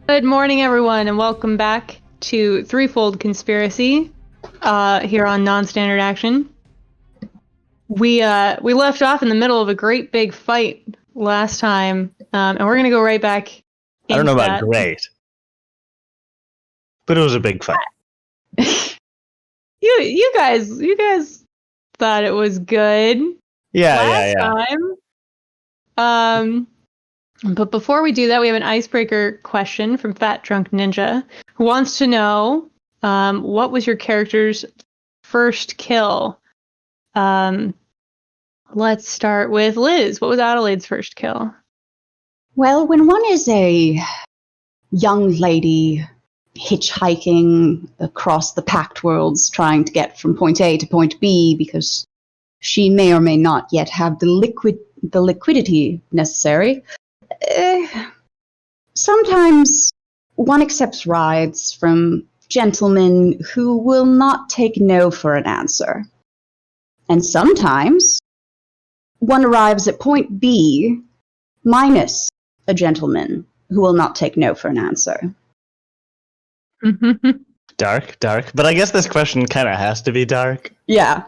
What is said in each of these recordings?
Good morning, everyone, and welcome back to Threefold Conspiracy here on Non-Standard Action. We left off in the middle of a great big fight last time, and we're gonna go right back. I don't know about great, but it was a big fight. you guys thought it was good. Last time. But before we do that, we have an icebreaker question from Fat Drunk Ninja, who wants to know what was your character's first kill? Let's start with Liz. What was Adelaide's first kill? Well, when one is a young lady hitchhiking across the packed worlds trying to get from point A to point B because she may or may not yet have the liquidity necessary, sometimes one accepts rides from gentlemen who will not take no for an answer. And sometimes one arrives at point B minus a gentleman who will not take no for an answer. Dark. But I guess this question kind of has to be dark. Yeah.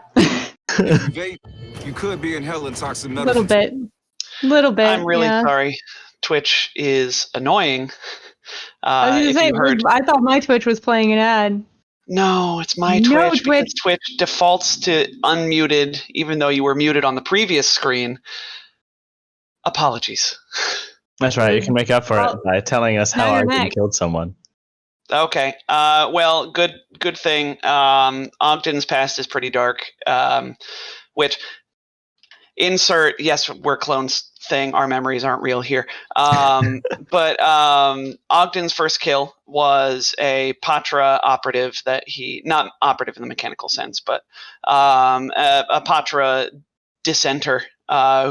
You could be in hell and toxic Little bit. I'm really sorry. Twitch is annoying. I was gonna say, I thought my Twitch was playing an ad. No, it's my Twitch, because Twitch defaults to unmuted, even though you were muted on the previous screen. Apologies. That's right. You can make up for it by telling us how Ogden killed someone. Okay. Well, good thing. Ogden's past is pretty dark. Which insert yes, we're clones thing. Our memories aren't real here. But Ogden's first kill was a Patra operative that not operative in the mechanical sense, but a Patra dissenter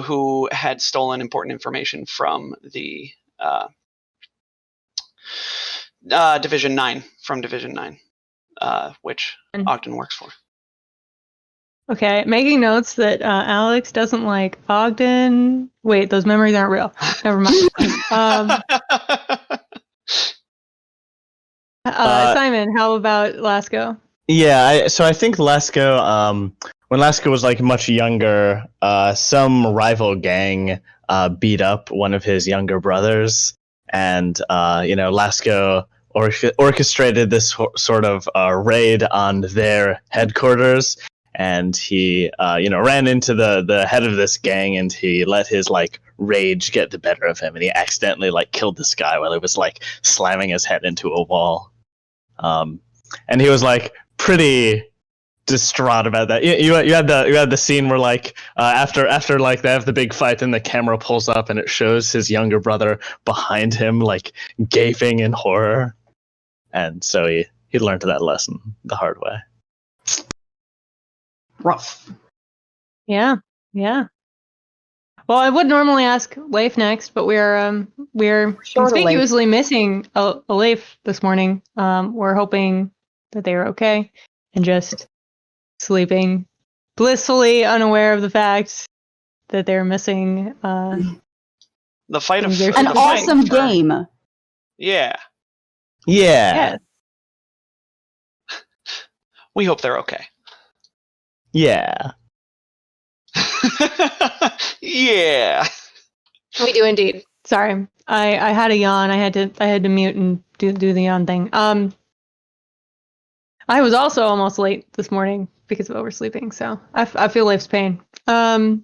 who had stolen important information from the Division 9, which Ogden works for. Okay, making notes that Alex doesn't like Ogden. Wait, those memories aren't real. Never mind. Simon, how about Lasco? Yeah, so I think Lasco, when Lasco was like much younger, some rival gang beat up one of his younger brothers, and Lasco orchestrated this sort of raid on their headquarters. And he, ran into the head of this gang, and he let his rage get the better of him, and he accidentally killed this guy while he was slamming his head into a wall. And he was pretty distraught about that. You had the scene where after they have the big fight, and the camera pulls up, and it shows his younger brother behind him gaping in horror, and so he learned that lesson the hard way. Rough. Yeah. Well, I would normally ask Leif next, but we're conspicuously missing a Leif this morning. We're hoping that they are okay and just sleeping, blissfully unaware of the fact that they're missing. The fight of an awesome game. Yeah. Yes. We hope they're okay. Yeah. Yeah. We do indeed. Sorry, I had a yawn. I had to mute and do the yawn thing. I was also almost late this morning because of oversleeping, so I feel life's pain. Should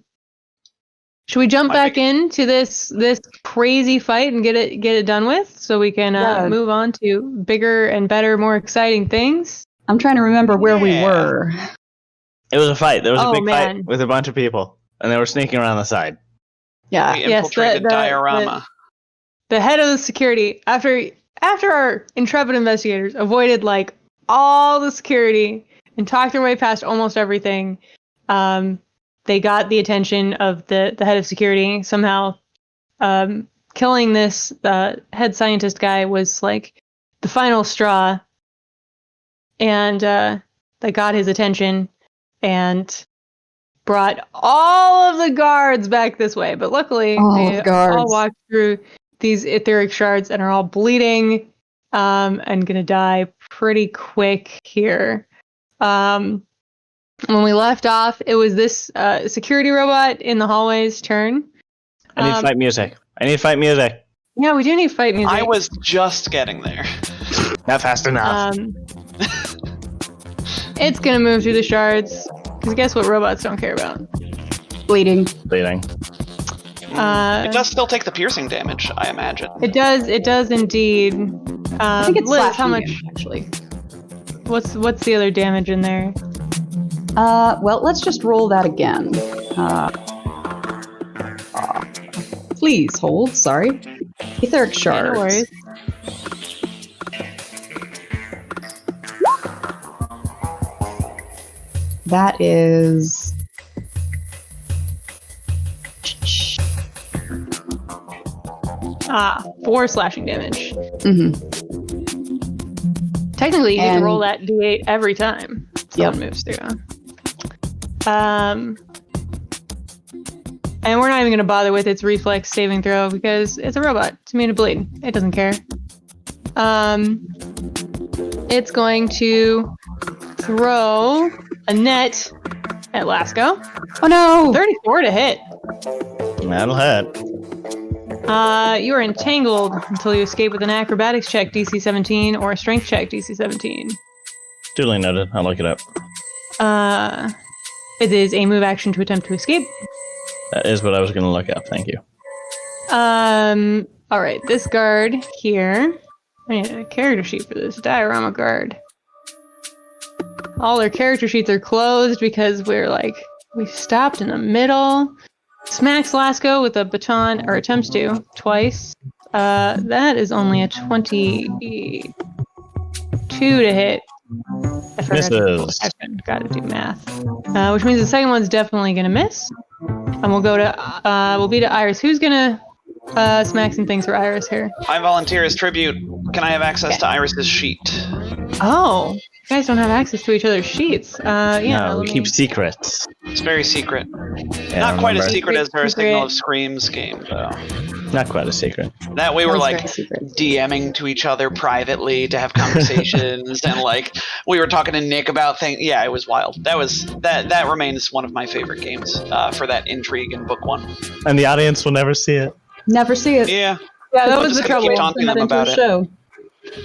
we jump back into this crazy fight and get it done with, so we can move on to bigger and better, more exciting things? I'm trying to remember where we were. It was a fight. There was a big fight with a bunch of people, and they were sneaking around the side. Yeah. We infiltrated the diorama. The head of the security, after our intrepid investigators avoided all the security and talked their way past almost everything, they got the attention of the head of security somehow. Killing this head scientist guy was the final straw, and they got his attention and brought all of the guards back this way. But luckily, they all walked through these etheric shards and are all bleeding and gonna die pretty quick here. When we left off, it was this security robot in the hallway's turn. I need fight music. Yeah, we do need fight music. I was just getting there. Not fast enough. It's gonna move through the shards. Because guess what robots don't care about? Bleeding. It does still take the piercing damage, I imagine. It does indeed. I think it's Liz, slashing how much? damage, actually. What's the other damage in there? Well, let's just roll that again. Please hold. Sorry. Etheric shards. No worries. That is 4 slashing damage. Mm-hmm. Technically, you need And- to roll that d8 every time someone Yep. moves through. And we're not even going to bother with its reflex saving throw because it's a robot. It's immune to bleed. It doesn't care. It's going to throw a net at Lasco. Oh no! 34 to hit. That'll hit. You are entangled until you escape with an acrobatics check DC 17 or a strength check DC 17. Duly noted. I'll look it up. It is a move action to attempt to escape. That is what I was going to look up. Thank you. All right, this guard here. I need a character sheet for this diorama guard. All their character sheets are closed because we stopped in the middle. Smacks Lasco with a baton, or attempts to, twice. That is only a 22 to hit. I forgot Misses. got to do math. Which means the second one's definitely gonna miss. And we'll be to Iris. Who's gonna smack some things for Iris here? I volunteer as tribute. Can I have access to Iris's sheet? Oh, you guys don't have access to each other's sheets. Yeah. No, we let keep me- secrets. It's very secret. Yeah, Not quite as remember. secret as our Secret. Signal of Screams game, though. Not quite a secret. That we were Sounds like very secret. DMing to each other privately to have conversations, and like we were talking to Nick about things. Yeah, it was wild. That remains one of my favorite games for that intrigue in book 1. And the audience will never see it. Never see it. Yeah, Yeah, that We're was just the gonna trouble. keep taunting them Turn that about into a it. show.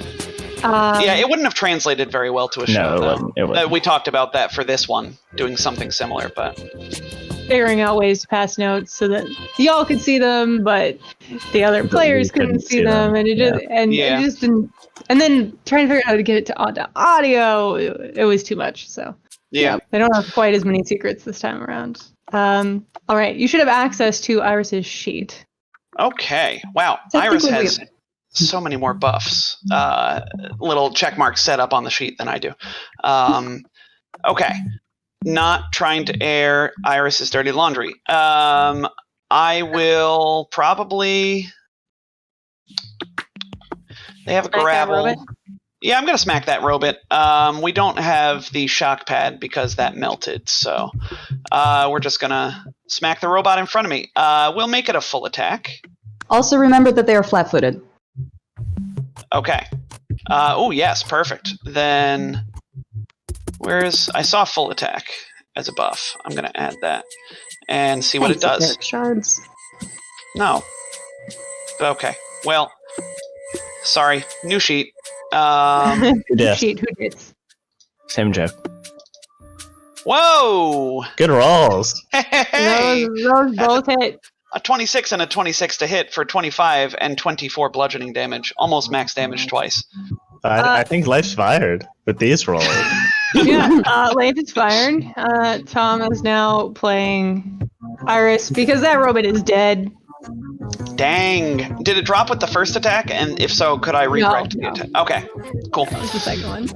Yeah, it wouldn't have translated very well to a show. No, it though. wouldn't. It wouldn't. We talked about that for this one, doing something similar, but Figuring out ways to pass notes so that y'all could see them, but the other players couldn't see them, and it just Yeah. it just didn't. And then trying to figure out how to get it onto audio, it was too much. So yeah. they don't have quite as many secrets this time around. All right, you should have access to Iris's sheet. Okay. Wow. Iris Technically, has so many more buffs. Little check marks set up on the sheet than I do. Okay. Not trying to air Iris's dirty laundry. I will probably. They have a Smack that gravel. robot? Yeah, I'm gonna smack that robot. We don't have the shock pad because that melted, so we're just gonna smack the robot in front of me. We'll make it a full attack. Also remember that they are flat-footed. Okay. Oh yes, perfect. Then I saw full attack as a buff. I'm gonna add that and see what it Thanks, does. Etheric shards. No. Okay. Well, sorry. New sheet. Good death. Sheet, who gets? Same joke. Whoa! Good rolls. Hey! Those both hit. A 26 and a 26 to hit for 25 and 24 bludgeoning damage. Almost max damage twice. I think life's fired with these rolls. Yeah, Leif is fired. Tom is now playing Iris because that robot is dead. Dang. Did it drop with the first attack? And if so, could I redirect No. the attack? Okay. Cool. That was the second one.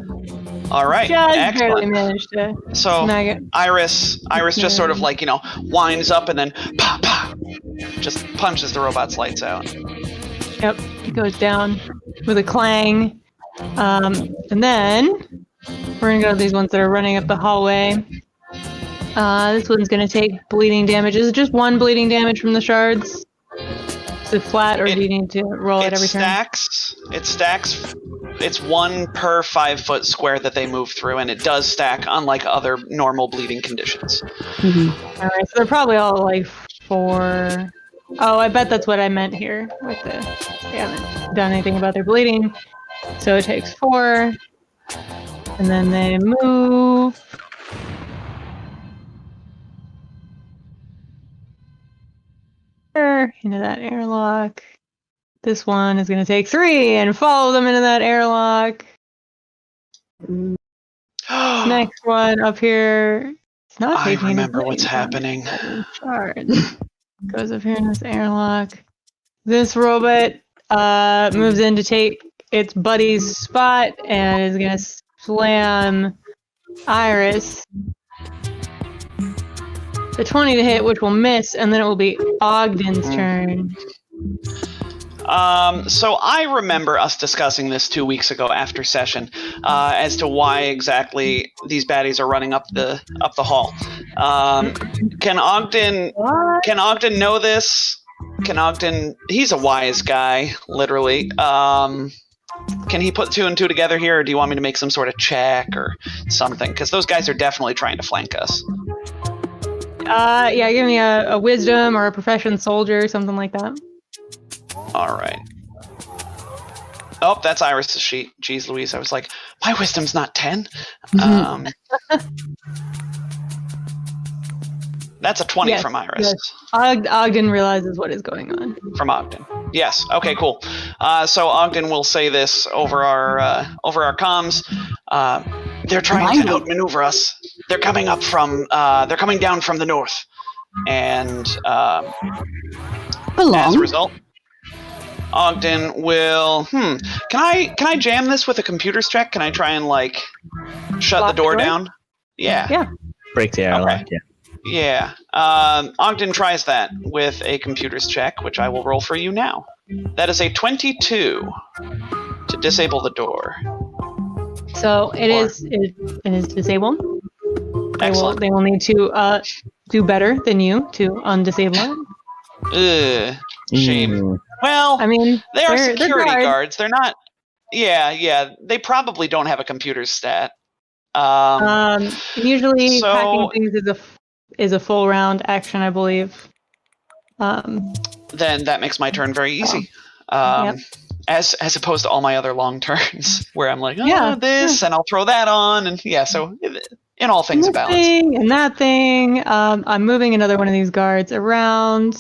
All right. Just barely Excellent. managed to So snag it. Iris just sort of like, winds up and then pop, pop, just punches the robot's lights out. Yep, it goes down with a clang. And then we're gonna go to these ones that are running up the hallway. This one's gonna take bleeding damage. Is it just one bleeding damage from the shards? Is it flat, or do you need to roll it every turn? It stacks it's 1 per 5-foot square that they move through, and it does stack, unlike other normal bleeding conditions. Mm-hmm. All right, so they're probably all like 4. Oh, I bet that's what I meant here with the. They haven't done anything about their bleeding, so it takes 4, and then they move. Into that airlock. This one is going to take 3 and follow them into that airlock. Next one up here. It's not I taking any remember what's bleeding damage. happening. Charge. Goes up here in this airlock. This robot moves in to take its buddy's spot and is going to slam Iris. The 20 to hit, which will miss, and then it will be Ogden's turn. So I remember us discussing this 2 weeks ago after session, as to why exactly these baddies are running up the hall. Can Ogden know this? Can Ogden? He's a wise guy, literally. Can he put 2 and 2 together here, or do you want me to make some sort of check or something? Because those guys are definitely trying to flank us. Yeah, give me a wisdom or a profession soldier, something like that. All right. Oh, that's Iris's sheet. Jeez Louise, I was like, my wisdom's not 10. That's a 20 from Iris. Yes. Ogden realizes what is going on. From Ogden. Yes. Okay. Cool. So Ogden will say this over our comms. They're trying to outmaneuver us. They're coming up from. They're coming down from the north, and as a result, Ogden will. Can I jam this with a computer's check? Can I try and like shut Lock the door the door? down? Yeah. Yeah. Break the airlock. Okay. Yeah. Yeah. Ogden tries that with a computer's check, which I will roll for you now. That is a 22 to disable the door. So it is disabled. Excellent. They will need to do better than you to undisable it. Shame. Well, I mean, they are they're security guards. guards. They're not. Yeah. They probably don't have a computer's stat. Usually so- hacking things is a full round action, I believe. Then that makes my turn very easy. Yep. As opposed to all my other long turns where I'm like, this, and I'll throw that on, and so in all things, a balance. Thing and that thing. I'm moving another one of these guards around.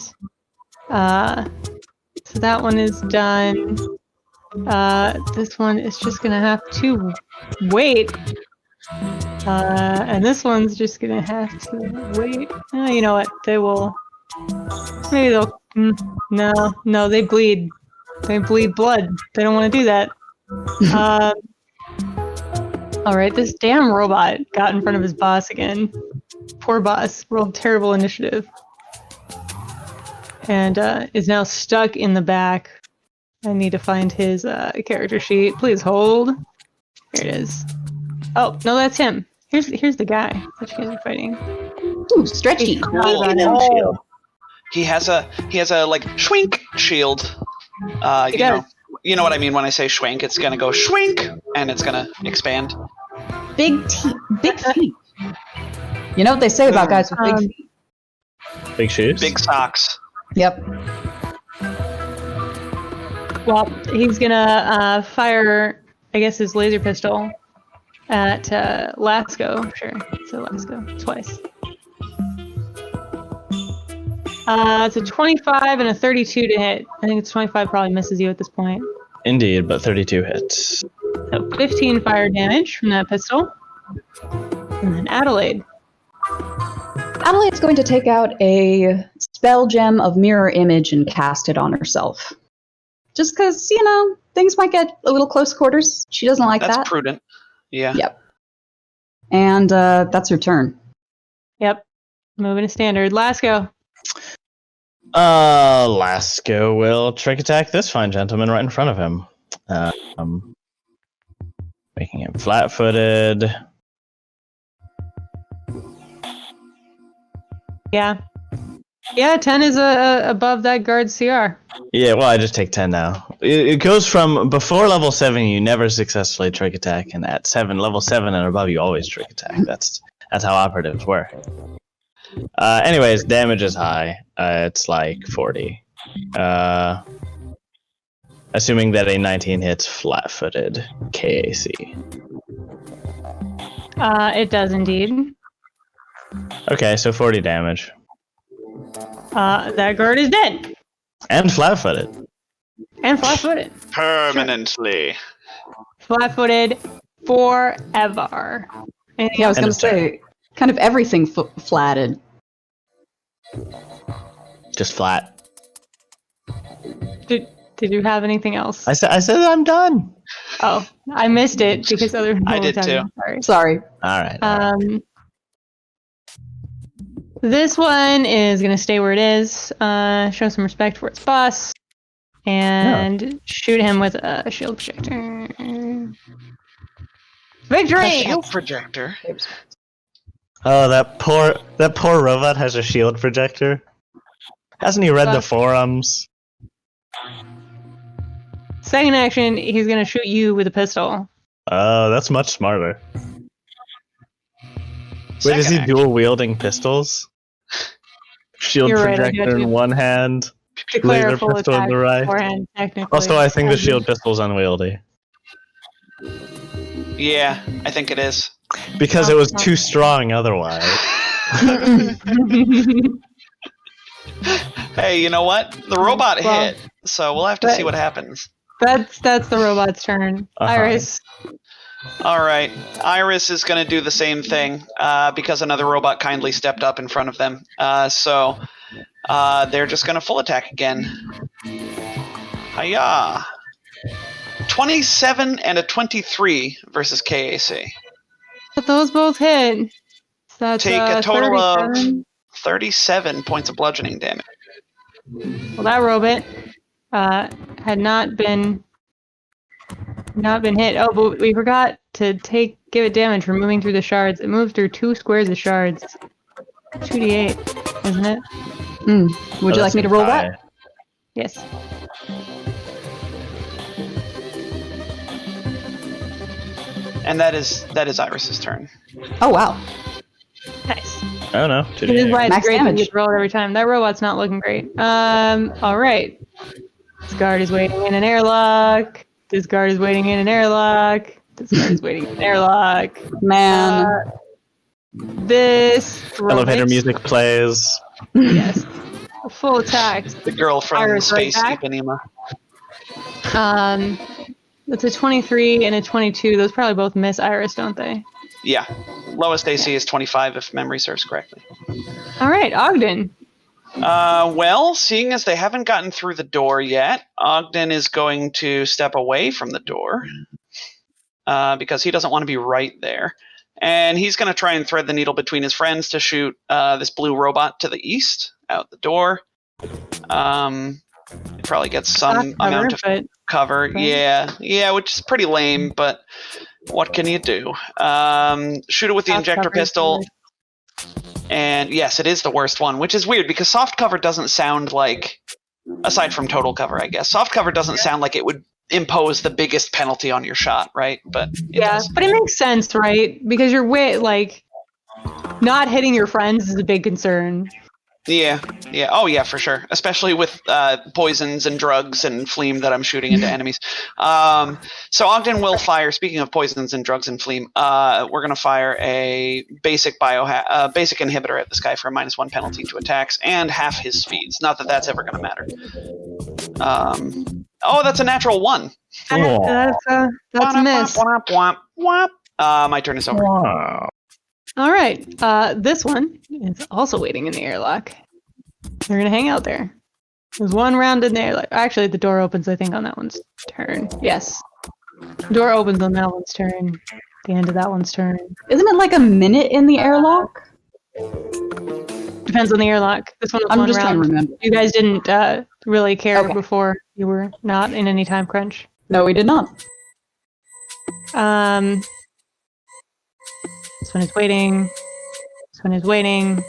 So that one is done. This one is just gonna have to wait. And this one's just gonna have to wait. Oh, you know what? They will. Maybe they'll. No, they bleed. They bleed blood. They don't want to do that. All right, this damn robot got in front of his boss again. Poor boss. Rolled terrible initiative. And is now stuck in the back. I need to find his character sheet. Please hold. Here it is. Oh, no, that's him. Here's the guy that you guys are fighting. Ooh, stretchy. Cool. He has a like schwink shield. You know what I mean when I say schwank. It's gonna go schwink and it's gonna expand. Big teeth, big feet. You know what they say about guys with big feet? Big shoes. Big socks. Yep. Well, he's gonna fire, I guess, his laser pistol at Lasco. Sure, so Lasco twice. It's a 25 and a 32 to hit. I think it's 25 probably misses you at this point. Indeed, but 32 hits. So 15 fire damage from that pistol. And then Adelaide. Adelaide's going to take out a spell gem of mirror image and cast it on herself. Just because, things might get a little close quarters. She doesn't like that. That's prudent. Yeah. Yep. And that's her turn. Yep. Moving to standard. Lasco. Lasco will trick attack this fine gentleman right in front of him. Making him flat-footed. Yeah. Yeah, 10 is above that guard's CR. Yeah, well, I just take 10 now. It goes from before level 7, you never successfully trick attack, and at level 7 and above, you always trick attack. That's how operatives work. Anyways, damage is high. It's like 40. Assuming that a 19 hits flat-footed KAC. It does indeed. Okay, so 40 damage. That guard is dead. And flat-footed. And flat-footed. Permanently. Flat-footed forever. Anything Yeah, I was End going of to say, kind of everything flatted. Just flat. Did you have anything else? I said I'm done. Oh, I missed it because other people I were did talking. too. Sorry. Sorry. All right. This one is going to stay where it is, show some respect for its boss, and shoot him with a shield projector. Victory! Shield projector. Oh, that poor robot has a shield projector. Hasn't he read the forums? Second action, he's going to shoot you with a pistol. Oh, that's much smarter. Wait, is he Second dual wielding pistols? Shield You're right, I projector had in to one hand, Declare laser a full pistol in attack the right. beforehand, technically. Also, I think the shield pistol's unwieldy Yeah, I think it is. because it was too strong otherwise. Hey, you know what? The robot Well, hit, so we'll have to see what happens. That's the robot's turn. Iris. All right, Iris is going to do the same thing because another robot kindly stepped up in front of them. So they're just going to full attack again. Hiya! 27 and a 23 versus KAC. But those both hit. So that's, Take a total of 37. 37 points of bludgeoning damage. Well, that robot had not been hit. Oh, but we forgot to give it damage for moving through the shards. It moved through 2 squares of shards. 2d8, isn't it? Would you like me to roll that? Yes. And that is Iris's turn. Oh, wow. Nice. I don't know. This is why it's Max great damage. that you roll it every time. That robot's not looking great. All right. This guard is waiting in an airlock. This guard is waiting in an airlock. This guard is waiting in an airlock. Man. This Elevator robot- music plays. Yes. Full attack. The girl from Iris right Space back. Ipanema. That's a 23 and a 22. Those probably both miss Iris, don't they? Yeah. Lowest AC is 25 if memory serves correctly. All right, Ogden. Well, seeing as they haven't gotten through the door yet, Ogden is going to step away from the door because he doesn't want to be right there. And he's going to try and thread the needle between his friends to shoot this blue robot to the east, out the door. It probably gets some amount of cover. Yeah, which is pretty lame, but what can you do? Shoot it with the Soft injector cover is pistol. the And yes, it is the worst one, which is weird because soft cover doesn't sound like, aside from total cover, I guess, soft cover doesn't sound like it would impose the biggest penalty on your shot, right? But it does. But it makes sense, right? Because your not hitting your friends is a big concern. Yeah. Oh, yeah, for sure. Especially with poisons and drugs and phlegm that I'm shooting into enemies. So Ogden will fire. Speaking of poisons and drugs and phlegm, we're gonna fire a basic basic inhibitor at this guy for a -1 penalty to attacks and half his speeds. Not that that's ever gonna matter. Oh, that's a natural 1. That's a miss. My turn is over. Wow. All right. This one is also waiting in the airlock. They're gonna hang out there. There's one round in the airlock. Actually, the door opens, I think, on that one's turn. Yes. The door opens on that one's turn. The end of that one's turn. Isn't it like a minute in the airlock? Depends on the airlock. This one was I'm one just trying round. to remember. You guys didn't really care Okay. before. You were not in any time crunch. No, we did not. This one is waiting. This one is waiting.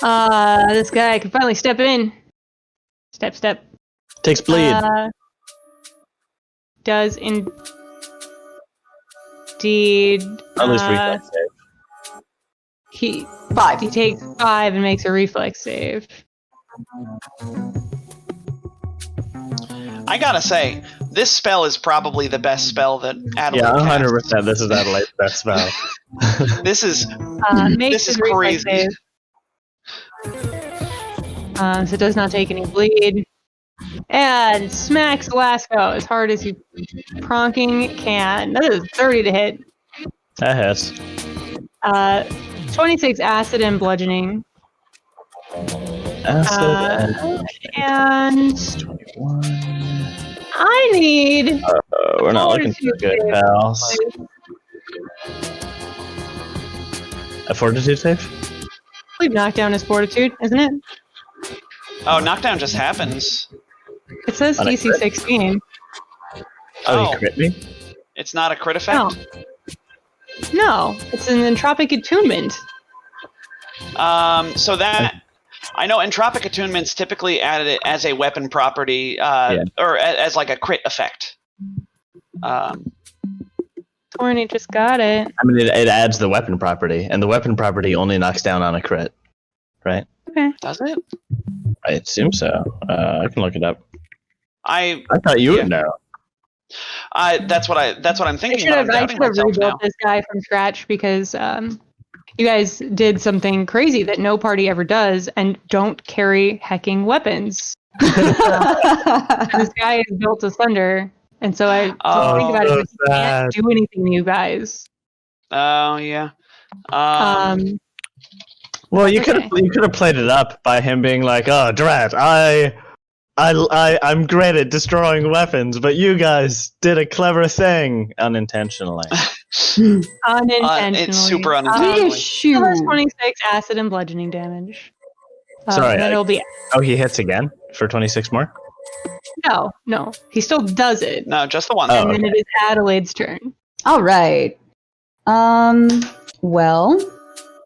This guy can finally step in. Step. Takes bleed. Does indeed. At least reflex save. He takes 5 and makes a reflex save. I gotta say, this spell is probably the best spell that Adelaide Yeah, casts. 100%. This is Adelaide's best spell. This is Makes this is his reflex crazy. save. So it does not take any bleed. And smacks Lasco as hard as he pronking can. That is 30 to hit. That hits. 26 acid and bludgeoning. Acid And 21. I need. We're not looking too good, pals. A fortitude save? I believe knockdown is fortitude, isn't it? Oh, knockdown just happens. It says On a DC crit? 16. Oh, Oh. you crit me? It's not a crit effect? No, it's an entropic attunement. So that... I know entropic attunements typically added it as a weapon property, or as like a crit effect. Torny just got it. I mean, it adds the weapon property, and the weapon property only knocks down on a crit, right? Okay. Does it? I assume so. I can look it up. I thought you Yeah. would know. that's what I'm I thinking. should But I'm have doubting myself rebuilt now. this guy from scratch because you guys did something crazy that no party ever does and don't carry hecking weapons. This guy is built of thunder, and so I just Oh, think about it. so He can't do anything to you guys. Oh yeah. Well, you Okay. could have played it up by him being like, "Oh, Drat, I'm great at destroying weapons, but you guys did a clever thing unintentionally." Unintentionally. It's super unintentionally. He has 26 acid and bludgeoning damage. Sorry, And then it'll be Oh, he hits again for 26 more. no. He still does it, No, just the one. Oh. and then it is Adelaide's turn. All right. Well,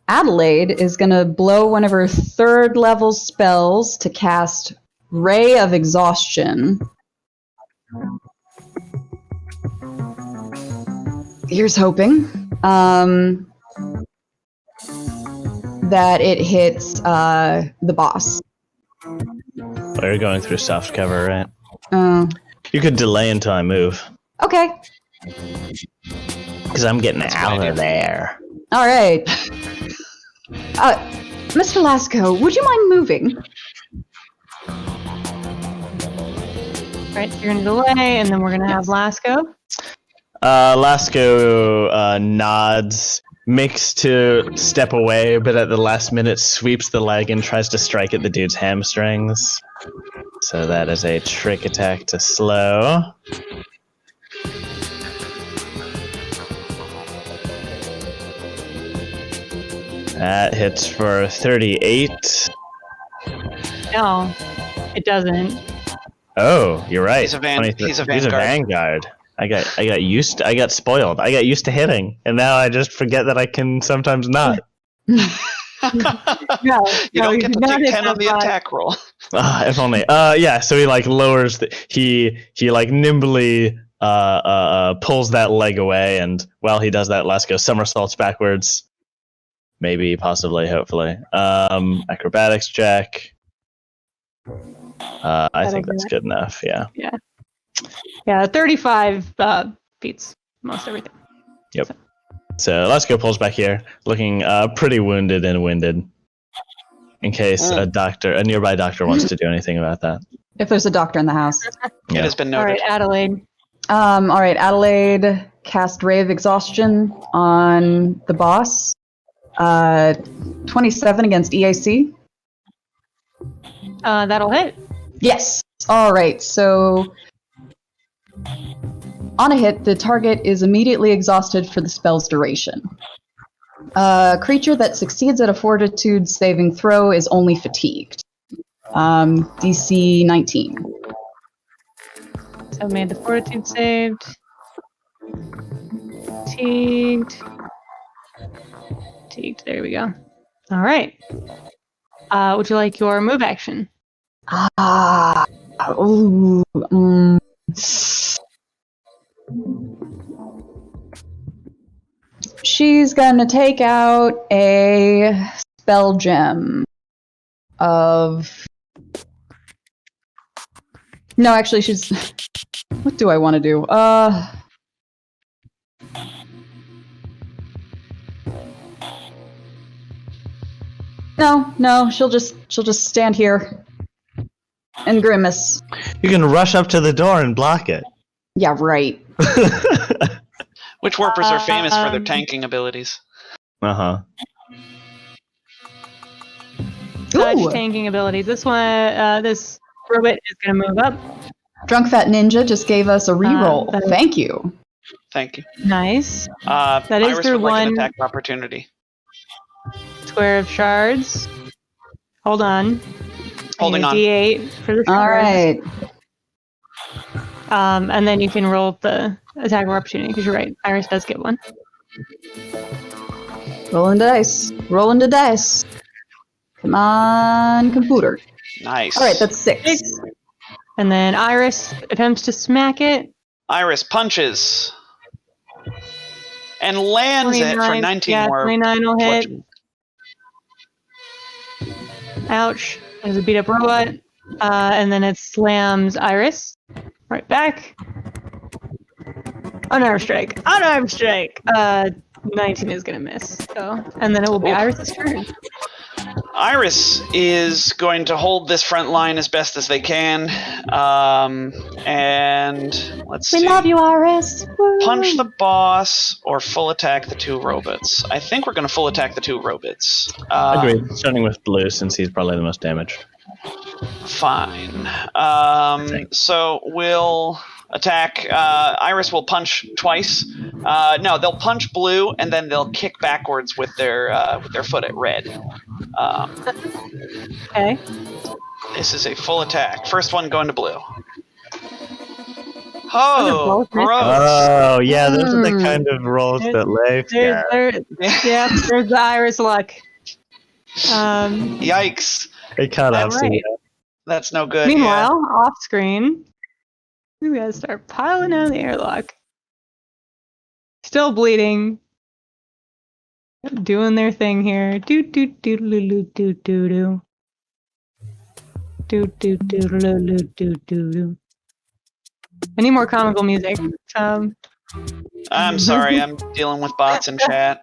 Adelaide is going to blow one of her 3rd level spells to cast Ray of Exhaustion. Here's hoping that it hits the boss. We're going through soft cover, right? You could delay until I move, Okay. because I'm getting a good out idea. of there. All right. Mr. Lasco, would you mind moving? Right, so you're gonna delay, and then we're gonna have Lasco. Lasco nods, makes to step away, but at the last minute sweeps the leg and tries to strike at the dude's hamstrings. So that is a trick attack to slow. That hits for 38. No, it doesn't. Oh, you're right. He's a Vanguard. He's a Vanguard. I got spoiled. I got used to hitting, and now I just forget that I can sometimes not. No, You don't get to not take hit 10 on that the boss. attack roll. If only. Yeah. So he like lowers. He like nimbly pulls that leg away, and while he does that, Lasco somersaults backwards. Maybe, possibly, hopefully. Acrobatics check. I think that's good enough. Yeah. Yeah, 35 beats most everything. Yep. So Lasco pulls back here, looking pretty wounded and winded. In case a nearby doctor wants to do anything about that. If there's a doctor in the house. It has been All noted. right, Adelaide. All right, Adelaide cast Ray of Exhaustion on the boss. 27 against EAC. That'll hit. Yes. All right, so on a hit, the target is immediately exhausted for the spell's duration. A creature that succeeds at a fortitude saving throw is only fatigued. DC 19. So made the fortitude saved. Fatigued. There we go. All right. Would you like your move action? Ooh. She's gonna take out a spell gem of. No, actually, she's. What do I want to do? No, she'll just stand here and grimace. You can rush up to the door and block it. Yeah, right. Which warpers are famous for their tanking abilities? Uh-huh. Such Ooh. tanking ability. This one, this robot is gonna move up. Drunk Fat Ninja just gave us a reroll. Thank you. Thank you. Nice. That is Iris their would like an one attack of opportunity. square of shards. Hold on. Holding on. D8 for the shards. All right. And then you can roll the attack of opportunity because you're right. Iris does get one. Rolling dice. Rolling the dice. Come on, computer. Nice. All right, that's 6. And then Iris attempts to smack it. Iris punches. And lands it for 19 yeah, more. 29 will hit. bludgeoning. Ouch. There's a beat up robot. And then it slams Iris. Right back. Unarmed strike. Unarmed strike. 19 is going to miss. So, and then it will be Iris' turn. Iris is going to hold this front line as best as they can. And let's see. We love you, Iris. Woo. Punch the boss or full attack the 2 robots. I think we're going to full attack the 2 robots. Agreed. Starting with Blue since he's probably the most damaged. Fine. So we'll attack. Iris will punch twice. No, they'll punch Blue and then they'll kick backwards with their foot at Red. Okay. This is a full attack. First one going to Blue. Oh, gross. Oh, yeah, those are the kind of rolls that Leif got. Yeah, there's the Iris luck. Yikes. It cut off. Right. So That's no good. Meanwhile, off screen, we gotta start piling down the airlock. Still bleeding. Doing their thing here. Do do do do do do do do. Do do do do do do do do. I need more comical music. I'm sorry, I'm dealing with bots in chat.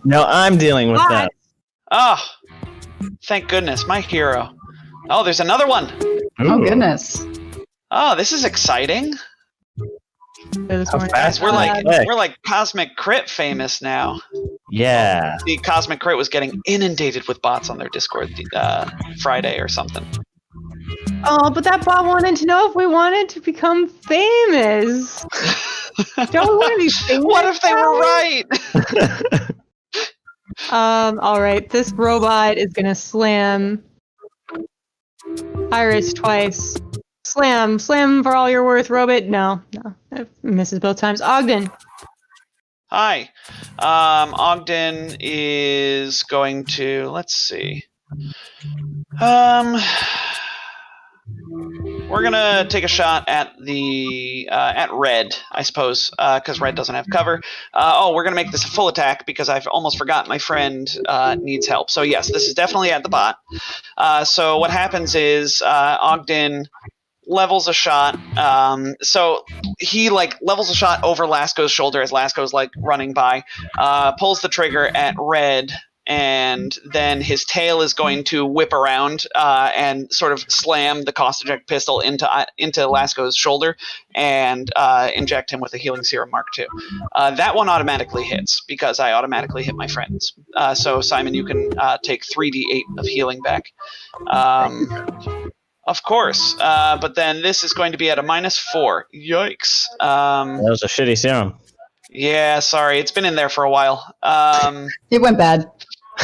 No, I'm dealing with that. Oh, thank goodness, my hero. Oh, there's another one. Oh, Ooh. goodness. Oh, this is exciting. How fast We're Heck. like Cosmic Crit famous now. Yeah. The Cosmic Crit was getting inundated with bots on their Discord Friday or something. Oh, but that bot wanted to know if we wanted to become famous. Don't we want to be famous? What if they were right? All right. This robot is gonna slam Iris twice. Slam for all you're worth, robot. No, it misses both times. Ogden. Hi. Ogden is going to, let's see. We're gonna take a shot at the at Red, I suppose, because Red doesn't have cover. We're gonna make this a full attack because I've almost forgot my friend needs help. So yes, this is definitely at the bot. So what happens is Ogden levels a shot. So he levels a shot over Lasco's shoulder as Lasco's running by, pulls the trigger at Red, and then his tail is going to whip around and sort of slam the cost eject pistol into Lasco's shoulder and inject him with a healing serum Mark II. That one automatically hits because I automatically hit my friends. So Simon, you can take 3d8 of healing back. Of course, but then this is going to be at a -4. Yikes. That was a shitty serum. Yeah, sorry. It's been in there for a while. It went bad.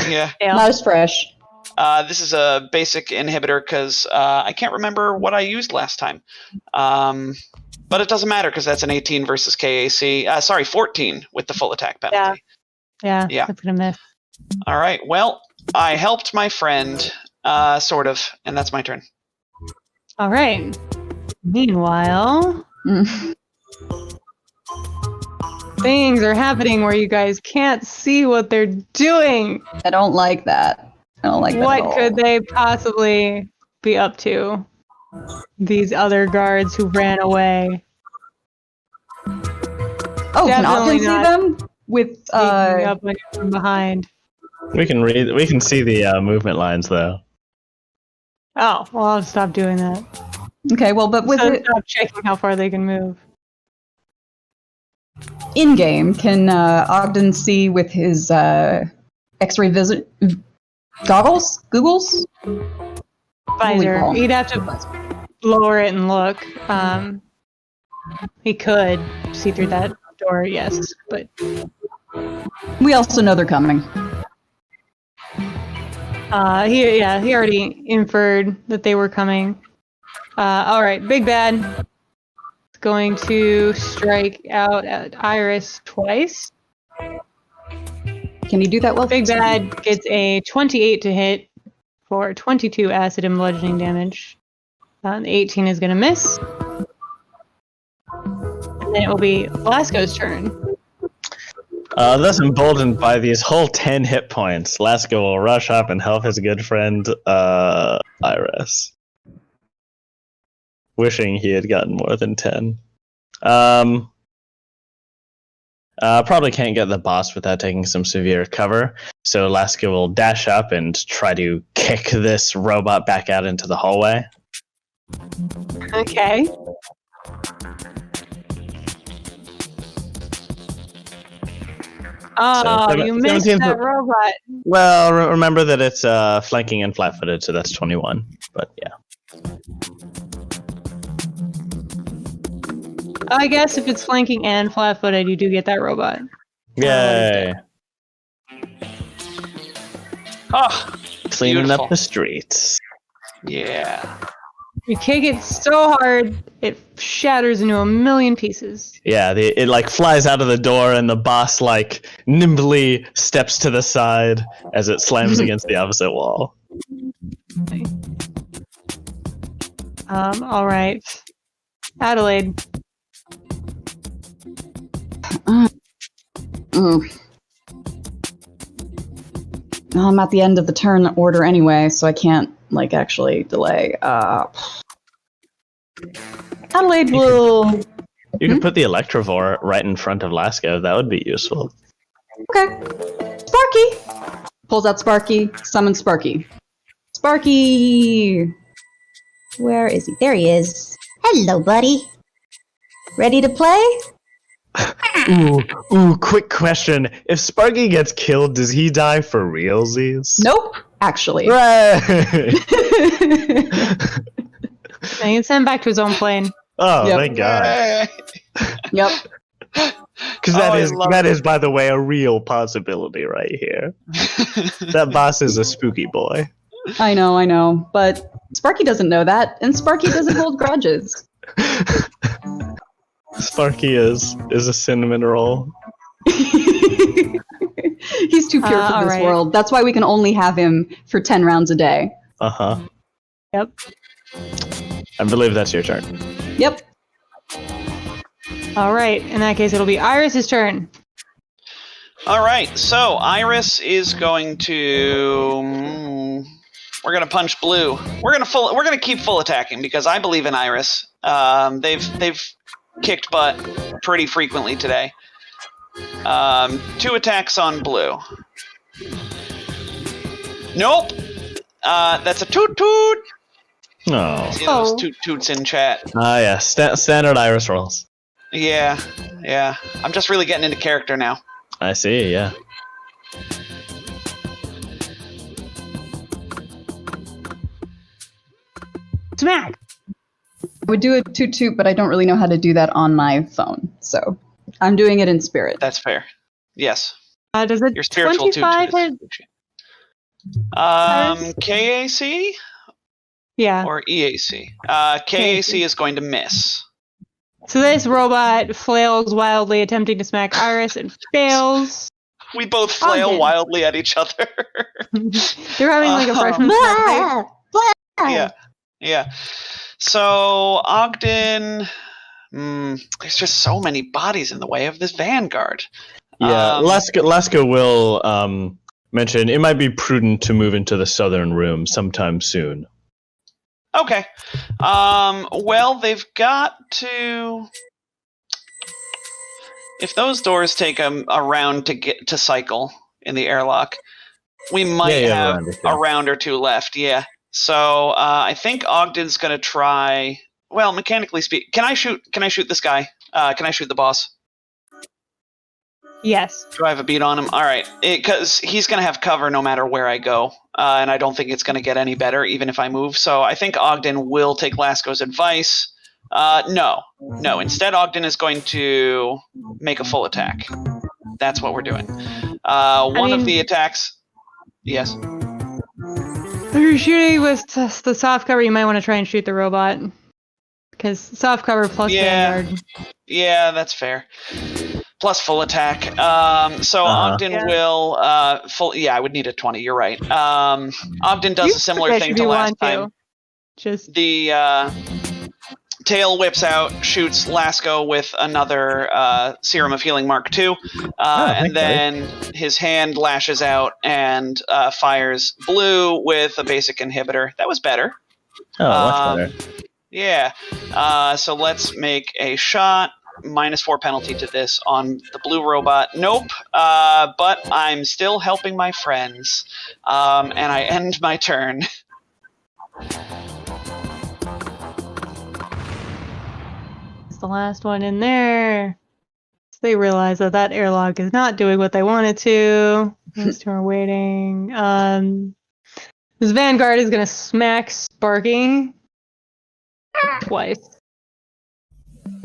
Yeah. Not as fresh. This is a basic inhibitor because I can't remember what I used last time. But it doesn't matter because that's an 18 versus KAC. 14 with the full attack penalty. Yeah. Yeah. That's gonna miss. All right. Well, I helped my friend sort of, and that's my turn. All right. Meanwhile, things are happening where you guys can't see what they're doing. I don't like that. I don't like that at What all. could they possibly be up to? These other guards who ran away. Oh, can Ogden Definitely see not them? With sneaking up on you from behind. We can see the movement lines though. Oh, well, I'll stop doing that. okay, well, but with So it stop checking how far they can move. in game, can Ogden see with his X-ray visit goggles? Googles? Visor. He'd have to lower it and look. He could see through that door, yes, but We also know they're coming. he already inferred that they were coming. All right, Big Bad is going to strike out at Iris twice. Can you do that well? Big Bad gets a 28 to hit for 22 acid and bludgeoning damage. The 18 is going to miss. And then it will be Lasco's turn. Thus emboldened by these whole 10 hit points, Lasco will rush up and help his good friend Iris. Wishing he had gotten more than 10. Probably can't get the boss without taking some severe cover, so Lasco will dash up and try to kick this robot back out into the hallway. Okay. Oh, So, you missed 17 that robot. Well, remember that it's flanking and flat-footed, so that's 21. But yeah. I guess if it's flanking and flat-footed, you do get that robot. Yay! Oh, Cleaning beautiful. up the streets. Yeah. You kick it so hard, it shatters into a million pieces. Yeah, it like flies out of the door, and the boss like nimbly steps to the side as it slams against the opposite wall. All right. Adelaide. Well, I'm at the end of the turn order anyway, so I can't like actually delay. Adelaide will. You could put the Electrovore right in front of Lasco. That would be useful. Okay. Sparky! Pulls out Sparky, summons Sparky. Sparky! Where is he? There he is. Hello, buddy. Ready to play? Ooh, quick question. If Sparky gets killed, does he die for realsies? Nope, actually. Right! And he gets sent back to his own plane. Oh, Yep. thank God. Yep. Because that is, by the way, a real possibility right here. That boss is a spooky boy. I know. But Sparky doesn't know that, and Sparky doesn't hold grudges. Sparky is a cinnamon roll. He's too pure for all this right. world. That's why we can only have him for 10 rounds a day. Uh-huh. Yep. I believe that's your turn. Yep. All right. In that case, it'll be Iris's turn. All right. So Iris is going to. We're gonna punch blue. We're gonna keep full attacking because I believe in Iris. They've kicked butt pretty frequently today. 2 attacks on blue. Nope. That's a toot toot. No. See those toot toots in chat. Ah, yeah. Standard Iris rolls. Yeah. I'm just really getting into character now. I see, yeah. Smack. I would do a toot toot, but I don't really know how to do that on my phone. So I'm doing it in spirit. That's fair. Yes. Does it Your spiritual toot 25 toot hit? is KAC Yeah. or EAC? KAC is going to miss. So this robot flails wildly, attempting to smack Iris and fails. We both flail Ogden. wildly at each other. They're having like a freshman snack day. Yeah. So Ogden, there's just so many bodies in the way of this vanguard. Yeah, Lasko will mention it might be prudent to move into the southern room sometime soon. Okay. Well, they've got to. If those doors take a round to get to cycle in the airlock, we might have a round or two left. Yeah. So I think Ogden's gonna try. Well, mechanically speaking, can I shoot this guy? Can I shoot the boss? Yes. Do I have a beat on him? All right, because he's gonna have cover no matter where I go, and I don't think it's gonna get any better even if I move. So I think Ogden will take Lasko's advice. No. Instead, Ogden is going to make a full attack. That's what we're doing. One of the attacks. Yes. If you're shooting with the soft cover, you might want to try and shoot the robot. Because soft cover plus Vanguard. Yeah, that's fair. Plus full attack. So Ogden will full. Yeah, I would need a 20. You're right. Ogden does a similar thing to last time. Just the tail whips out, shoots Lasko with another Serum of Healing Mark II, and then his hand lashes out and fires blue with a basic inhibitor. That was better. Oh, much better. Yeah. So let's make a shot. -4 penalty to this on the blue robot. Nope. But I'm still helping my friends. And I end my turn. it's the last one in there. So they realize that airlock is not doing what they wanted to. Those two are waiting. This Vanguard is gonna smack Sparky twice.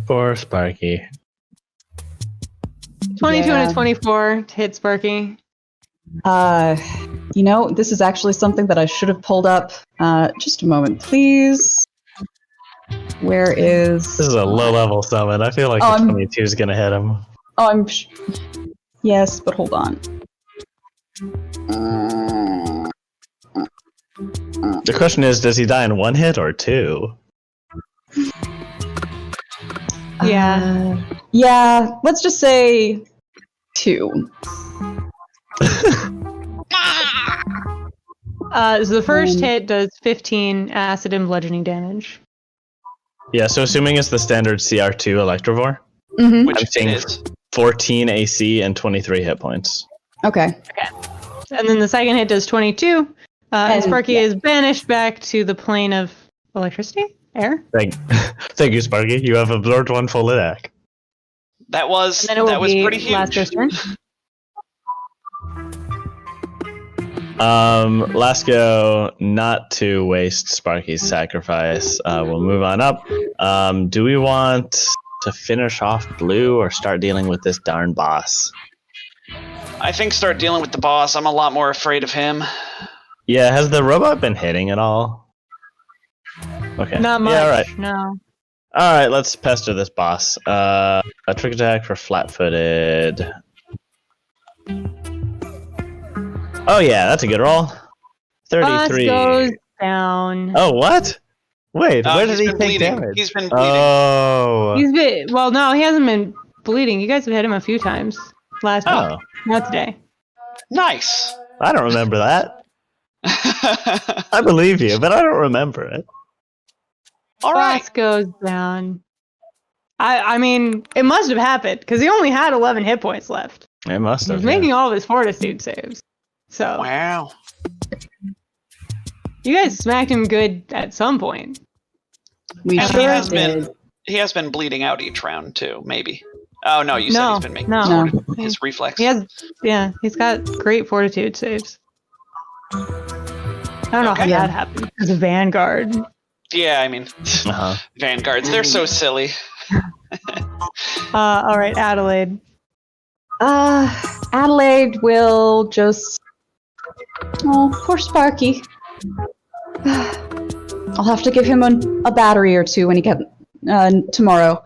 Poor Sparky. 22 and a 24 to hit Sparky. This is actually something that I should have pulled up. Just a moment, please. Where is... This is a low-level summon. I feel like the 22 is going to hit him. Yes, but hold on. The question is, does he die in one hit or two? Yeah, let's just say 2. So the first hit does 15 acid and bludgeoning damage. Yeah, so assuming it's the standard CR2 Electrovore, Which I'm seeing it is. 14 AC and 23 hit points. Okay. And then the second hit does 22. And Sparky is banished back to the plane of electricity? Air? Thank you, Sparky. You have absorbed one full attack. That was And then it will be pretty huge. Lasko's turn. Lasko, not to waste Sparky's sacrifice, we'll move on up. Do we want to finish off Blue or start dealing with this darn boss? I think start dealing with the boss. I'm a lot more afraid of him. Yeah, has the robot been hitting at all? Okay. Not much. Yeah, all right. No. All right, let's pester this boss. A trick attack for flat-footed. Oh yeah, that's a good roll. 33. Boss goes down. Oh, what? Wait, where did he take bleeding. damage? He's been bleeding. Oh. No, he hasn't been bleeding. You guys have hit him a few times last week. Not today. Nice. I don't remember that. I believe you, but I don't remember it. All right. Boss goes down. I mean, it must have happened because he only had 11 hit points left. It must He have. was making all of his fortitude saves. So Wow. you guys smacked him good at some point. We And sure he has been bleeding out each round too, maybe. Oh no, you said he's been making No. his reflex. He's got great fortitude saves. I don't know how that happened. It's a Vanguard. Yeah, I mean, Vanguards, they're so silly. All right, Adelaide. Adelaide will just... Oh, poor Sparky. I'll have to give him a battery or two when he gets tomorrow.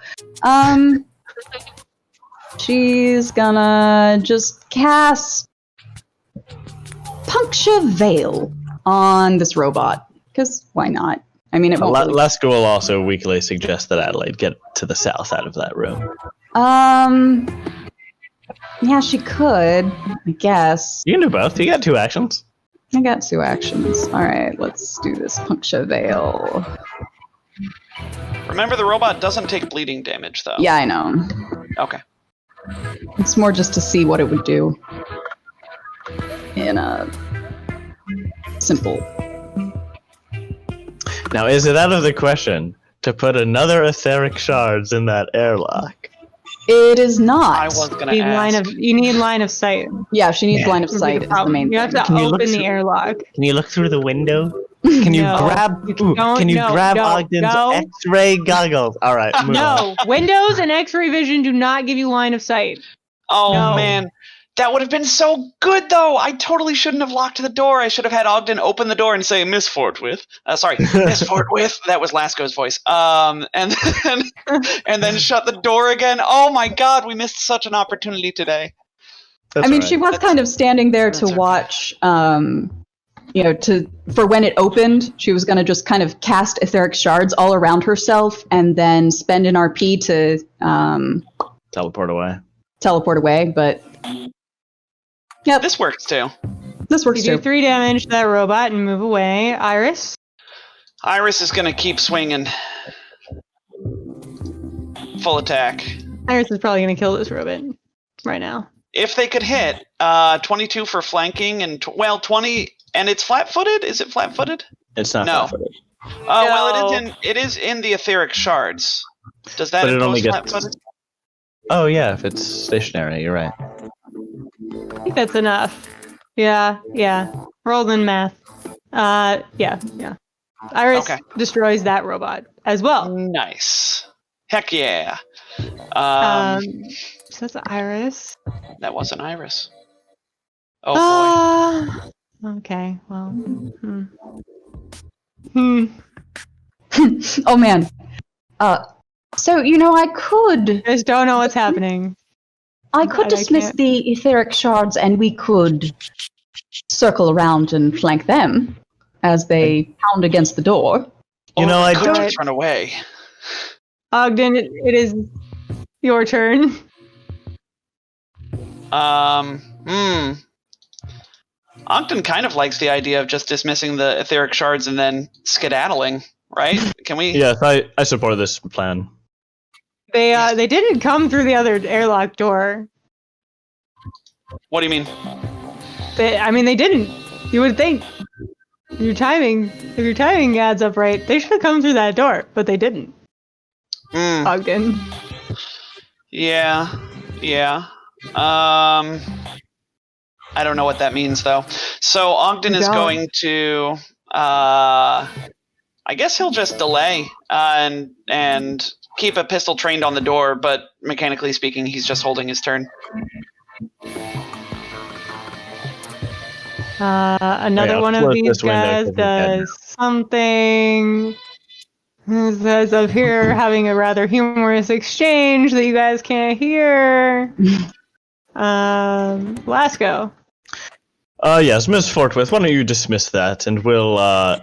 she's gonna just cast Puncture Veil on this robot. Because why not? I mean, it won't really... Leska will also weakly suggest that Adelaide get to the south out of that room. Yeah, she could, I guess. You can do both. You got 2 actions. I got 2 actions. Alright, let's do this Puncture Veil. Remember, the robot doesn't take bleeding damage, though. Yeah, I know. Okay. It's more just to see what it would do. In a... simple... Now, is it out of the question to put another etheric shards in that airlock? It is not. I was gonna ask. You need line of sight. Yeah, she needs line of sight is the main You have thing. to open the airlock. Can you look through the window? Can you No. grab? You don't- can you no, grab no, Ogden's no. X-ray goggles? All right. Move on. No, windows and X-ray vision do not give you line of sight. Oh, No. man. That would have been so good, though. I totally shouldn't have locked the door. I should have had Ogden open the door and say, Miss Fortwith. Sorry, Miss Fortwith. That was Lasco's voice. And then shut the door again. Oh, my God. We missed such an opportunity today. That's I mean, all she right. was kind of standing there to okay. watch, for when it opened, she was going to just kind of cast etheric shards all around herself and then spend an RP to Teleport away. teleport away, but... Yep, This works, too. this works You do too. 3 damage to that robot and move away. Iris? Iris is going to keep swinging. Full attack. Iris is probably going to kill this robot right now. If they could hit, 22 for flanking and 20, and it's flat-footed. Is it flat-footed? It's not No. flat-footed. Well, No. it is in the etheric shards. Does that But it impose only gets- flat-footed? Oh yeah, if it's stationary, you're right. I think that's enough. Yeah. Rolled in math. Yeah. Iris Okay. destroys that robot as well. Nice. Heck yeah. So that's Iris. That wasn't Iris. Oh Okay, well. Oh man. So, I could... I just don't know what's happening. I could I dismiss can't- the etheric shards and we could circle around and flank them as they pound against the door. You know, I could don't. just run away. Ogden, it is your turn. Ogden kind of likes the idea of just dismissing the etheric shards and then skedaddling, right? Can we? Yes, I support this plan. They didn't come through the other airlock door. What do you mean? They didn't. You would think. If your timing adds up right, they should have come through that door, but they didn't. Ogden. Yeah. I don't know what that means though. So Ogden You is don't. going to. I guess he'll just delay and keep a pistol trained on the door, but mechanically speaking, he's just holding his turn. Another Yeah, one of close these this window guys 'cause we can- does something. It says up here having a rather humorous exchange that you guys can't hear. Lasco. Yes, Miss Fortwith, why don't you dismiss that and we'll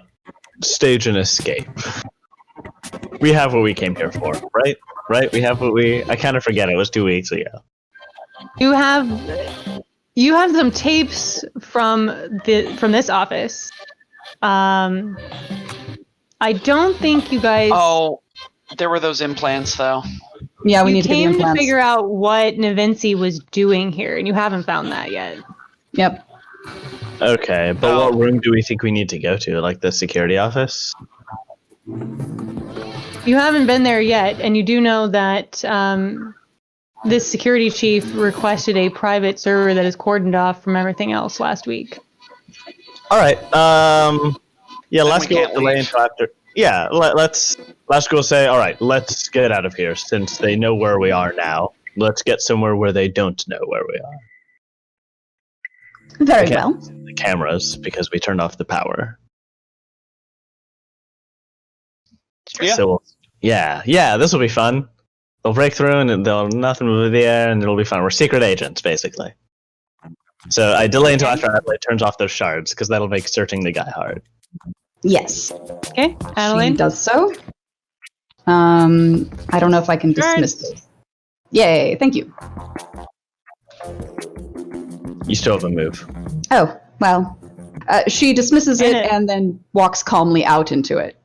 stage an escape. We have what we came here for, right? Right? We have what we... I kind of forget, it was 2 weeks ago. You have some tapes from this office. I don't think you guys. Oh, there were those implants though. Yeah, we you need to get the came to implants. figure out what Navinci was doing here, and you haven't found that yet. Yep. Okay, but Oh. what room do we think we need to go to? Like the security office? You haven't been there yet, and you do know that this security chief requested a private server that is cordoned off from everything else last week. Alright, yeah, Then let's we go can't delay leave. until after... Yeah, let's go say, alright, let's get out of here since they know where we are now. Let's get somewhere where they don't know where we are. Very Okay. well. The cameras, because we turned off the power. Yeah. So, yeah, this will be fun. they'll break through and nothing will be there, and it'll be fine. We're secret agents, basically. So I delay until after Adelaide turns off those shards, because that'll make searching the guy hard. Yes. Okay, She Adelaide. does so. I don't know if I can dismiss this. Yay, thank you. You still have a move. Oh, well. She dismisses it and then walks calmly out into it.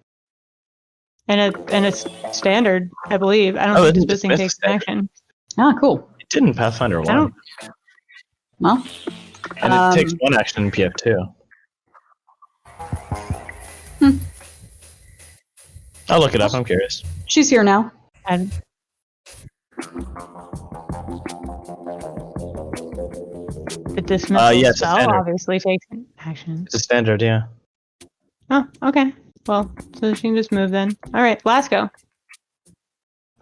And it's standard, I believe. I don't think dismissing takes an action. Ah, cool. It didn't Pathfinder 1. I don't. Well. And it takes one action in PF2. I'll look it up, I'm curious. She's here now. And the dismissal yes, spell obviously takes an action. It's a standard, yeah. Oh, okay. Well, so she can just move then. All right, Lasco.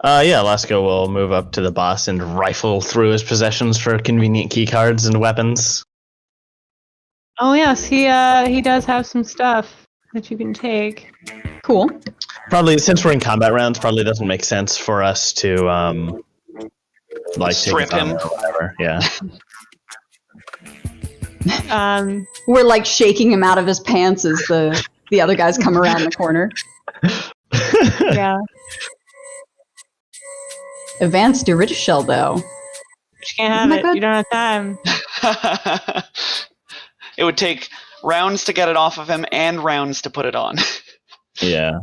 Yeah, Lasco will move up to the boss and rifle through his possessions for convenient key cards and weapons. Oh yes, he does have some stuff that you can take. Cool. Probably, since we're in combat rounds, probably doesn't make sense for us to Strip take his him. armor or whatever. Yeah. We're like shaking him out of his pants as the other guys come around the corner. Yeah. Advanced Shell, though. But you can't have my it. God. You don't have time. It would take rounds to get it off of him and rounds to put it on. Yeah.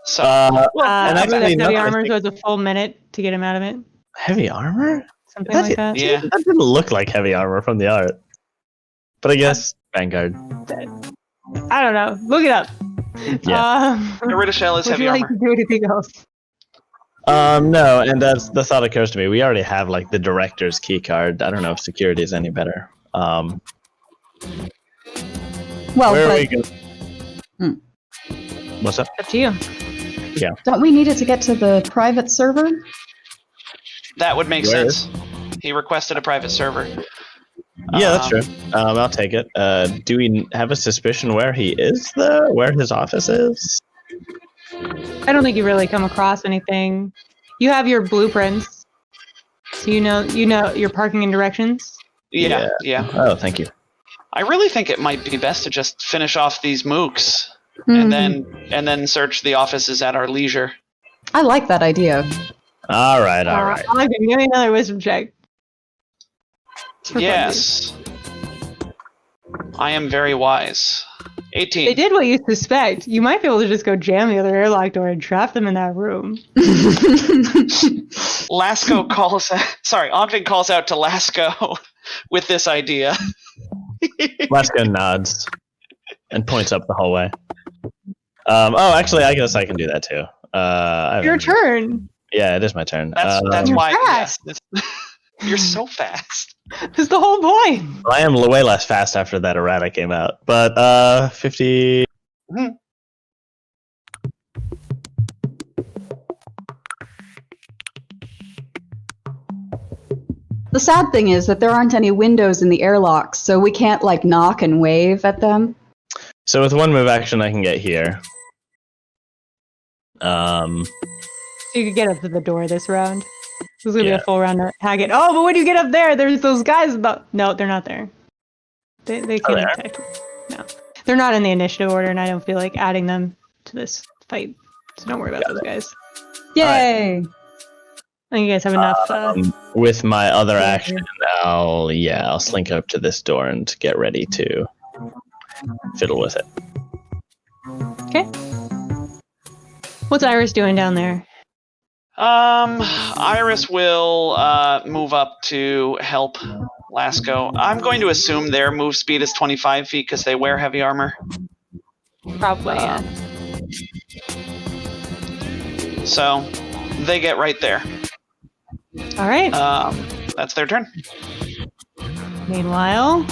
So And And actually, heavy I armor, think- so it's a full minute to get him out of it. Heavy armor? Something like that. yeah. That didn't look like heavy armor from the art. But I guess Vanguard. I don't know. Look it up. Yeah. Dorita Shell is Would heavy you like armor. to do anything else? No, and the thought occurs to me. We already have like the director's key card. I don't know if security is any better. Well, Where are but we going? What's up? Up to you. don't we need it to get to the private server? That would make Where sense. He requested a private server. Yeah, that's true. I'll take it. Do we have a suspicion where he is, though? Where his office is? I don't think you really come across anything. You have your blueprints, so you know your parking and directions. Yeah. Oh, thank you. I really think it might be best to just finish off these mooks Hmm. and then search the offices at our leisure. I like that idea. All right. Okay, give me another wisdom check. For Yes. I am very wise. 18. They did what you suspect. You might be able to just go jam the other airlock door and trap them in that room. Lasco calls Ogden calls out to Lasco with this idea. Lasco nods and points up the hallway. Actually, I guess I can do that too. Your turn. Yeah, it is my turn. That's You're why fast. you're so fast. That's the whole point. I am way less fast after that errata came out. But 50. The sad thing is that there aren't any windows in the airlocks, so we can't like knock and wave at them. So with one move action, I can get here. You could get up to the door this round. This is gonna be Yeah. a full round to hack it. Oh, but when you get up there, there's those guys about. No, they're not there. They can't they are? detect. No, they're not in the initiative order, and I don't feel like adding them to this fight. So don't worry about those guys. Yay! I think you guys have enough. With my other Yeah. action, I'll slink up to this door and get ready to fiddle with it. Okay. What's Iris doing down there? Iris will move up to help Lasco. I'm going to assume their move speed is 25 feet because they wear heavy armor. Probably, yeah. So they get right there. All right. That's their turn. Meanwhile,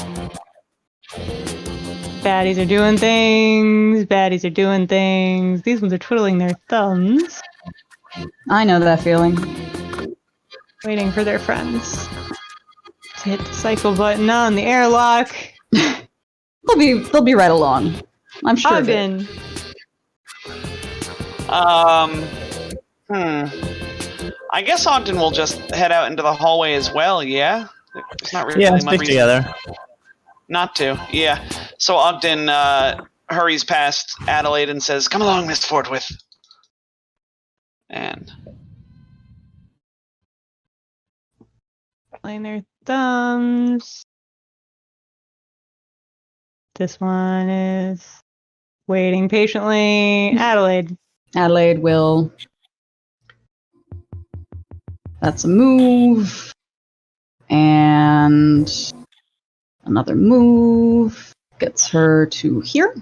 baddies are doing things. Baddies are doing things. These ones are twiddling their thumbs, I know that feeling. waiting for their friends to hit the cycle button on the airlock. They'll be right along. I'm sure of it. Ogden. I guess Ogden will just head out into the hallway as well, yeah? There's not really much stick reason together. not to, yeah. So Ogden hurries past Adelaide and says, "Come along, Miss Fortwith." And playing their thumbs. This one is waiting patiently. Adelaide. Adelaide will. That's a move. And another move gets her to here.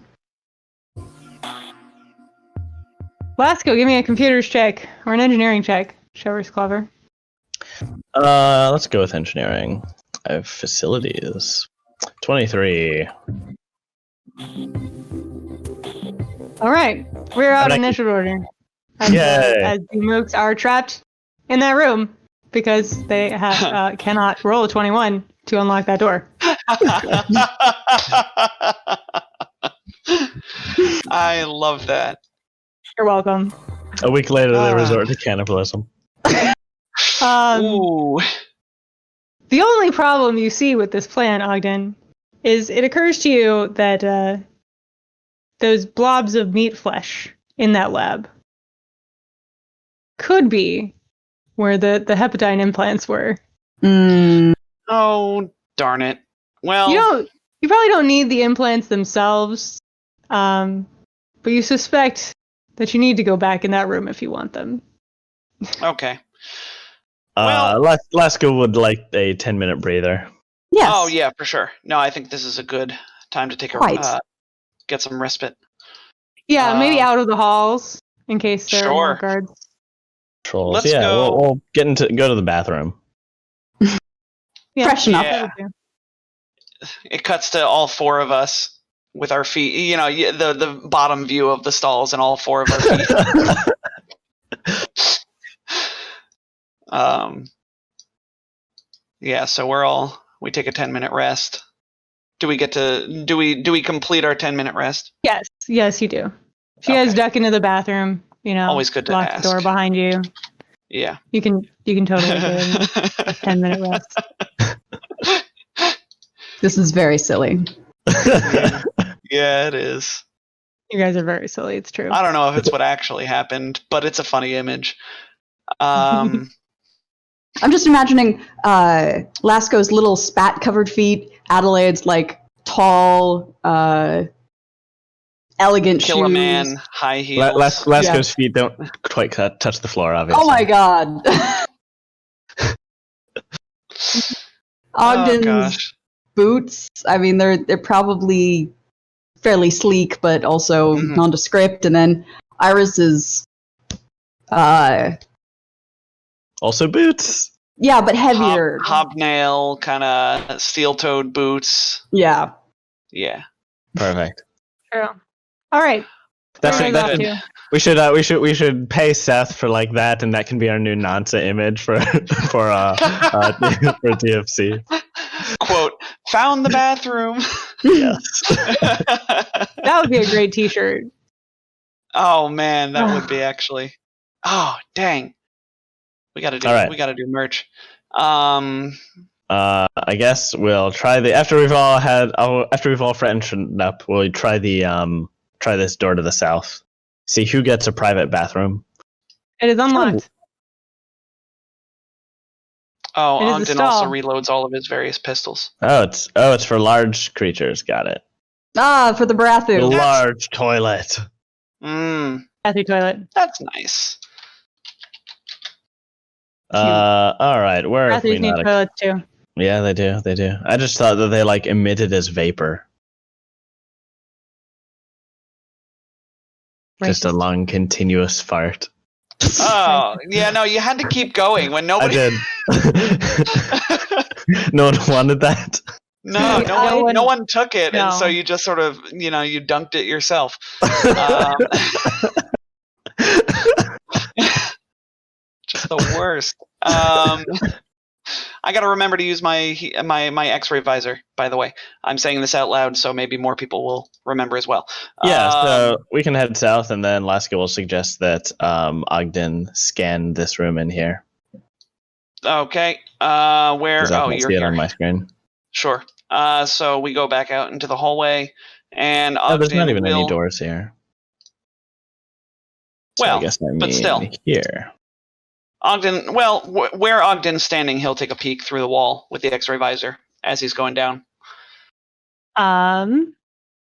Lasco, give me a computers check or an engineering check. Shower's clever. Let's go with engineering. I have facilities. 23. All right, we're out in initial order. As, Yay. as the mooks are trapped in that room because they have cannot roll a 21 to unlock that door. I love that. You're welcome. A week later, they resort to cannibalism. Ooh. The only problem you see with this plan, Ogden, is it occurs to you that those blobs of meat flesh in that lab could be where the hepatine implants were. Oh, darn it. Well, you probably don't need the implants themselves, but you suspect that you need to go back in that room if you want them. okay. Lasco would like a 10-minute breather. Yes. Oh, yeah, for sure. No, I think this is a good time to take get some respite. Yeah, maybe out of the halls in case there are more guards. Trolls. Let's go. We'll go to the bathroom. Yeah. Freshen up. Yeah. It cuts to all four of us with our feet. You know, the bottom view of the stalls and all four of our feet. Yeah, so we take a 10-minute rest. Do we complete our 10-minute rest? Yes, you do. If you guys duck into the bathroom, always good to lock ask. the door behind you. Yeah. You can totally do a 10-minute rest. This is very silly. Yeah, it is. You guys are very silly, it's true. I don't know if it's what actually happened, but it's a funny image. I'm just imagining Lasco's little spat-covered feet, Adelaide's tall, elegant Killer shoes. Man, high heels. Lasco's feet don't quite touch the floor, obviously. Oh my god. Ogden's boots. I mean, they're probably fairly sleek, but also nondescript. And then Iris's, also boots. Yeah, but heavier. Hobnail, kind of steel-toed boots. Yeah. Yeah. Perfect. True. All right. We should pay Seth for that, and that can be our new Nansa image for DFC. Quote, found the bathroom. Yes. That would be a great t-shirt. Oh man, that would be actually. Oh, dang. We gotta do merch. I guess we'll try after we've all freshened up, we'll try this door to the south. See who gets a private bathroom. It is unlocked. Oh, Ogden also reloads all of his various pistols. Oh, it's for large creatures. Got it. For the bathroom. The large toilet. Bathroom toilet. That's nice. All right. Where are we? Bathrooms need toilets too. Yeah, they do. They do. I just thought that they emitted as vapor. Right. Just a long, continuous fart. Oh, yeah, no, you had to keep going when nobody. I did. No one wanted that. No one took it, and so you just sort of, you dunked it yourself. Just the worst. I got to remember to use my X-ray visor. By the way, I'm saying this out loud, so maybe more people will remember as well. Yeah, so we can head south, and then Lasco will suggest that Ogden scan this room in here. Okay. Where? 'Cause I Oh, can't you're see it here. on my screen. Sure. So we go back out into the hallway, and Oh, there's not Ogden even any will. doors here. So I Well, guess I but still. mean here. Ogden, well, where Ogden's standing, he'll take a peek through the wall with the X-ray visor as he's going down.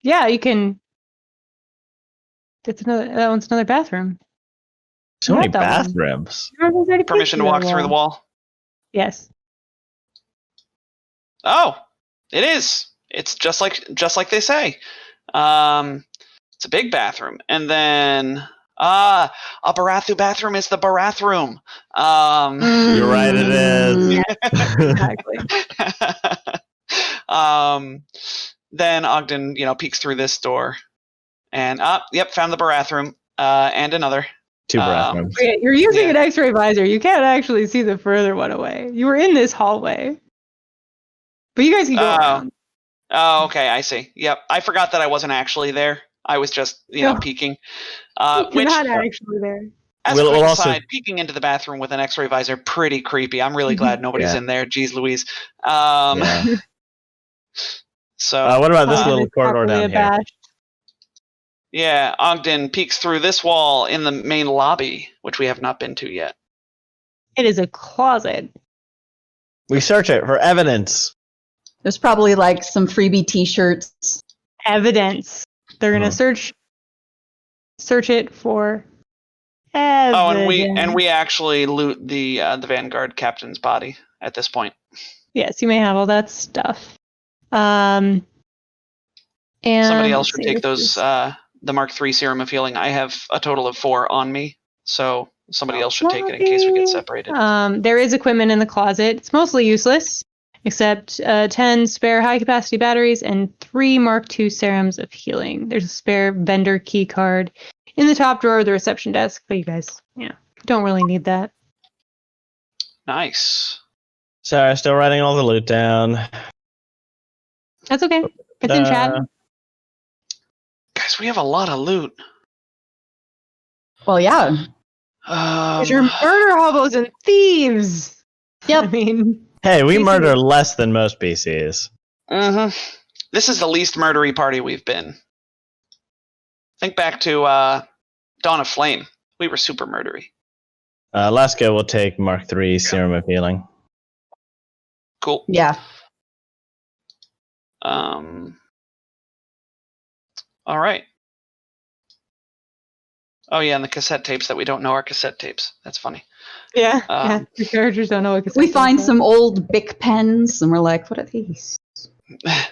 Yeah, you can. That one's another bathroom. So You many got that one. bathrooms. Everyone's already Permission to peeked walk through the wall? Yes. Oh, it is. It's just like they say. It's a big bathroom, and then a Barathu bathroom is the Barathroom. You're right, it is. Exactly. Then Ogden, peeks through this door, and yep, found the Barathroom, and another. 2 bathrooms. Okay, you're using Yeah. an X-ray visor. You can't actually see the further one away. You were in this hallway, but you guys can go around. Oh, okay, I see. Yep, I forgot that I wasn't actually there. I was just, No. peeking. You're Which, not actually there. as We'll a quick also- aside, peeking into the bathroom with an X-ray visor, pretty creepy. I'm really glad nobody's Yeah. in there. Jeez Louise. Yeah. So, What about this Ogden little is corridor properly down here? abashed. yeah, Ogden peeks through this wall in the main lobby, which we have not been to yet. It is a closet. We search it for evidence. There's probably like some freebie T-shirts. Evidence. They're gonna search it for evidence. Oh, and we actually loot the Vanguard captain's body at this point. Yes, you may have all that stuff. And Somebody else should let's see, take those the Mark III serum of healing. I have a total of 4 on me, so somebody else should take it in case we get separated. There is equipment in the closet. It's mostly useless, except 10 spare high-capacity batteries and 3 Mark II serums of healing. There's a spare vendor key card in the top drawer of the reception desk, but you guys, don't really need that. Nice. Sorry, still writing all the loot down. That's okay. It's in chat. Guys, we have a lot of loot. Well, yeah. Because you're murder hobos and thieves. Yep. I mean, Hey, we PCs. murder less than most PCs. Mm-hmm. This is the least murdery party we've been. Think back to Dawn of Flame. We were super murdery. Lasko will take Mark III serum of healing. Cool. Yeah. All right. Oh yeah, and the cassette tapes that we don't know are cassette tapes. That's funny. yeah. The characters don't know what cassette We find tapes are. some old Bic pens, and we're like, what are these? How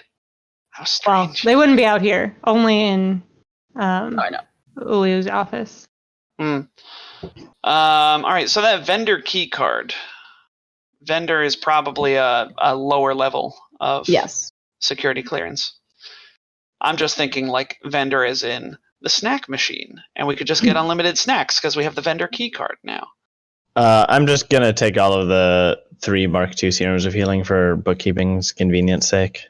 Well, strange. they wouldn't be out here. Only in I know. Uliu's office. All right, so that vendor key card. Vendor is probably a lower level of Yes. security clearance. I'm just thinking like vendor as in the snack machine, and we could just get unlimited snacks because we have the vendor key card now. I'm just gonna take all of the 3 Mark II serums of healing for bookkeeping's convenience sake.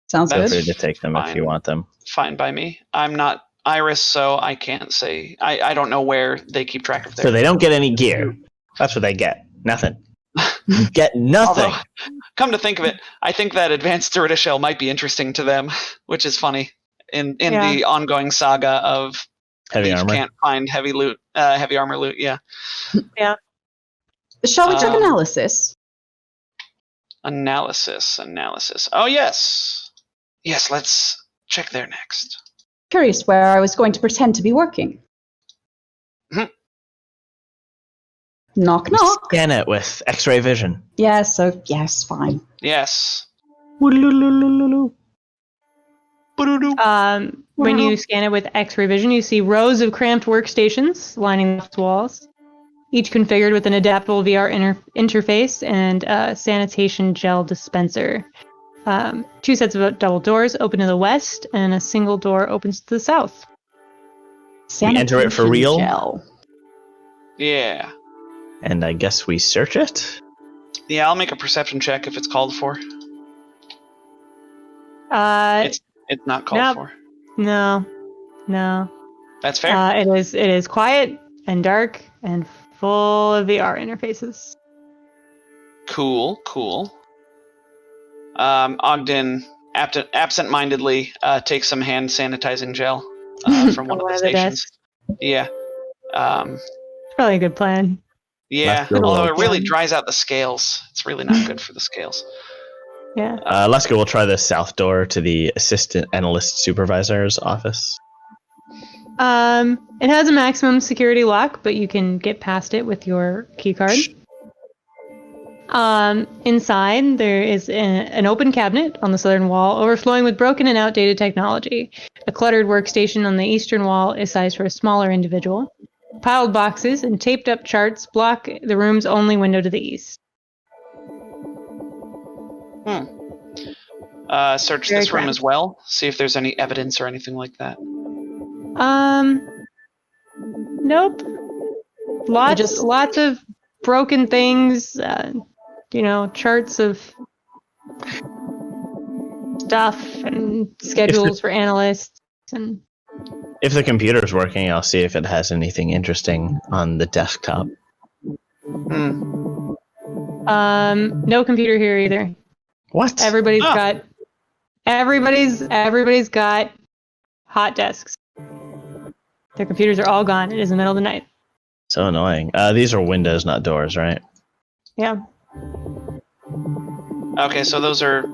Sounds That's Feel good. free to take them if you fine. want them. Fine by me. I'm not Iris, so I can't say. I don't know where they keep track of their. So they don't get any gear. That's what they get. Nothing. You get nothing. Although, come to think of it, I think that advanced Dorita shell might be interesting to them, which is funny in Yeah. the ongoing saga of Heavy thieves armor. can't find heavy armor loot. Yeah, Shall we check Um, analysis? analysis. Oh yes. Let's check there next. Curious where I was going to pretend to be working. Mhm. Knock, knock. Scan it with X-ray vision. Yes, fine. Yes. When you scan it with X-ray vision, you see rows of cramped workstations lining the walls, each configured with an adaptable VR interface and a sanitation gel dispenser. 2 sets of double doors open to the west, and a single door opens to the south. We enter it for Sanitation real? gel. Yeah. And I guess we search it? Yeah, I'll make a perception check if it's called for. It's not called Nope. for. No. That's fair. It is quiet and dark and full of VR interfaces. Cool. Ogden absent-mindedly takes some hand sanitizing gel from one of the stations. desks. Yeah. It's probably a good plan. Yeah, Let's go. although it really Yeah. dries out the scales. It's really not good for the scales. Yeah. Lesko will try the south door to the assistant analyst supervisor's office. It has a maximum security lock, but you can get past it with your key card. Inside, there is an open cabinet on the southern wall, overflowing with broken and outdated technology. A cluttered workstation on the eastern wall is sized for a smaller individual. Piled boxes and taped up charts block the room's only window to the east. Search Very this room cramped. as well. See if there's any evidence or anything like that. Nope. Lots of broken things. Charts of stuff and schedules for analysts. And If the computer's working, I'll see if it has anything interesting on the desktop. no computer here either. What? Everybody's got hot desks. Their computers are all gone. It is the middle of the night. So annoying. These are windows, not doors, right? Yeah. Okay, so those are...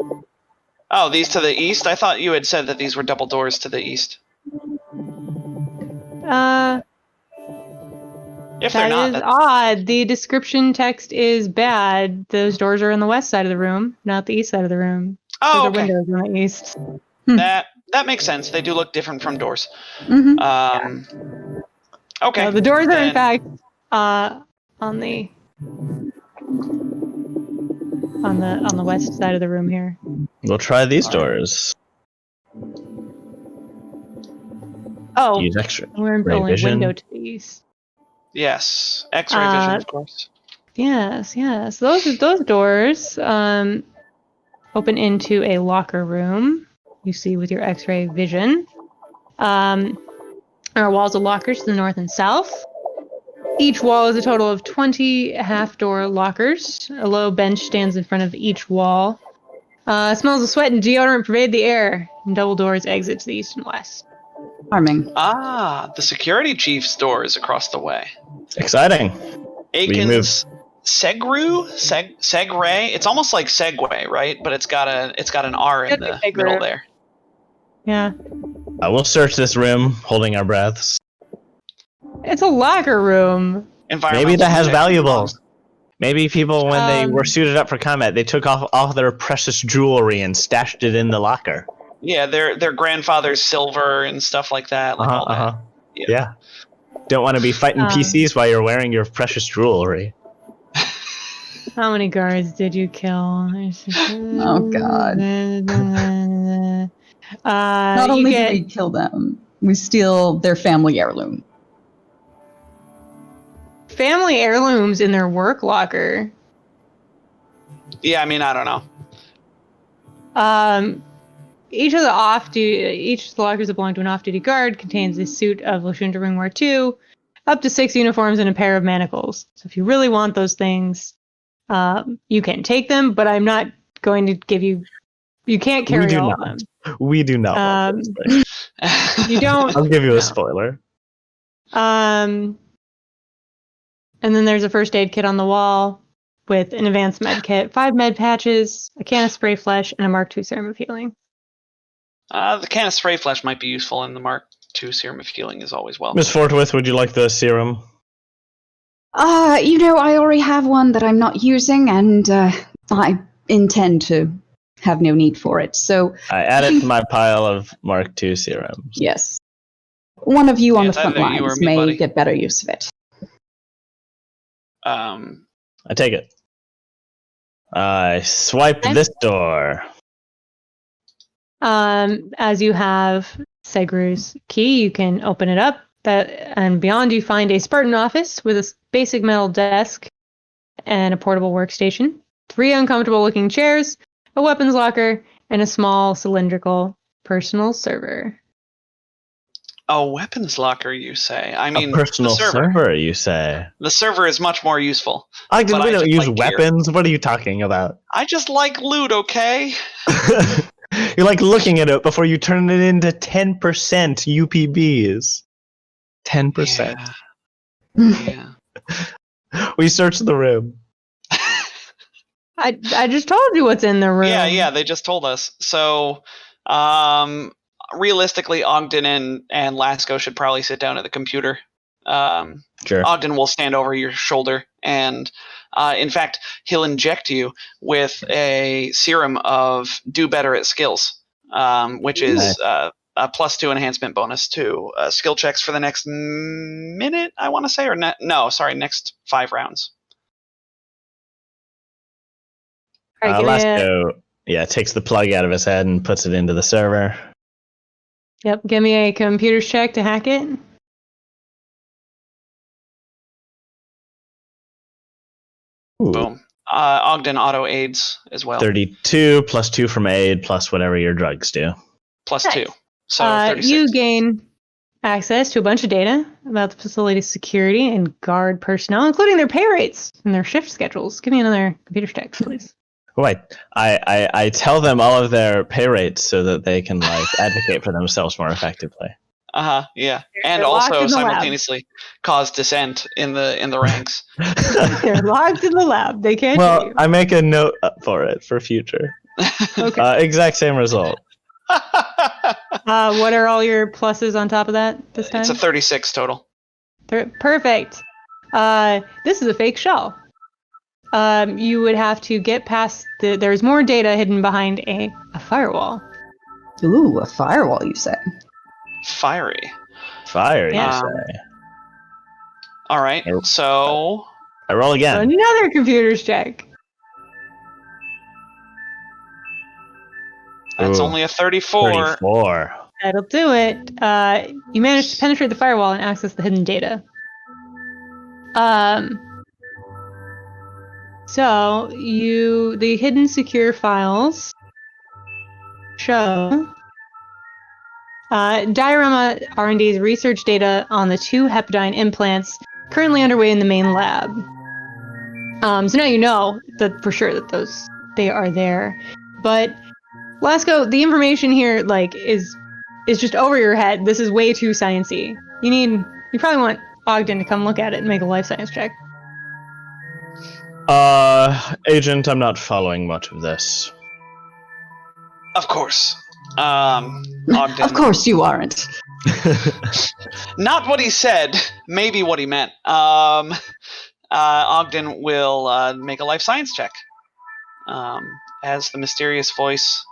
Oh, these to the east? I thought you had said that these were double doors to the east. If they're That not, is that's... odd. The description text is bad. Those doors are on the west side of the room, not the east side of the room. Oh, Those okay. are windows on the east. That makes sense. They do look different from doors. Mm-hmm. Okay. The doors are in then- fact on the west side of the room here. We'll try these doors. Oh, Use extra. we're in ray only vision. window to the east. Yes. X-ray vision, of course. Yes. Those doors open into a locker room. You see with your X-ray vision. There are walls of lockers to the north and south. Each wall is a total of 20 half-door lockers. A low bench stands in front of each wall. Smells of sweat and deodorant pervade the air, and double doors exit to the east and west. Charming. The security chief's door is across the way. Exciting. Aiken's Segray? It's almost like Segway, right? But it's got an R in the Segray. middle there. Yeah. We'll search this room, holding our breaths. It's a locker room. Maybe that has Environmental valuables. Maybe people, when they were Um, suited up for combat, they took off their precious jewelry and stashed it in the locker. Yeah, their grandfather's silver and stuff like that. Like all that. Yeah. Don't want to be fighting PCs while you're wearing your precious jewelry. How many guards did you kill? Oh, God. Not you only get do we kill them, we steal their family heirloom. family heirlooms in their work locker. Yeah, I mean, I don't know. Each of the lockers that belong to an off-duty guard contains a suit of Lashunta Ringwear 2, up to 6 uniforms, and a pair of manacles. So if you really want those things, you can take them, but I'm not going to give you... You can't carry all of them. We do not want those things. You don't... I'll give you no. a spoiler. And then there's a first aid kit on the wall with an advanced med kit, 5 med patches, a can of spray flesh, and a Mark II serum of healing. The can of spray flesh might be useful, and the Mark II serum of healing is always welcome. Miss Forthwith, would you like the serum? I already have one that I'm not using, and I intend to have no need for it. So I add it to my pile of Mark II serums. yes, one of you on Yeah, the it's front either you or lines me, may buddy. get better use of it. I take it. I swipe Okay. this door. As you have Segray's key, you can open it up. And beyond, you find a Spartan office with a basic metal desk and a portable workstation, 3 uncomfortable-looking chairs, a weapons locker, and a small cylindrical personal server. A weapons locker, you say? I mean, A personal the server. server, you say? The server is much more useful. We but I don't just use like gear. weapons. What are you talking about? I just like loot, okay? You're like looking at it before you turn it into 10% UPBs. 10%. Yeah. We searched the room. I just told you what's in the room. Yeah, they just told us. So, realistically, Ogden and Lasco should probably sit down at the computer. Sure. Ogden will stand over your shoulder, and in fact, he'll inject you with a serum of do better at skills, which is a +2 enhancement bonus to skill checks for the next minute, I want to say, or next 5 rounds. All right, Lasco, takes the plug out of his head and puts it into the server. Yep, give me a computer's check to hack it. Ooh. Boom. Ogden auto aids as well. 32 +2 from aid plus whatever your drugs do. +2. So 36. You gain access to a bunch of data about the facility's security and guard personnel, including their pay rates and their shift schedules. Give me another computer check, please. Right. I tell them all of their pay rates so that they can advocate for themselves more effectively. Yeah. And They're locked also in the lab. simultaneously cause dissent in the ranks. They're locked in the lab. They can't hear Well, you. I make a note for it for future. Okay. Exact same result. What are all your pluses on top of that this time? It's a 36 total. Perfect. This is a fake shell. You would have to get past there's more data hidden behind a firewall. Ooh, a firewall, you say? Fiery. Fire, Yeah. you say. All right. So I roll again. Another computer's check. that's Ooh, only a 34. 34. That'll do it. You managed to penetrate the firewall and access the hidden data. So the hidden secure files show Diorama R&D's research data on the 2 Hepadyne implants currently underway in the main lab. So now you know that for sure that they are there. But Lasco, the information here is just over your head. This is way too sciencey. You probably want Ogden to come look at it and make a life science check. Agent, I'm not following much of this. Of course. Ogden. Of course you aren't. Not what he said, maybe what he meant. Ogden will make a life science check, as the mysterious voice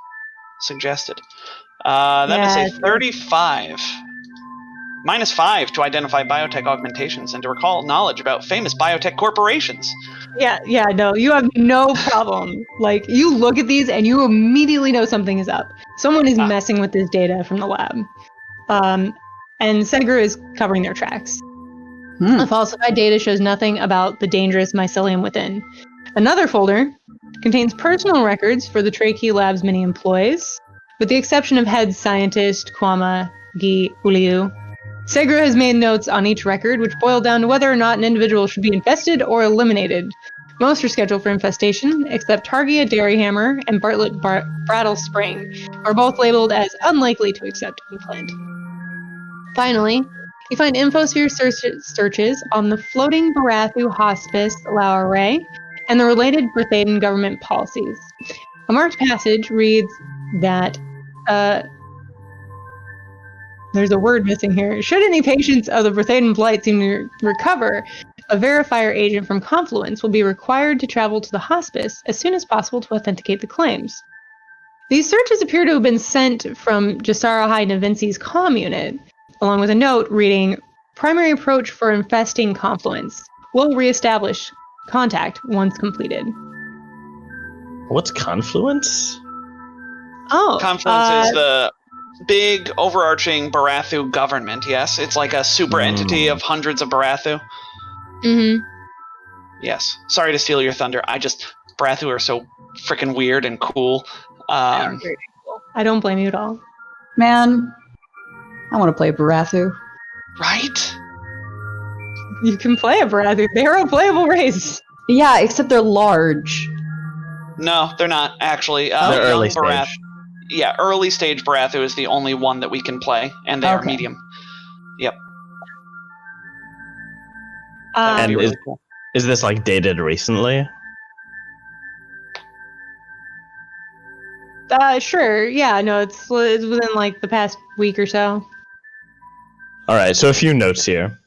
suggested. That is a 35. -5 to identify biotech augmentations and to recall knowledge about famous biotech corporations. Yeah, no, you have no problem. You look at these and you immediately know something is up. Someone is messing with this data from the lab. And Segra is covering their tracks. The falsified data shows nothing about the dangerous mycelium within. Another folder contains personal records for the Trachea Lab's many employees, with the exception of head scientist Kwama Gi Uliu. Segra has made notes on each record, which boil down to whether or not an individual should be infested or eliminated. Most are scheduled for infestation, except Targia Dairyhammer and Bartlett Brattle Spring are both labeled as unlikely to accept implant. Finally, you find infosphere searches on the floating Barathu Hospice Laoe Araae and the related Brithaden government policies. A marked passage reads that there's a word missing here. Should any patients of the Brithaden blight seem to recover, a verifier agent from Confluence will be required to travel to the hospice as soon as possible to authenticate the claims. These searches appear to have been sent from Jasara High Navinci's comm unit, along with a note reading, "Primary approach for infesting Confluence. Will reestablish contact once completed." What's Confluence? Oh, Confluence is the big overarching Barathu government, yes? It's like a super entity of hundreds of Barathu. Mm-hmm. Yes. Sorry to steal your thunder. Barathu are so freaking weird and cool. I don't blame you at all. Man, I want to play Barathu. Right? You can play a Barathu. They're a playable race. Yeah, except they're large. No, they're not actually. They're Young early Barath- stage. Yeah, early stage Barathu is the only one that we can play, and they are Okay. medium. Yep, that would And be Um, really cool. Is this like dated recently? sure. Yeah, no, it's within like the past week or so. All right, so a few notes here.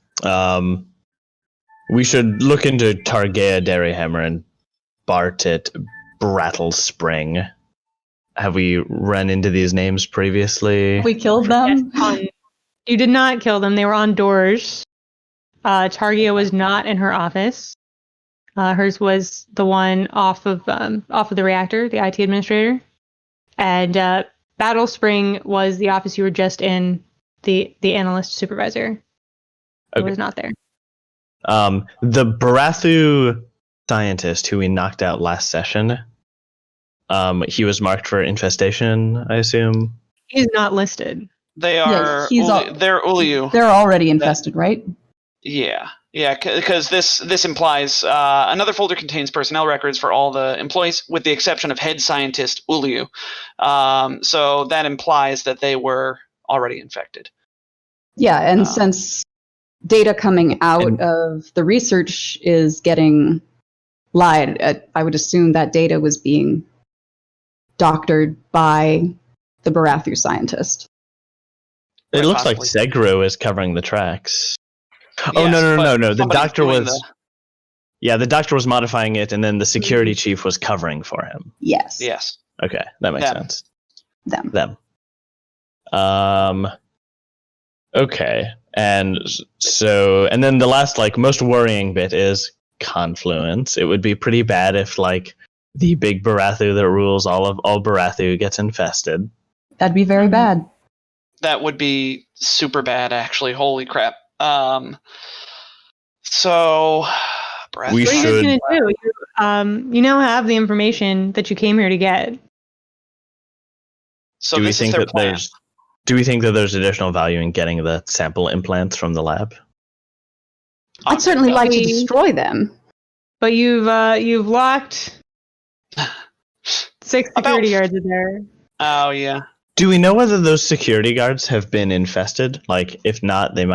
We should look into Targea Derryhammer and Bartit Brattle Spring. Have we run into these names previously? We killed them. You did not kill them. They were on doors. Targia was not in her office. Hers was the one off of the reactor, the IT administrator. And Battle Spring was the office you were just in, the analyst supervisor. Who Okay. was not there. The Barathu scientist who we knocked out last session, he was marked for infestation, I assume. He's not listed. They are. They're Uliu. They're already infested, right? Yeah, because this implies another folder contains personnel records for all the employees, with the exception of head scientist Uliu. So that implies that they were already infected. Yeah, and since data coming out of the research is getting lied, I would assume that data was being doctored by the Barathu scientist. It Quite looks possibly. like Zegro is covering the tracks. Oh, Yes, no. but The somebody's doctor doing was... Yeah, the doctor was modifying it, and then the security chief was covering for him. Yes. Yes. Okay, that makes Them. sense. Them. Okay, and so, and then the last, like, most worrying bit is confluence. It would be pretty bad if, like, the big Barathu that rules all Barathu gets infested. That'd be very bad. That would be super bad, actually. Holy crap. So, Barathu. We What are you should- guys gonna do? You now have the information that you came here to get. So do we this think is their that plan. there's additional value in getting the sample implants from the lab? I'd certainly like to We- destroy them. But you've locked 6 security guards in there. Oh yeah. Do we know whether those security guards have been infested? Like, if not, we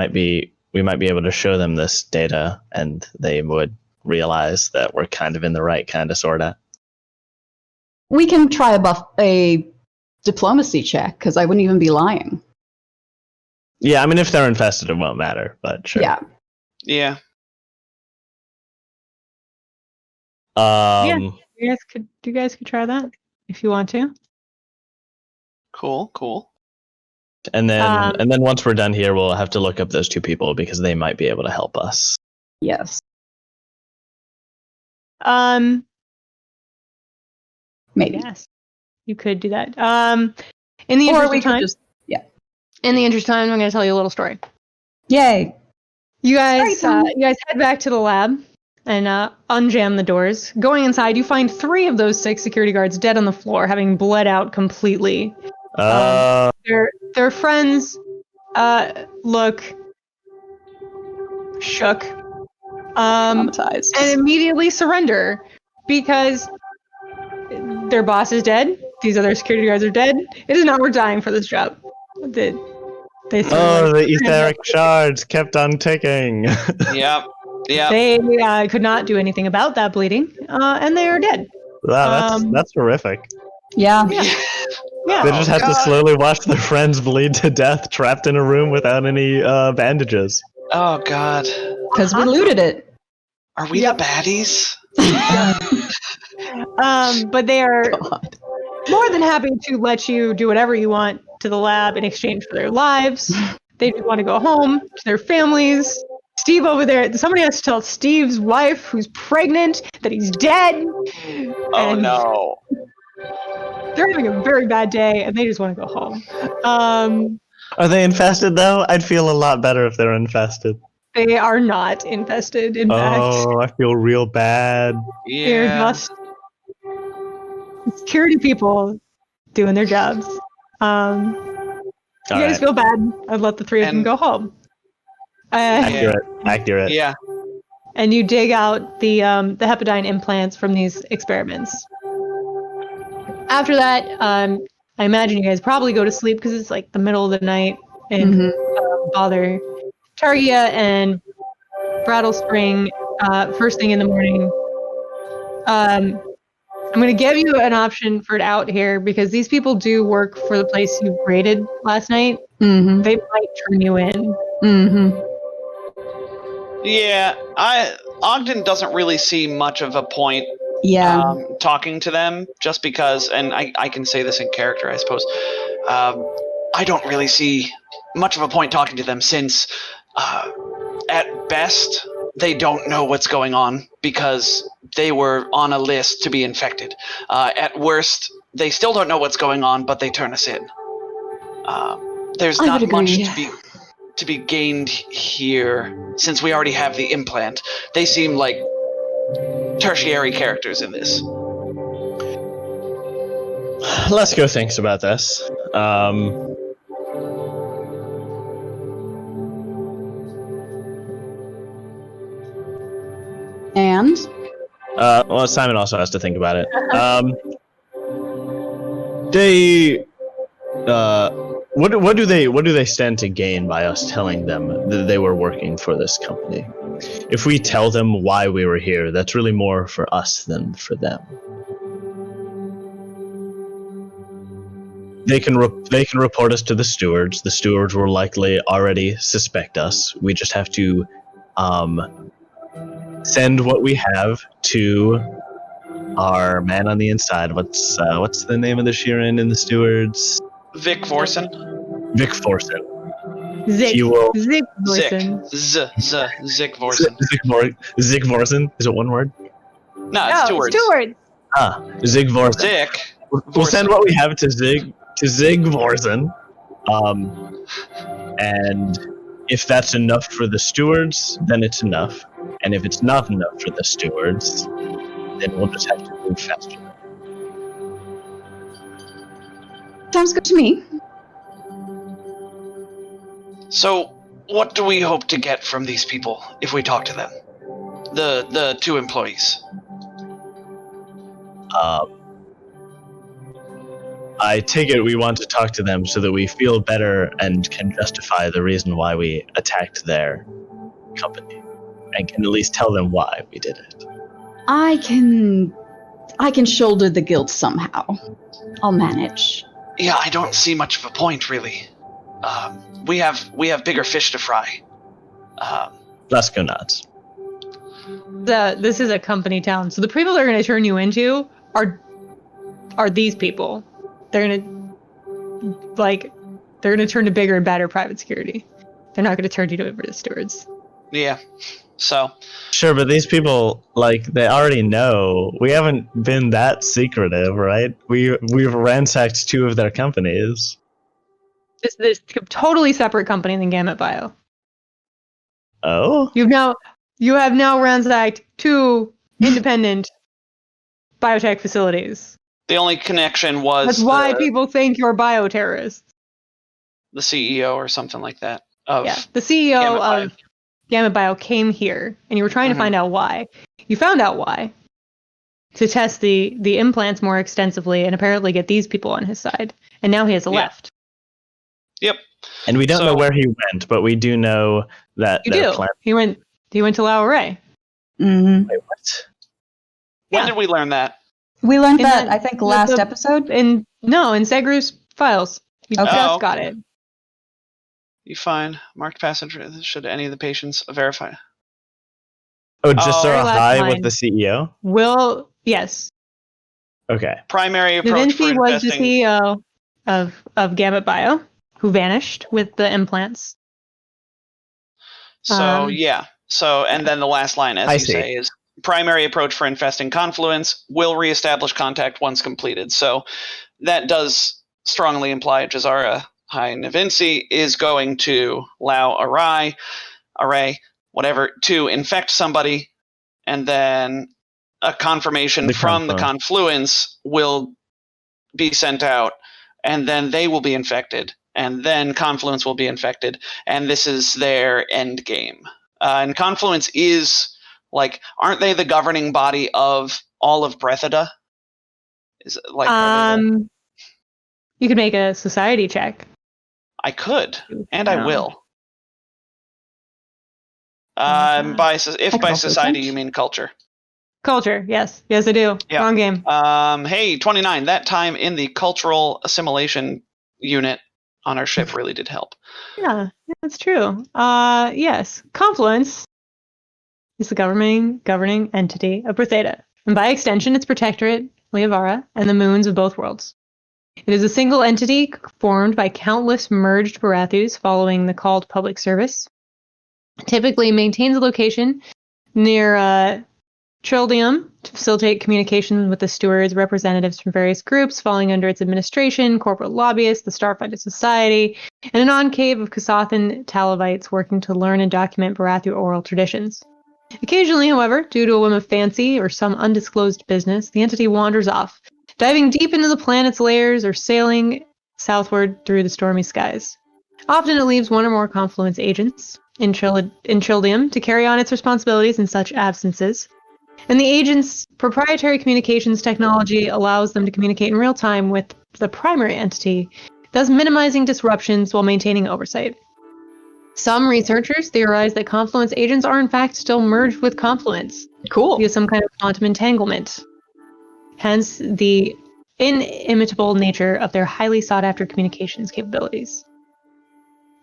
might be able to show them this data, and they would realize that we're kind of in the right kind of sorta. We can try a diplomacy check, because I wouldn't even be lying. Yeah, I mean, if they're infested, it won't matter, but sure. Yeah. Yeah. You guys could try that if you want to. Cool. And then once we're done here, we'll have to look up those two people because they might be able to help us. Yes. Maybe. Yes, you could do that. In the Or interest we of time, could just... Yeah. in the interest of time, I'm going to tell you a little story. Yay. You guys Sorry, head back to the lab and unjam the doors. Going inside, you find 3 of those 6 security guards dead on the floor, having bled out completely. Their friends look shook Traumatized. and immediately surrender because their boss is dead. These other security guards are dead. It is not worth dying for this job. They the etheric shards kept on ticking. Yep. They could not do anything about that bleeding, and they are dead. Wow, that's horrific. Yeah. Yeah. They just had to slowly watch their friends bleed to death, trapped in a room without any bandages. Oh god. Because we looted it. Are we the baddies? But they are God. more than happy to let you do whatever you want to the lab in exchange for their lives. They just want to go home to their families. Steve over there, somebody has to tell Steve's wife, who's pregnant, that he's dead. Oh And no. They're having a very bad day, and they just want to go home. Are they infested, though? I'd feel a lot better if they're infested. They are not infested, in fact. Oh, I feel real bad. They're Yeah. just security people doing their jobs. You guys feel bad. I'd let the three of them And- go home. Accurate. Yeah. And you dig out the hepadyne implants from these experiments. After that, I imagine you guys probably go to sleep because it's like the middle of the night and bother Targia and Brattlespring first thing in the morning. I'm going to give you an option for it out here because these people do work for the place you raided last night. Mm-hmm. They might turn you in. Mm-hmm. Yeah, Ogden doesn't really see much of a point Yeah. talking to them, just because, and I can say this in character, I suppose. I don't really see much of a point talking to them since, at best, they don't know what's going on because they were on a list to be infected. At worst, they still don't know what's going on, but they turn us in. There's I not would much agree. to be gained here since we already have the implant. They seem like tertiary characters in this. Lesko thinks about this. And Well, Simon also has to think about it. They, what do they stand to gain by us telling them that they were working for this company? If we tell them why we were here, that's really more for us than for them. They can report us to the stewards. The stewards will likely already suspect us. We just have to send what we have to our man on the inside. What's the name of the Sheeran in the stewards? Vic Vorsen? Vic Forsen. Zick. He will. Zick. Zick. Vorsen. Zick Vorsen. Zick Vorsen. Is it one word? No, it's two words. It's 2 words. Zig Vorsen. Zick. We'll send what we have to Zig Vorsen. And if that's enough for the stewards, then it's enough. And if it's not enough for the stewards, then we'll just have to move faster. sounds good to me. So, what do we hope to get from these people if we talk to them? The 2 employees. I take it we want to talk to them so that we feel better and can justify the reason why we attacked their company, and can at least tell them why we did it. I can shoulder the guilt somehow. I'll manage. Yeah, I don't see much of a point, really. We have bigger fish to fry. Lesko nods. This is a company town, so the people they're going to turn you into are these people. They're going to turn to bigger and better private security. They're not going to turn you over to stewards. Yeah. So. Sure, but these people, they already know. We haven't been that secretive, right? We've ransacked 2 of their companies. This is a totally separate company than Gamut Bio. Oh? You have now ransacked 2 independent biotech facilities. The only connection was That's why people think you're bioterrorists. the CEO or something like that. The CEO of Gamut Bio came here, and you were trying to find out why. You found out why. To test the implants more extensively and apparently get these people on his side. And now he has left. Yep. And we don't know where he went, but we do know that You do. He went to Laoe Araae. Mm-hmm. Wait, what? When did we learn that? We learned In that, the- I think, last episode. In Segru's files. We Okay. just got it. You find marked passage. Should any of the patients verify? Oh, just so Very last high line. with the CEO? Yes. Okay. Primary approach for Vinci was the investing. CEO of Gamut Bio, who vanished with the implants. So and then the last line, as I you see. say, is primary approach for infesting confluence will reestablish contact once completed. So that does strongly imply Jazara High Navinci is going to Laoe Araae, whatever, to infect somebody, and then a confirmation from the confluence will be sent out, and then they will be infected, and then Confluence will be infected, and this is their end game. And Confluence is like, aren't they the governing body of all of Brethida? Is it like? You could make a society check. I could, and I No. will. By society you mean culture. Culture, yes, I do. Yeah. Wrong game. Hey, 29. That time in the cultural assimilation unit on our ship really did help. Yeah, that's true. Yes, Confluence is the governing entity of Brethida, and by extension, its protectorate, Laoe, and the moons of both worlds. It is a single entity formed by countless merged Barathus following the call to public service. It typically maintains a location near Trildium to facilitate communication with the stewards, representatives from various groups falling under its administration, corporate lobbyists, the Starfighter Society, and an enclave of Kasathan Talavites working to learn and document Barathu oral traditions. Occasionally, however, due to a whim of fancy or some undisclosed business, the entity wanders off, diving deep into the planet's layers or sailing southward through the stormy skies. Often it leaves one or more Confluence agents in Trildium to carry on its responsibilities in such absences. And the agents' proprietary communications technology allows them to communicate in real time with the primary entity, thus minimizing disruptions while maintaining oversight. Some researchers theorize that Confluence agents are in fact still merged with Confluence. Cool. Via some kind of quantum entanglement. Hence the inimitable nature of their highly sought-after communications capabilities.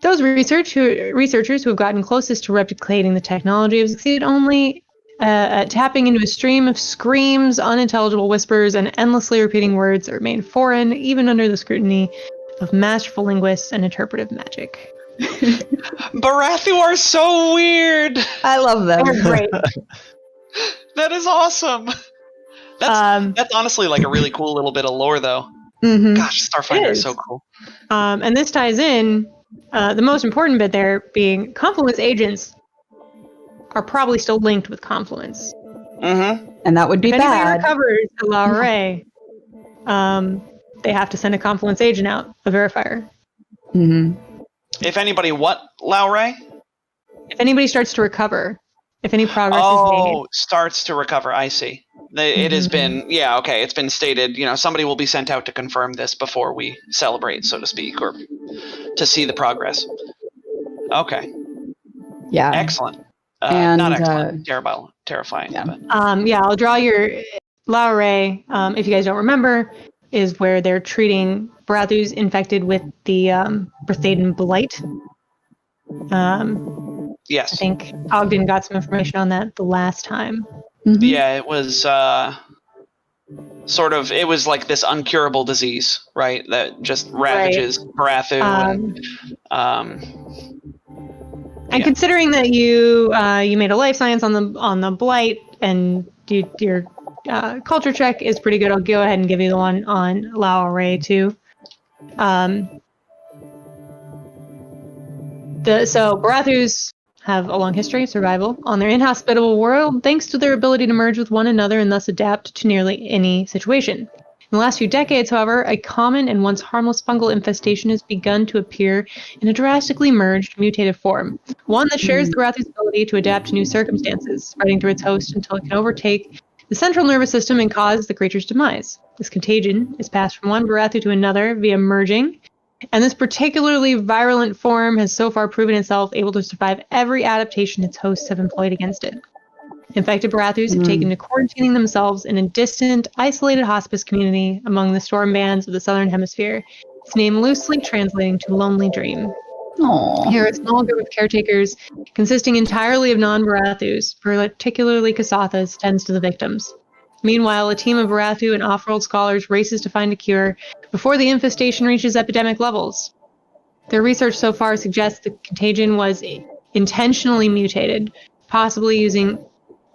Those researchers who have gotten closest to replicating the technology have succeeded only at tapping into a stream of screams, unintelligible whispers, and endlessly repeating words that remain foreign, even under the scrutiny of masterful linguists and interpretive magic. Barathu are so weird! I love them. They're great. That is awesome! That's honestly like a really cool little bit of lore, though. Mm-hmm. Gosh, Starfighter is so cool. And this ties in, the most important bit there being Confluence agents are probably still linked with Confluence. Mm-hmm. And that would be if anybody bad. recovers the Laoe Araae, they have to send a Confluence agent out, a verifier. Mm-hmm. If anybody what, Laoe? If anybody starts to recover, if any progress is made. Oh, starts to recover, I see. It has been, it's been stated, somebody will be sent out to confirm this before we celebrate, so to speak, or to see the progress. Okay. Yeah. Excellent. And, not excellent. Terrifying. yeah. But. I'll draw your Laoe Araae, if you guys don't remember, is where they're treating Barathus infected with the Brethaden Blight. Yes. I think Ogden got some information on that the last time. Mm-hmm. Yeah, it was it was like this uncurable disease, right? That just ravages Barathu. And considering that you made a life science on the Blight and your culture check is pretty good, I'll go ahead and give you the one on Laoe Araae too. So Barathus have a long history of survival on their inhospitable world thanks to their ability to merge with one another and thus adapt to nearly any situation. In the last few decades, however, a common and once harmless fungal infestation has begun to appear in a drastically merged, mutative form, one that shares the Barathus' ability to adapt to new circumstances, spreading through its host until it can overtake the central nervous system and cause the creature's demise. This contagion is passed from one Barathu to another via merging, and this particularly virulent form has so far proven itself able to survive every adaptation its hosts have employed against it. Infected Barathus have taken to quarantining themselves in a distant, isolated hospice community among the storm bands of the southern hemisphere, its name loosely translating to Lonely Dream. Aww. Here, a small group of caretakers, consisting entirely of non-Barathus, particularly Kasathas, tends to the victims. Meanwhile, a team of Barathu and off-world scholars races to find a cure before the infestation reaches epidemic levels. Their research so far suggests the contagion was intentionally mutated, possibly using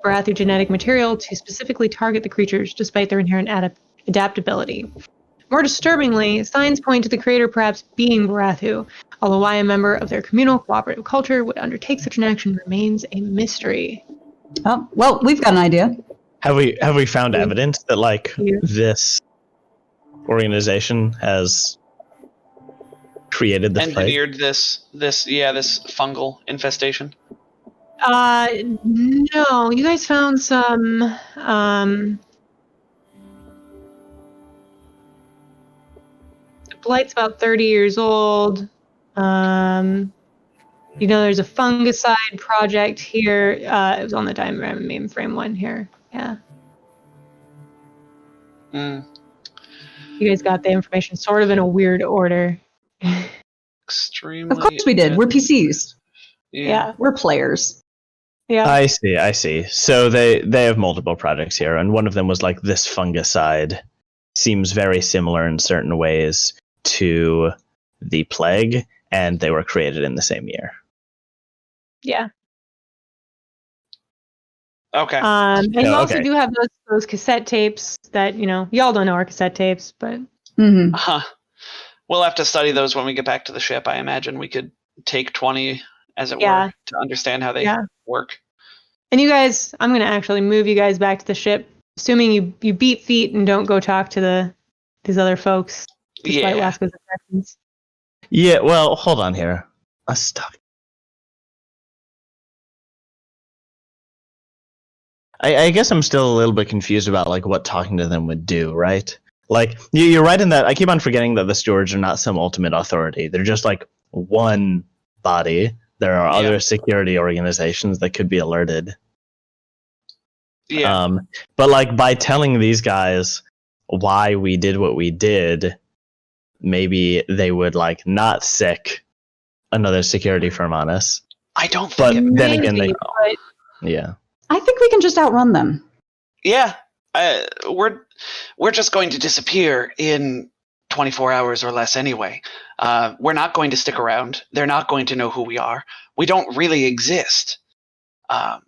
Barathu genetic material to specifically target the creatures despite their inherent adaptability. More disturbingly, signs point to the creator perhaps being Barathu, although why a member of their communal cooperative culture would undertake such an action remains a mystery. Oh, well, we've got an idea. Have we found evidence that this organization has created the plague? engineered this fungal infestation? No. You guys found some the blight's about 30 years old. There's a fungicide project here. It was on the diagram mainframe one here. Yeah. You guys got the information sort of in a weird order. Extremely. Of course we did. We're PCs. Yeah. We're players. Yeah. I see. So they have multiple projects here, and one of them was like this fungicide. Seems very similar in certain ways to the plague, and they were created in the same year. Yeah. Okay. And you also okay. do have those cassette tapes that, y'all don't know are cassette tapes, but Mm-hmm. We'll have to study those when we get back to the ship. I imagine we could take 20, as it were, to understand how they work. And you guys, I'm going to actually move you guys back to the ship, assuming you beat feet and don't go talk to these other folks. Despite Lasko's objections. Yeah, well, hold on here. I'm stuck. I guess I'm still a little bit confused about like what talking to them would do, right? Like you're right in that I keep on forgetting that the stewards are not some ultimate authority. They're just like one body. There are other security organizations that could be alerted. Yeah. But like by telling these guys why we did what we did, maybe they would like not sick another security firm on us. I don't think. But then Maybe, again, but yeah. I think we can just outrun them. Yeah. We're just going to disappear in 24 hours or less anyway. We're not going to stick around. They're not going to know who we are. We don't really exist. I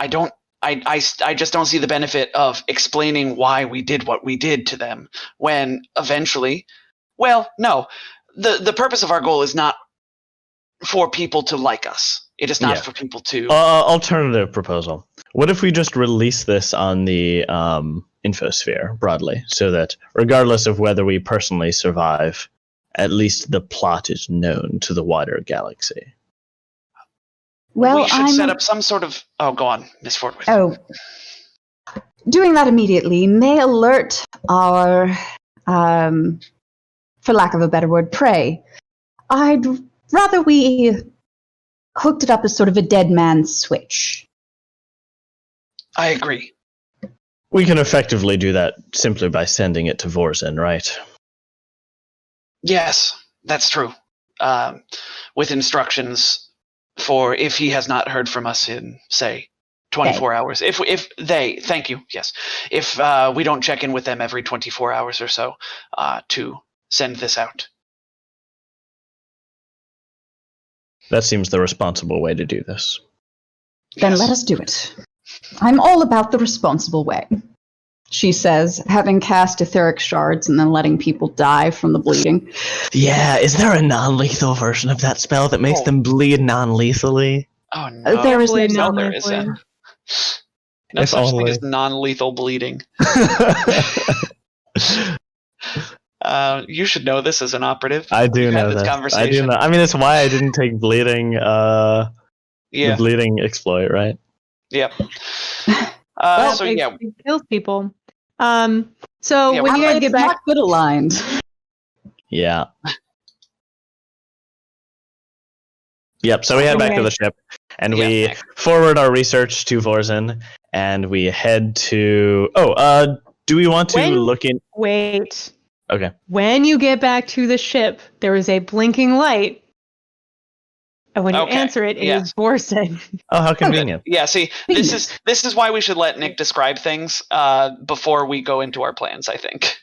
just don't see the benefit of explaining why we did what we did to them when eventually, well, no. The purpose of our goal is not for people to like us. It is not for people to... alternative proposal. What if we just release this on the infosphere broadly, so that regardless of whether we personally survive, at least the plot is known to the wider galaxy? Well, we should set up some sort of... Oh, go on, Miss Fortwith. Oh. Doing that immediately may alert our, for lack of a better word, prey. I'd rather we hooked it up as sort of a dead man's switch. I agree. We can effectively do that simply by sending it to Vorzen, right? Yes, that's true. With instructions for if he has not heard from us in, say, 24 hours. If they, thank you, yes. If we don't check in with them every 24 hours or so to send this out. That seems the responsible way to do this. Then let us do it. I'm all about the responsible way, she says, having cast etheric shards and then letting people die from the bleeding. Yeah, is there a non-lethal version of that spell that makes them bleed non-lethally? Oh no. There is no, there isn't. No If such thing only. as non-lethal bleeding. You should know this as an operative. I do We've know had this that. conversation. I do know. I mean, that's why I didn't take bleeding. The bleeding exploit, right? Yep. It kills people. So when you guys get back, not good aligned. Yeah. Yep. So we head back to the ship, and we forward our research to Vorzen, and we head to. Do we want to look in? Wait. Okay. When you get back to the ship, there is a blinking light. And when you answer it, it is Vorsen. Oh, how convenient. Yeah, see, this is why we should let Nick describe things before we go into our plans, I think.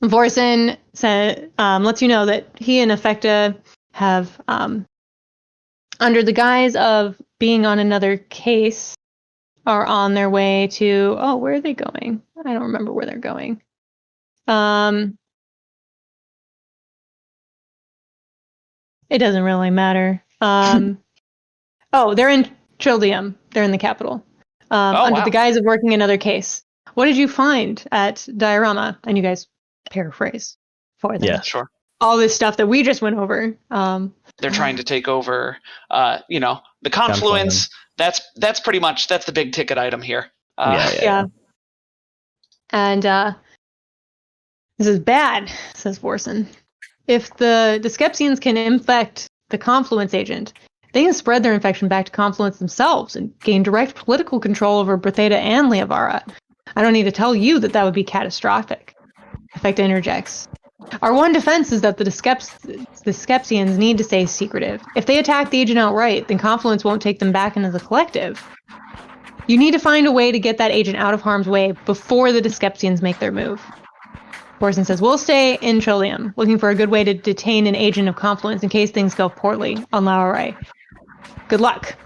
Vorsen lets you know that he and Effecta have, under the guise of being on another case, are on their way to... Oh, where are they going? I don't remember where they're going. It doesn't really matter. They're in Trildium. They're in the capital. Under the guise of working another case. What did you find at Diorama? And you guys paraphrase for them. Yeah. Sure. All this stuff that we just went over. They're trying to take over, the confluence. That's pretty much, that's the big ticket item here. Yeah. And this is bad, says Vorson. If the Skepsians can infect the Confluence agent, they can spread their infection back to Confluence themselves and gain direct political control over Bertheta and Leovara. I don't need to tell you that would be catastrophic. Effecta interjects. Our one defense is that the Skepsians need to stay secretive. If they attack the agent outright, then Confluence won't take them back into the collective. You need to find a way to get that agent out of harm's way before the Skepsians make their move. Borson says, we'll stay in Trillium, looking for a good way to detain an agent of Confluence in case things go poorly on Laoe Araae. Good luck.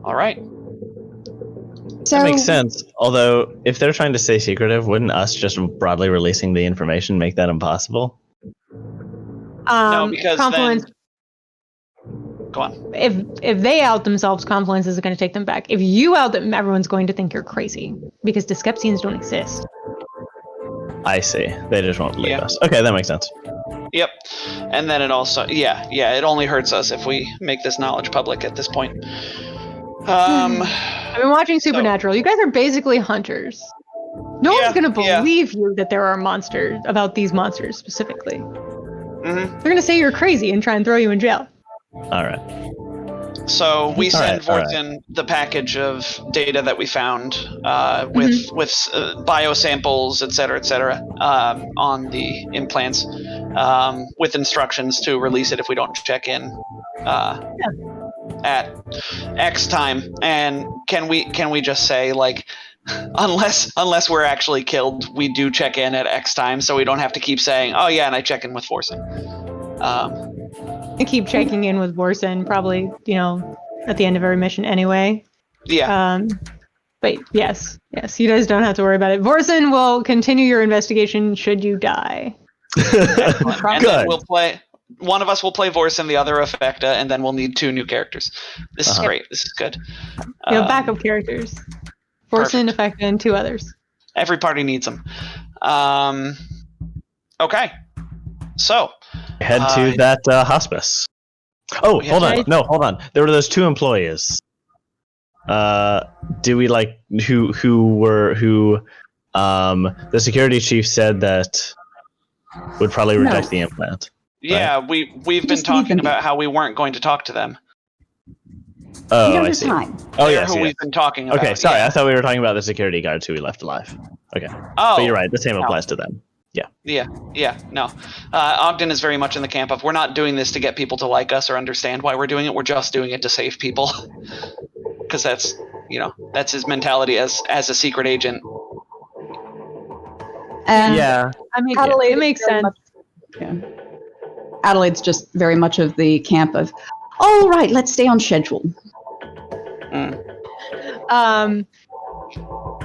All right. So, That makes sense. Although, if they're trying to stay secretive, wouldn't us just broadly releasing the information make that impossible? No, because Confluence, then... Go on. if they out themselves, Confluence isn't going to take them back. If you out them, everyone's going to think you're crazy because the Skepsians don't exist. I see. They just won't leave Yeah. us. Okay, that makes sense. Yep. And then it also, it only hurts us if we make this knowledge public at this point. I've been watching Supernatural. You guys are basically hunters. No one's going to believe you that there are monsters, about these monsters specifically. Mm-hmm. They're going to say you're crazy and try and throw you in jail. All right. So we send all right. Vorten the package of data that we found with biosamples, et cetera, on the implants, with instructions to release it if we don't check in at X time. And can we just say, like, unless we're actually killed, we do check in at X time, so we don't have to keep saying, oh yeah, and I check in with Vorsen. I keep checking in with Vorsen, probably, at the end of every mission anyway. Yeah. But yes, you guys don't have to worry about it. Vorsen will continue your investigation should you die. And then we'll play. One of us will play Vorsen, the other Effecta, and then we'll need 2 new characters. This is great. This is good. Backup characters. Vorsen, Effecta, and 2 others. Every party needs them. Okay. So. Head to that hospice. Oh, hold on. No, hold on. There were those 2 employees. Do we who the security chief said that would probably reject the implant? Yeah, we've been talking about how we weren't going to talk to them. Oh, I see. Time. Oh, They're yes. who we've been talking about. Okay, sorry. I thought we were talking about the security guards who we left alive. Okay. Oh, but you're right. The same applies to them. Yeah. No. Ogden is very much in the camp of, we're not doing this to get people to like us or understand why we're doing it. We're just doing it to save people. Because that's his mentality as a secret agent. Yeah. I mean, Adelaide it makes sense. Adelaide's just very much of the camp of, all right, let's stay on schedule.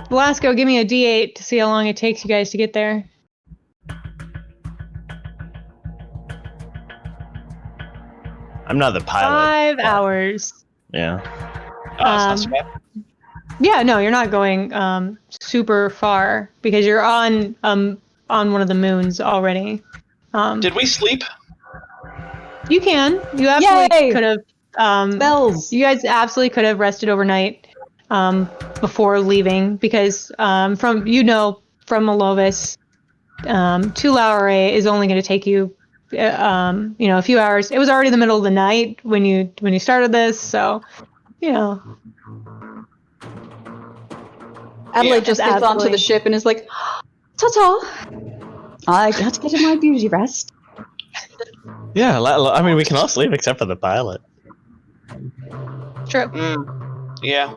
Velasco, give me a D8 to see how long it takes you guys to get there. I'm not the pilot. 5 hours. Yeah. It's not so bad. Yeah, no, you're not going super far because you're on one of the moons already. Did we sleep? You can. You absolutely could have. Bells. You guys absolutely could have rested overnight before leaving because from Alovis to Laoe Araae is only going to take you a few hours. It was already the middle of the night when you started this, so Adelaide just gets onto the ship and is like, ta-ta. I got to get in my beauty rest. Yeah, I mean, we can all sleep except for the pilot. True. Yeah.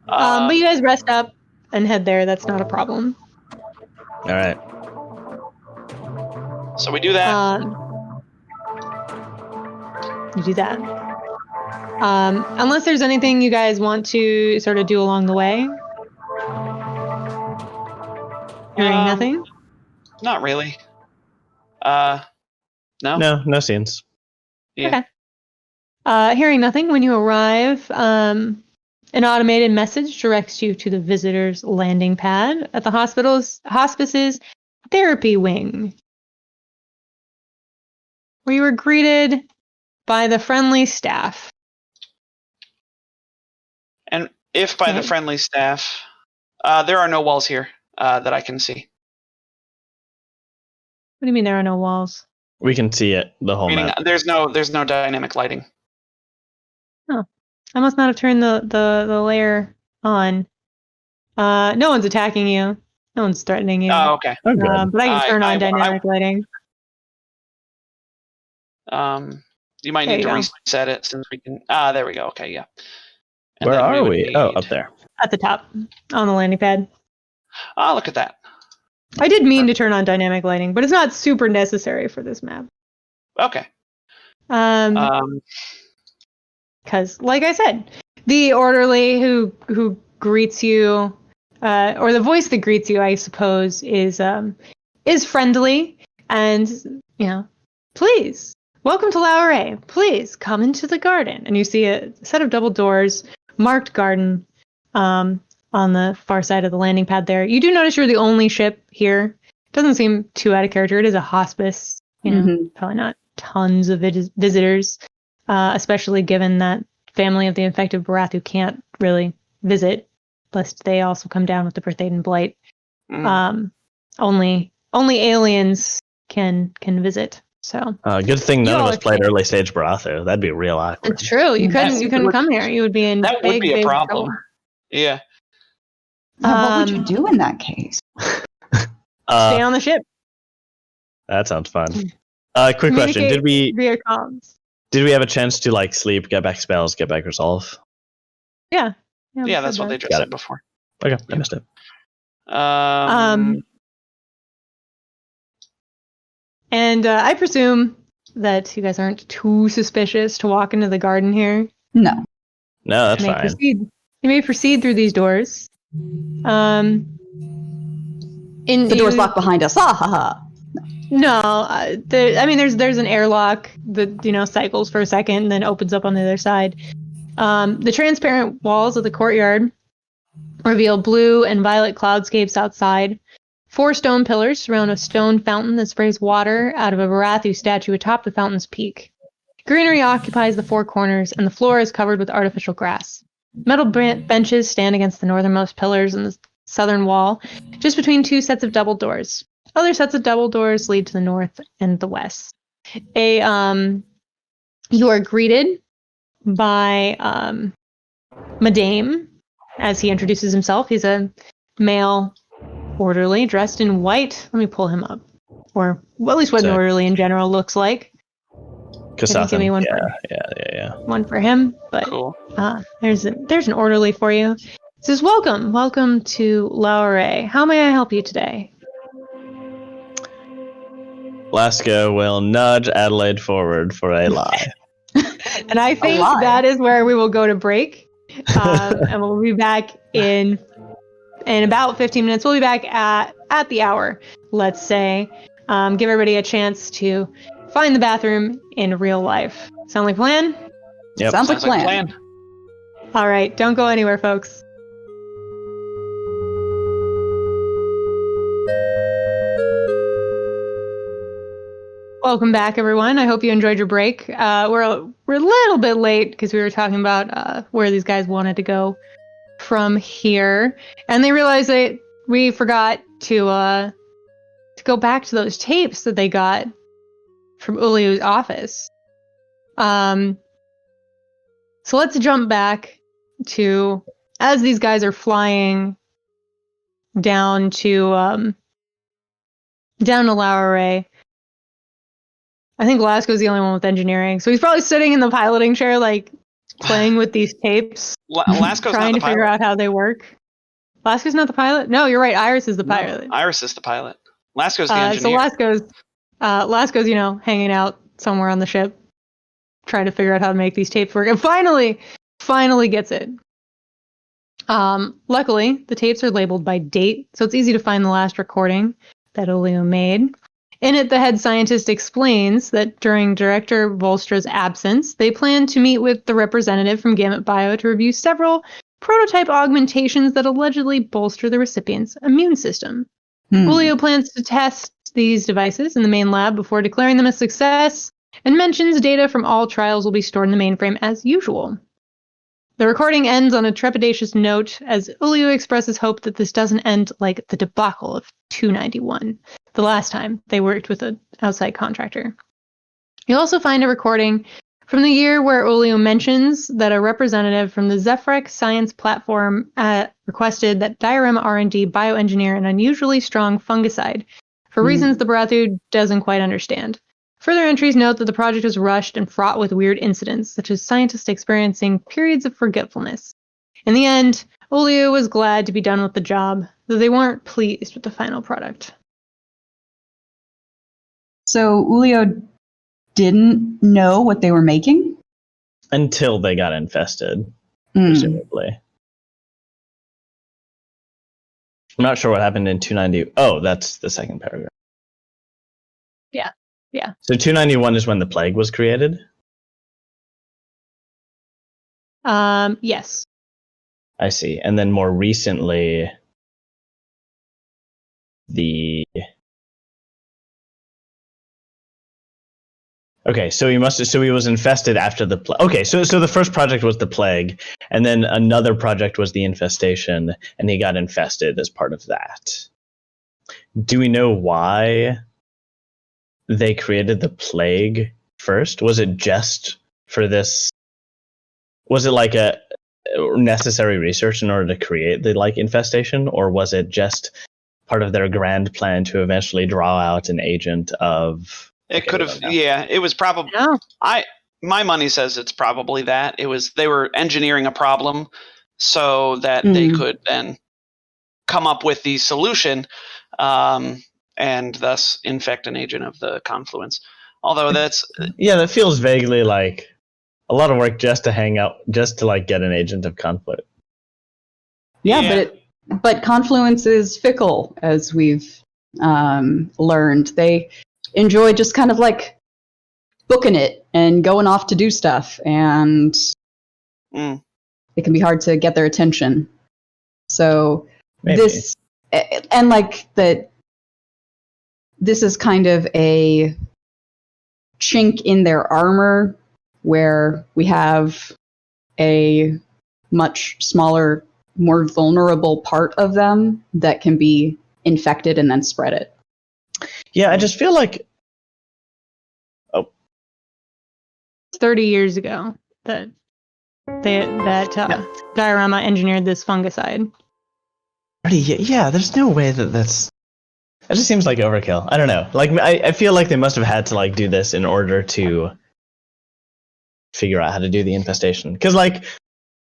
But you guys rest up and head there. That's not a problem. All right. So we do that. You do that. Unless there's anything you guys want to sort of do along the way. Hearing nothing? Not really. No. No scenes. Yeah. Okay. Hearing nothing, when you arrive An automated message directs you to the visitor's landing pad at the hospice's therapy wing, where you were greeted by the friendly staff. And if by the friendly staff, there are no walls here that I can see. What do you mean there are no walls? We can see it, the whole Meaning map. there's no dynamic lighting. Oh, I must not have turned the layer on. No one's attacking you. No one's threatening you. Oh, okay. Oh, good. But I can turn on dynamic lighting. You might There need you to go. reset it since we can. There we go. Okay, yeah. And Where then are would we? Oh, need- up there. At the top, on the landing pad. Oh, look at that. I did mean to turn on dynamic lighting, but it's not super necessary for this map. Okay. Because, like I said, the orderly who greets you, or the voice that greets you, I suppose, is friendly, and please welcome to Laoe Araae. Please come into the garden, and you see a set of double doors, marked garden, on the far side of the landing pad. There, you do notice you're the only ship here. It doesn't seem too out of character. It is a hospice. Probably not tons of visitors. Especially given that family of the infected Barath who can't really visit, lest they also come down with the Berthaden blight. Only aliens can visit. So good thing none of us played early stage Barathu. That'd be real awkward. it's true. You couldn't come here. You would be in That big, would be a big problem. trouble. Yeah. What would you do in that case? Stay on the ship. That sounds fun. Quick question: Did we via comms? Did we have a chance to sleep, get back spells, get back resolve? Yeah, That's what they just said before. Okay, I missed it. And I presume that you guys aren't too suspicious to walk into the garden here. No, that's fine. You may proceed through these doors. The door's locked behind us. Ha ha ha. No, there's an airlock that cycles for a second and then opens up on the other side. The transparent walls of the courtyard reveal blue and violet cloudscapes outside. 4 stone pillars surround a stone fountain that sprays water out of a Barathu statue atop the fountain's peak. Greenery occupies the 4 corners, and the floor is covered with artificial grass. Metal benches stand against the northernmost pillars in the southern wall, just between 2 sets of double doors. Other sets of double doors lead to the north and the west. You are greeted by Madame, as he introduces himself. He's a male orderly dressed in white. Let me pull him up. Or at least what an orderly in general looks like. Give me one one for him. But cool. There's an orderly for you. It says, welcome to Laoe Araae. How may I help you today? Lasco will nudge Adelaide forward for a lie. And I think that is where we will go to break. And we'll be back in about 15 minutes. We'll be back at the hour, let's say. Give everybody a chance to find the bathroom in real life. Sound like a plan? Yep. Sounds like a plan. All right, don't go anywhere, folks. Welcome back, everyone. I hope you enjoyed your break. We're a little bit late because we were talking about where these guys wanted to go from here, and they realized that we forgot to go back to those tapes that they got from Uliu's office. So let's jump back to as these guys are flying down to Laoe Araae. I think Lasco's the only one with engineering, so he's probably sitting in the piloting chair, playing with these tapes, Lasco's trying to figure out how they work. Lasco's not the pilot? No, you're right. Iris is the pilot. Iris is the pilot. Lasco's the engineer. So Lasco's, hanging out somewhere on the ship, trying to figure out how to make these tapes work, and finally gets it. Luckily, the tapes are labeled by date, so it's easy to find the last recording that Uliu made. In it, the head scientist explains that during Director Volstra's absence, they plan to meet with the representative from Gamut Bio to review several prototype augmentations that allegedly bolster the recipient's immune system. Julio plans to test these devices in the main lab before declaring them a success, and mentions data from all trials will be stored in the mainframe as usual. The recording ends on a trepidatious note as Julio expresses hope that this doesn't end like the debacle of 291, the last time they worked with an outside contractor. You'll also find a recording from the year where Julio mentions that a representative from the Zephrek Science Platform requested that Diorama R&D bioengineer an unusually strong fungicide for reasons the Barathu doesn't quite understand. Further entries note that the project was rushed and fraught with weird incidents, such as scientists experiencing periods of forgetfulness. In the end, Julio was glad to be done with the job, though they weren't pleased with the final product. So Julio didn't know what they were making? Until they got infested, presumably. I'm not sure what happened in 290. Oh, that's the second paragraph. Yeah. So 291 is when the plague was created? Yes. I see. And then more recently, Okay, so he was infested after the plague. Okay, so the first project was the plague, and then another project was the infestation, and he got infested as part of that. Do we know why they created the plague first? Was it just for this? Was it like a necessary research in order to create the infestation, or was it just part of their grand plan to eventually draw out an agent of? It could have, yeah. It was probably. No. My money says it's probably that. They were engineering a problem so that they could then come up with the solution, and thus infect an agent of the confluence. Although that feels vaguely like a lot of work just to hang out, just to get an agent of conflict. Yeah. But confluence is fickle, as we've learned. They enjoy just kind of booking it and going off to do stuff, and it can be hard to get their attention. So Maybe. This is kind of a chink in their armor where we have a much smaller, more vulnerable part of them that can be infected and then spread it. Yeah, I just feel like 30 years ago that Diorama engineered this fungicide. Yeah, there's no way that's. It just seems like overkill. I don't know. I feel like they must have had to do this in order to figure out how to do the infestation. Because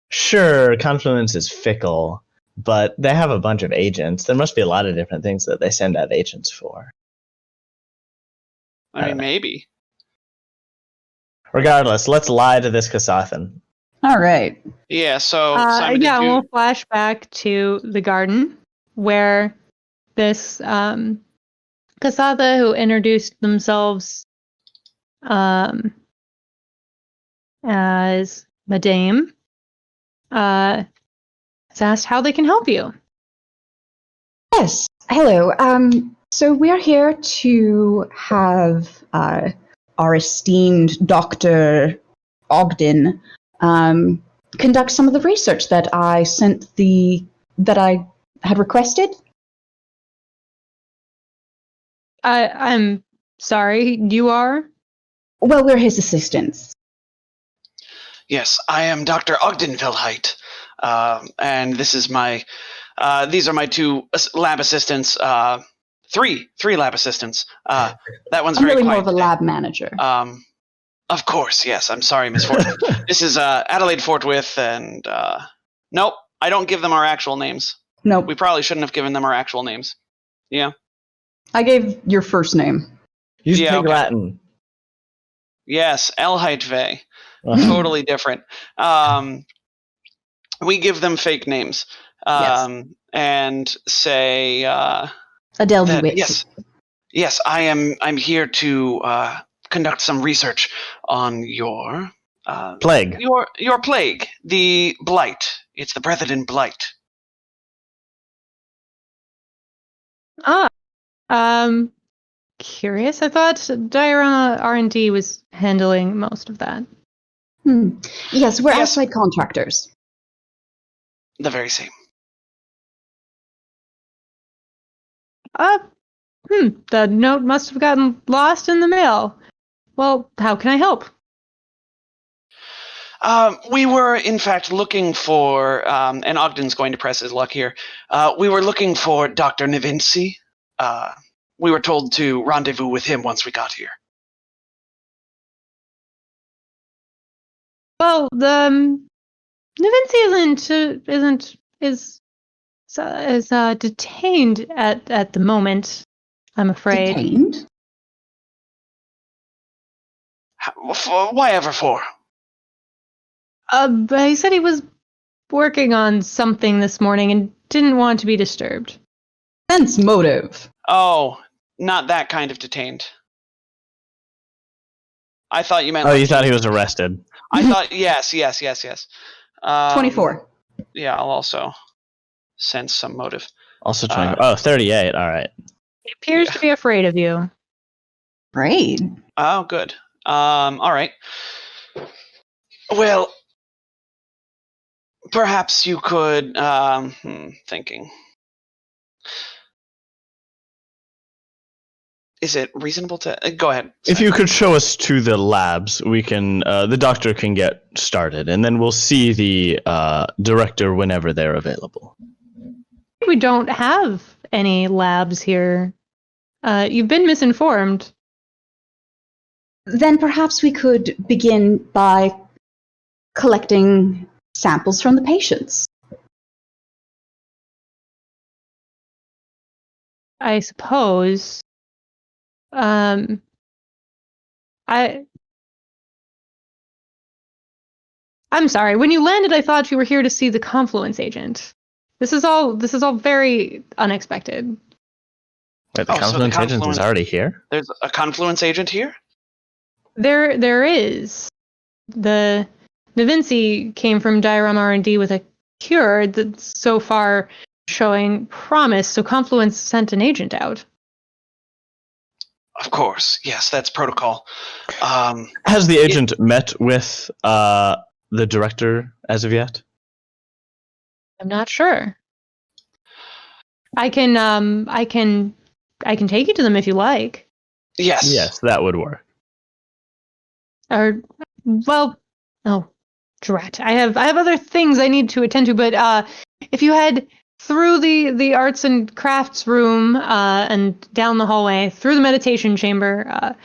sure, confluence is fickle, but they have a bunch of agents. There must be a lot of different things that they send out agents for. I mean, maybe. Regardless, let's lie to this Kasathan. All right. Yeah, so Simon, we'll flash back to the garden where this Kasatha, who introduced themselves as Madame, has asked how they can help you. Yes. Hello. So we're here to have our esteemed Dr. Ogden conduct some of the research that I had requested. I'm sorry, you are? Well, we're his assistants. Yes, I am Dr. Ogden Vilheit, and this is these are my two lab assistants. Three lab assistants. That one's I'm very really quiet more of a today. lab manager. Of course, yes. I'm sorry, Miss Fortwith. This is Adelaide Fortwith, and nope, I don't give them our actual names. Nope. We probably shouldn't have given them our actual names. Yeah. I gave your first name. Use Yeah, Pig okay. Latin. Yes, Elheitvey. Totally different. We give them fake names. And say Adele that, DeWitt. yes, I'm here to conduct some research on your Plague. Your plague, the blight. It's the Brethren Blight. Ah, curious. I thought Diorama R&D was handling most of that. Yes, we're Yes. outside contractors. The very same. The note must have gotten lost in the mail. Well, how can I help? We were, in fact, looking for, and Ogden's going to press his luck here. We were looking for Dr. Nivinci. We were told to rendezvous with him once we got here. Well, the Nivinci is detained at the moment. I'm afraid. Detained? Why ever for? But he said he was working on something this morning and didn't want to be disturbed. Sense motive. Oh, not that kind of detained. I thought you meant. Oh, you thought he was arrested. I thought yes. 24. Yeah, I'll also sense some motive. Also 20. 38. All right. He appears to be afraid of you. Great. Oh, good. All right. Well, perhaps you could. Thinking. Is it reasonable to go ahead? If you could show us to the labs, we can. The doctor can get started, and then we'll see the director whenever they're available. We don't have any labs here. You've been misinformed. Then perhaps we could begin by collecting samples from the patients. I suppose. I'm sorry. When you landed, I thought you were here to see the Confluence agent. This is all very unexpected. Wait, the Oh, so the Confluence agent is Confluence- already here? There's a Confluence agent here? There is. The Nivinci came from Diorama R&D with a cure that's so far showing promise, so Confluence sent an agent out. Of course. Yes, that's protocol. Has the agent met with the director as of yet? I'm not sure. I can take you to them if you like. Yes. Yes, that would work. Or, well, oh, drat. I have other things I need to attend to, but if you head through the arts and crafts room and down the hallway through the meditation chamber,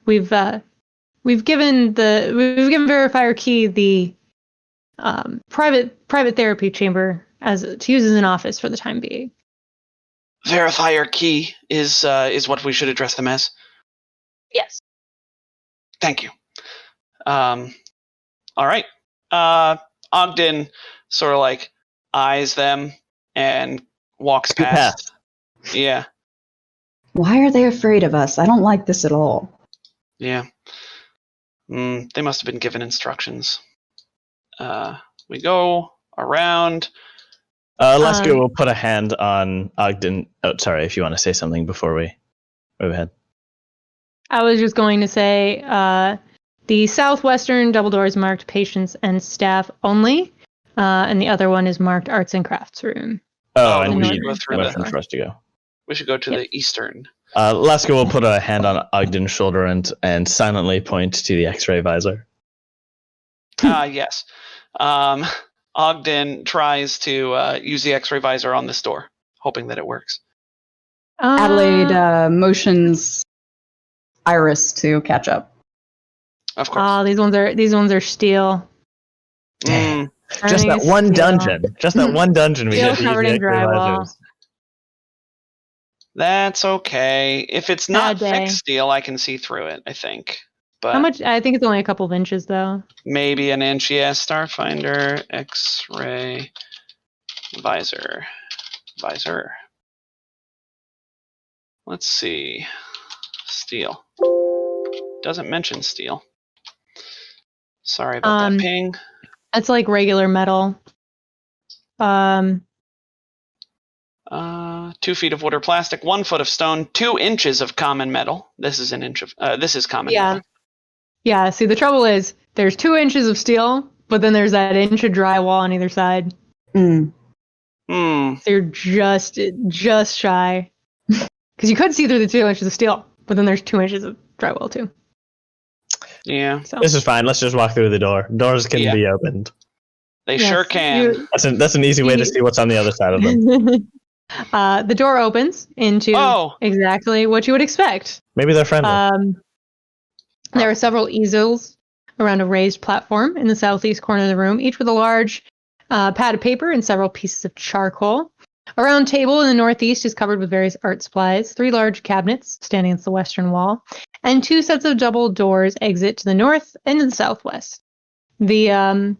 we've given Verifier Key the private therapy chamber to use as an office for the time being. Verifier Key is what we should address them as. Yes. Thank you. All right. Ogden sort of like eyes them and walks past. Yeah. Why are they afraid of us? I don't like this at all. Yeah. They must have been given instructions. We go around. Lesko will put a hand on Ogden. Oh, sorry, if you want to say something before we move ahead. I was just going to say the southwestern double door is marked patients and staff only, and the other one is marked arts and crafts room. Oh, then and we we should go through motion the- for us to go. We should go to the eastern. Lesko will put a hand on Ogden's shoulder and silently point to the X-ray visor. Yes. Ogden tries to use the X-ray visor on this door, hoping that it works. Adelaide motions Iris to catch up. Of course. Oh, these ones are steel. Dang. Just Everything that is one steel. dungeon. Just that one dungeon we Steel get to use covered the in X-ray drywall. visors. That's okay. If it's not Bad day. thick steel, I can see through it, I think. But How much? I think it's only a couple of inches, though. maybe an inch, yes. Starfinder, X-ray, visor. Let's see. Steel. Doesn't mention steel. Sorry about that ping. It's like regular metal. 2 feet of wood or plastic, 1 foot of stone, 2 inches of common metal. This is an inch of. This is common metal. Yeah. See, the trouble is there's 2 inches of steel, but then there's that inch of drywall on either side. Mm. So you're just shy. Because you could see through the 2 inches of steel, but then there's 2 inches of drywall too. Yeah. So This is fine. Let's just walk through the door. Doors can be opened. They sure can. That's an easy way to see what's on the other side of them. The door opens into exactly what you would expect. Maybe they're friendly. There are several easels around a raised platform in the southeast corner of the room, each with a large pad of paper and several pieces of charcoal. A round table in the northeast is covered with various art supplies. 3 large cabinets standing against the western wall, and 2 sets of double doors exit to the north and to the southwest. I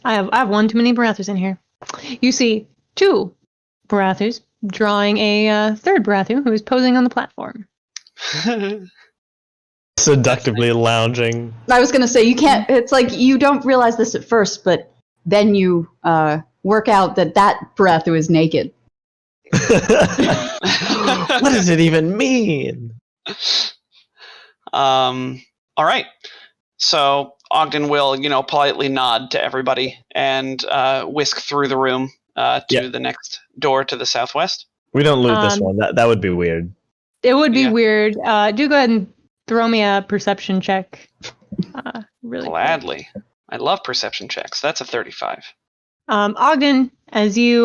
have one too many Barathus in here. You see 2 Barathus drawing a third Barathu who is posing on the platform. Seductively lounging. I was going to say, you can't, it's like you don't realize this at first, but then you work out that Barathu is naked. What does it even mean? All right. So Ogden will, politely nod to everybody and whisk through the room to the next door to the southwest. We don't loot this one. That would be weird. It would be weird. Do go ahead and throw me a perception check. Really gladly. Quick. I love perception checks. That's a 35. Ogden, as you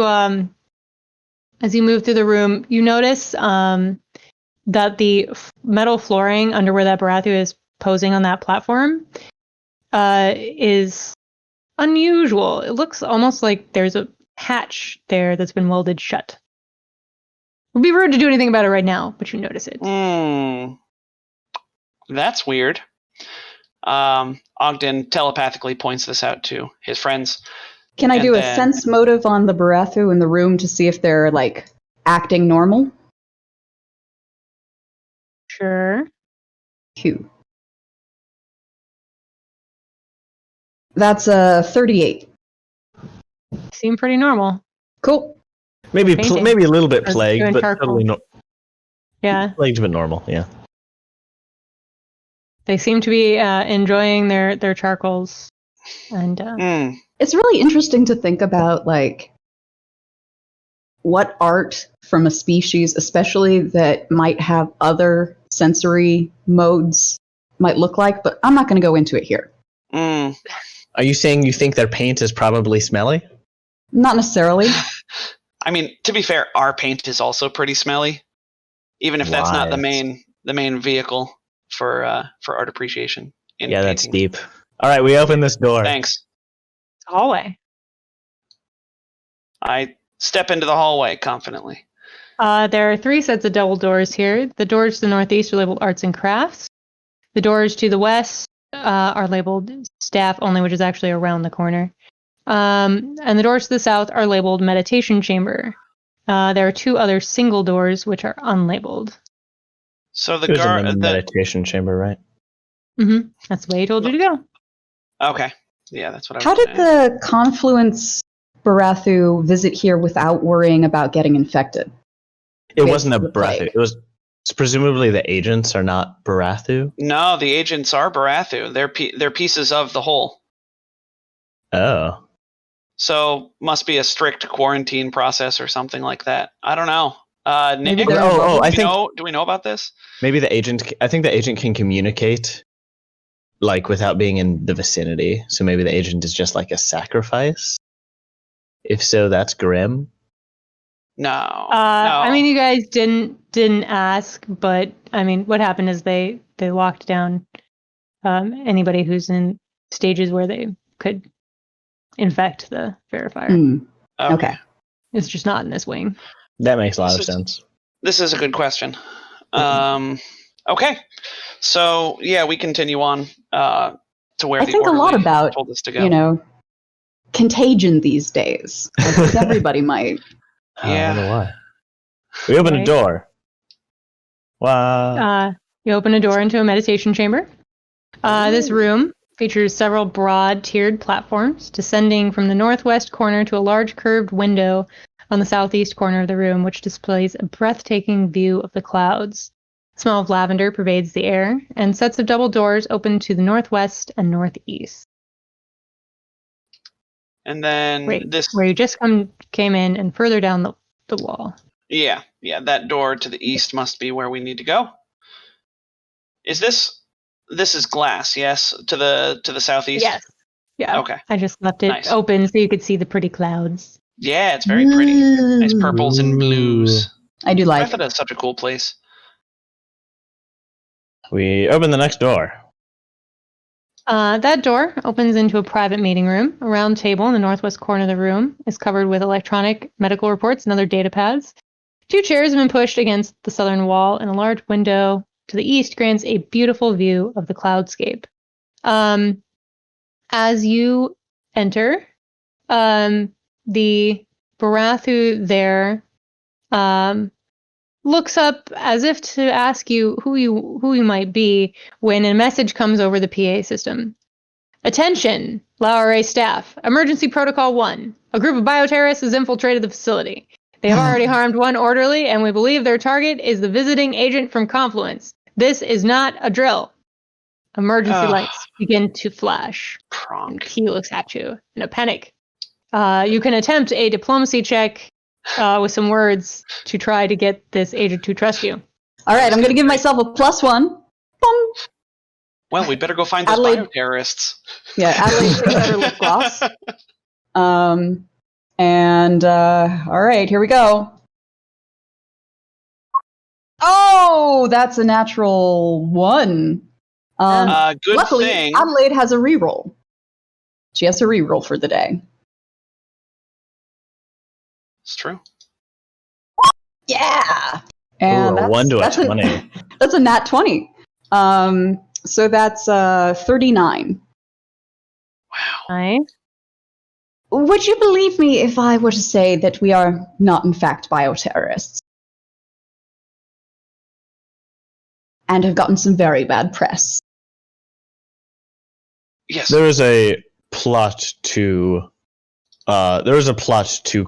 move through the room, you notice that the metal flooring under where that Barathu is posing on that platform is unusual. It looks almost like there's a hatch there that's been welded shut. It would be rude to do anything about it right now, but you notice it. That's weird. Ogden telepathically points this out to his friends. Can I do a sense motive on the Barathu in the room to see if they're, acting normal? Sure. Q. That's a 38. Seem pretty normal. Cool. Maybe a little bit plagued, but totally plagued but normal. Yeah. They seem to be enjoying their charcoals, and it's really interesting to think about what art from a species, especially that might have other sensory modes, might look like. But I'm not going to go into it here. Are you saying you think their paint is probably smelly? Not necessarily. I mean, to be fair, our paint is also pretty smelly, even if that's not the main vehicle for art appreciation. That's deep. All right, we open this door. Thanks. Hallway. I step into the hallway confidently. There are 3 sets of double doors here. The doors to the northeast are labeled arts and crafts. The doors to the west are labeled staff only, which is actually around the corner. And the doors to the south are labeled meditation chamber. There are 2 other single doors which are unlabeled. So the meditation chamber, right? Mm-hmm. That's the way he told you to go. Okay. Yeah, that's what I was How did the Confluence Barathu visit here without worrying about getting infected? It wasn't a Barathu. It's presumably the agents are not Barathu. No, the agents are Barathu. They're pieces of the whole. Oh. So must be a strict quarantine process or something like that. I don't know. Nick, do we know about this? Maybe I think the agent can communicate without being in the vicinity. So maybe the agent is just like a sacrifice. If so, that's grim. No. I mean, you guys didn't ask, but I mean, what happened is they locked down anybody who's in stages where they could infect the verifier. Okay. It's just not in this wing. That makes a lot of sense. This is a good question. Okay. So, yeah, we continue on to where I think a lot about, told us to go. Contagion these days. I think everybody might. Yeah. I don't know why. We open a door. Wow. You open a door into a meditation chamber. This room features several broad, tiered platforms descending from the northwest corner to a large curved window on the southeast corner of the room, which displays a breathtaking view of the clouds. The smell of lavender pervades the air, and sets of double doors open to the northwest and northeast. And then Right, this, where you just came in, and further down the wall. yeah, that door to the east must be where we need to go. Is this is glass, yes, to the southeast? Yes. Yeah. Okay. I just left it Nice. open so you could see the pretty clouds. Yeah, it's very pretty. Nice purples and Ooh. blues. I do like. I thought it was such a cool place. We open the next door. That door opens into a private meeting room. A round table in the northwest corner of the room is covered with electronic medical reports and other data pads. 2 chairs have been pushed against the southern wall, and a large window to the east grants a beautiful view of the cloudscape. As you enter, the Barathu there looks up as if to ask you who you might be, when a message comes over the PA system. Attention, Laoe Araae staff. Emergency Protocol 1. A group of bioterrorists has infiltrated the facility. They have already harmed one orderly, and we believe their target is the visiting agent from Confluence. This is not a drill. Emergency lights begin to flash. And Kronk. he looks at you in a panic. You can attempt a diplomacy check with some words to try to get this agent to trust you. All right, I'm going to give myself a +1. Boom. Well, we better go find those Adelaide- bioterrorists. Yeah, Adelaide takes out her lip gloss. All right, here we go. Oh, that's a natural 1. Good Luckily, thing. Adelaide has a reroll. She has a reroll for the day. It's true. Yeah, and Ooh, a 1 to a 20. That's a nat 20. So that's 39. Wow. Nice. Would you believe me if I were to say that we are not, in fact, bioterrorists? And have gotten some very bad press. Yes. There is a plot to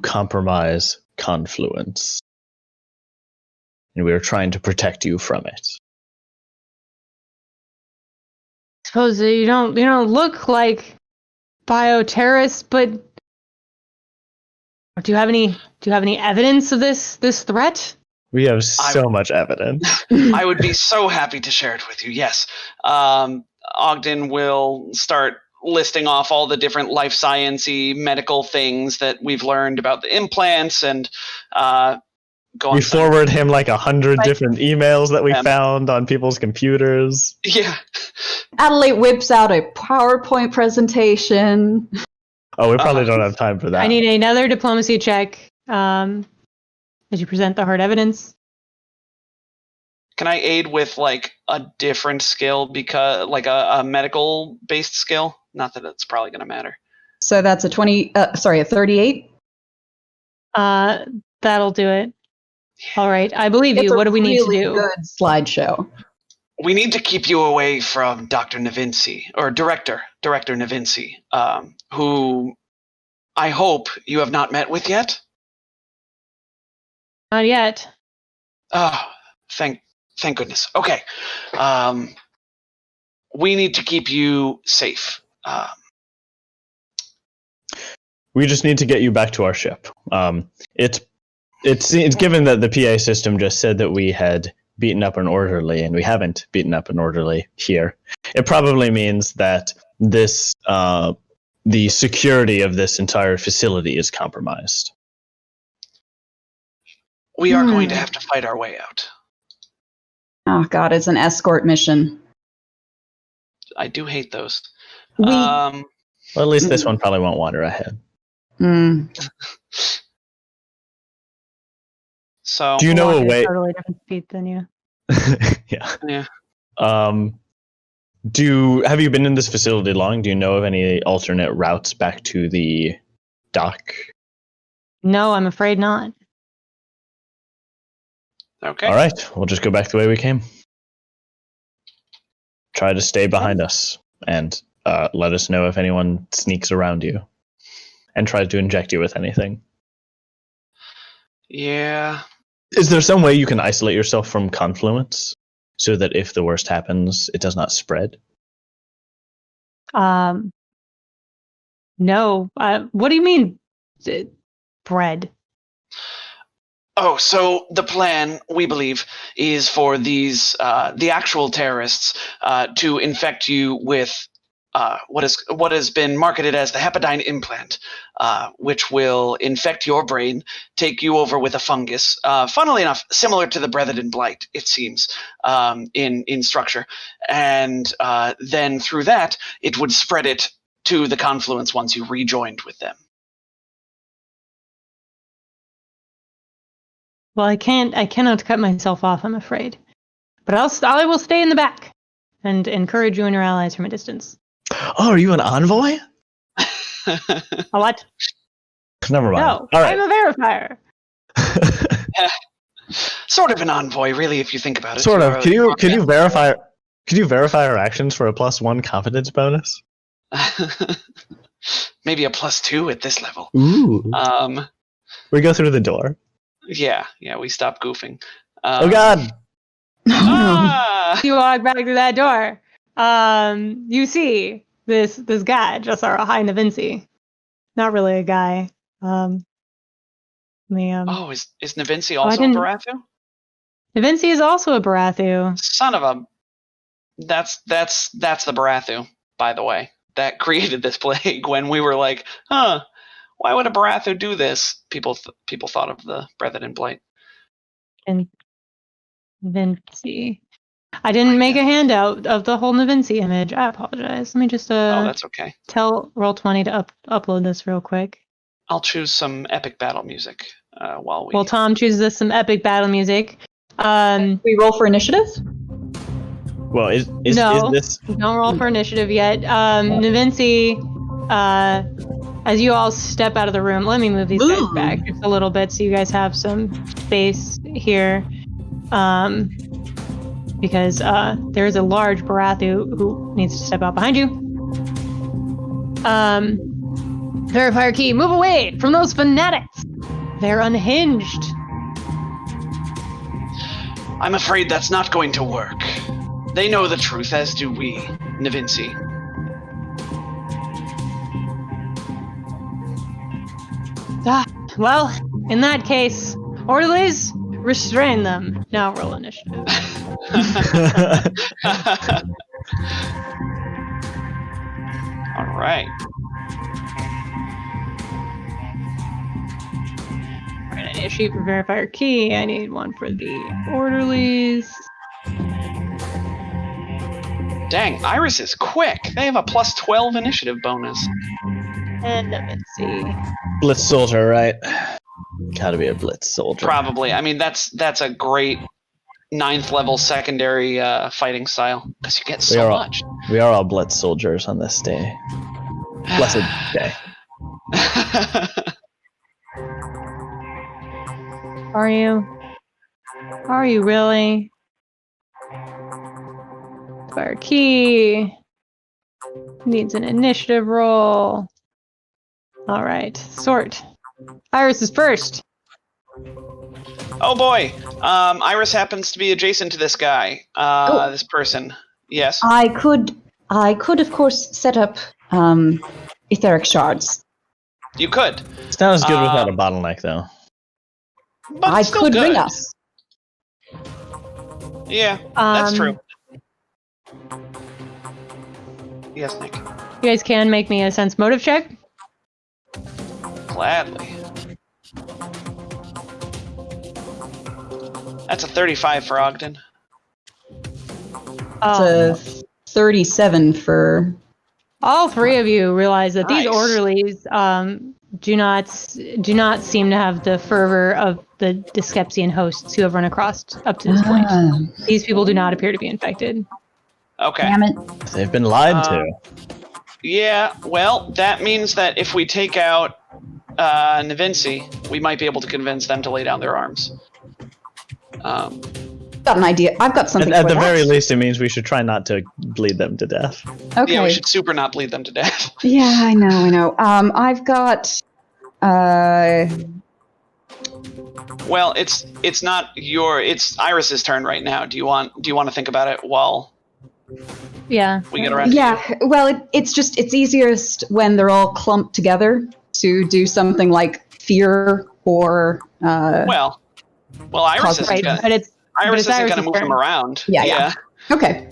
compromise Confluence, and we are trying to protect you from it. Suppose that you don't look like bioterrorists, but do you have any evidence of this threat? We have so much evidence. I would be so happy to share it with you. Yes. Ogden will start listing off all the different life sciencey medical things that we've learned about the implants, and go on. We forward him like 100 Right. different emails that we found on people's computers. Yeah. Adelaide whips out a PowerPoint presentation. Oh, we probably don't have time for that. I need another diplomacy check as you present the hard evidence. Can I aid with like a different skill, because like a medical based skill? Not that it's probably going to matter. So that's a 38. That'll do it. All right, I believe It's you. a What do we need to really do? good slideshow. We need to keep you away from Dr. Navinci, or Director Navinci, who I hope you have not met with yet. Not yet. Oh, thank goodness. Okay. We need to keep you safe. We just need to get you back to our ship. It's given that the PA system just said that we had beaten up an orderly, and we haven't beaten up an orderly here. It probably means that this the security of this entire facility is compromised. We are going to have to fight our way out. Oh god, it's an escort mission. I do hate those. Well, at least this one probably won't wander ahead. So Do you know a way? Totally different speed than you. Yeah. Yeah. Have you been in this facility long? Do you know of any alternate routes back to the dock? No, I'm afraid not. Okay. All right, we'll just go back the way we came. Try to stay behind us, and let us know if anyone sneaks around you and tries to inject you with anything. Yeah. Is there some way you can isolate yourself from confluence so that if the worst happens, it does not spread? No. What do you mean, bread? Oh, so the plan, we believe, is for these the actual terrorists to infect you with what has been marketed as the Hepadyne implant, which will infect your brain, take you over with a fungus. Funnily enough, similar to the Brethren Blight, it seems, in structure, and then through that, it would spread it to the confluence once you rejoined with them. Well, I cannot cut myself off, I'm afraid. But I will stay in the back and encourage you and your allies from a distance. Oh, are you an envoy? A what? Never mind. No, All right. I'm a verifier. Sort of an envoy, really, if you think about it. Sort of. Can you verify? Could you verify our actions for a +1 confidence bonus? Maybe a +2 at this level. Ooh. We go through the door. Yeah, we stop goofing. Oh God! You walk back through that door. You see this guy, just our high Navinci. Not really a guy. Oh, is Navinci also a Barathu? Navinci is also a Barathu. Son of a. That's the Barathu, by the way, that created this plague. When we were like, why would a Barathu do this? People thought of the Brethren Blight. And Navinci. I didn't make a handout of the whole Navinci image. I apologize. Let me just that's okay. Tell Roll20 to upload this real quick. I'll choose some epic battle music while we. Well, Tom chooses us some epic battle music. We roll for initiative? Well, is this? Don't roll for initiative yet. Navinci, as you all step out of the room, let me move these guys back just a little bit so you guys have some space here. Because there is a large Barathu who needs to step out behind you. Verifier key, move away from those fanatics. They're unhinged. I'm afraid that's not going to work. They know the truth, as do we, Navinci. Well, in that case, orderlies, restrain them. Now roll initiative. All right. Alright, I need a sheet for verifier key. I need one for the orderlies. Dang, Iris is quick. They have a +12 initiative bonus. And let's see. Blitz soldier, right? Gotta be a blitz soldier. Probably. I mean, that's a great 9th level secondary fighting style because you get so much. We are all blitz soldiers on this day. Blessed day. Are you? Are you really? Fire key needs an initiative roll. All right, sort. Iris is first. Oh boy, Iris happens to be adjacent to this guy. This person. Yes. I could of course set up etheric shards. You could. Sounds good without a bottleneck, though. But I still could good. ring us. Yeah, that's true. Yes, Nick. You guys can make me a sense motive check. Gladly. That's a 35 for Ogden. It's a 37 for... All three of you realize that these Nice. orderlies do not seem to have the fervor of the Dyskepsian hosts who have run across up to this point. These people do not appear to be infected. Okay. Damn it. They've been lied to. Yeah, well, that means that if we take out Navinci, we might be able to convince them to lay down their arms. Got an idea. I've got something At for the that. very least, it means we should try not to bleed them to death. Okay. Yeah, we should super not bleed them to death. Yeah, I know. I've got. Well, it's not it's Iris's turn right now. Do you want to think about it while Yeah. we get around? Yeah. Well, it's easiest when they're all clumped together to do something like fear or. Well, Iris isn't Right, gonna. but it's Iris isn't Iris's gonna move turn. him around. Yeah. Okay.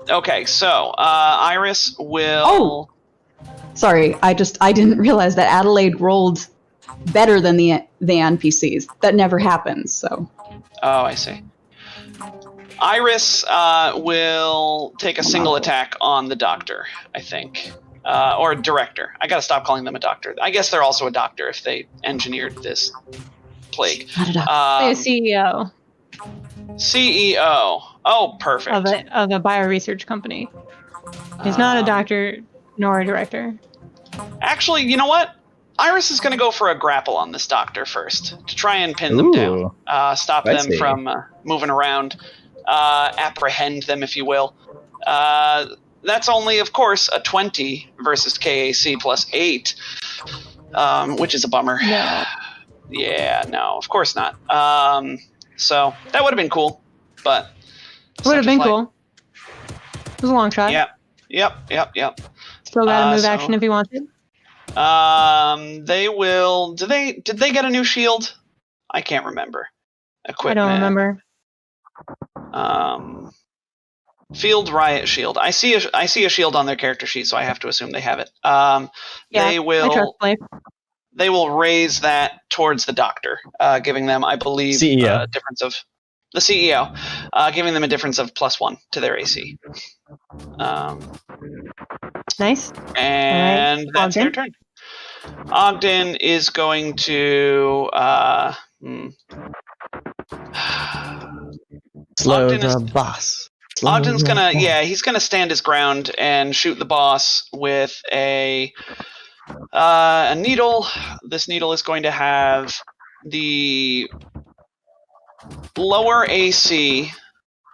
Okay, so Iris will. Oh! Sorry, I didn't realize that Adelaide rolled better than the NPCs. That never happens. So. Oh, I see. Iris will take a single attack on the doctor, I think. Or director. I gotta stop calling them a doctor. I guess they're also a doctor if they engineered this plague. Like a CEO CEO. Oh, perfect. of a bioresearch company. He's not a doctor nor a director. Actually, you know what? Iris is gonna go for a grapple on this doctor first to try and pin them down. Stop them Spicy. from moving around. Apprehend them, if you will. That's only, of course, a 20 versus KAC plus 8, which is a bummer. No. Yeah, no, of course not. So that would have been cool, but Would have such been is life. cool. It was a long shot. Yep. Still got a move so- action if he wanted. They will. Did they get a new shield? I can't remember. I Equipment. don't remember. Field riot shield. I see a shield on their character sheet, so I have to assume they have it. Yeah, They I trust will. life. They will raise that towards the doctor, giving them, I believe, CEO. a difference of the CEO, giving them a difference of +1 to their AC. Nice. And Alright, that's their Ogden. turn. Ogden is going to. Slow Ogden the is- boss. Ogden's gonna, he's gonna stand his ground and shoot the boss with a needle. This needle is going to have the lower AC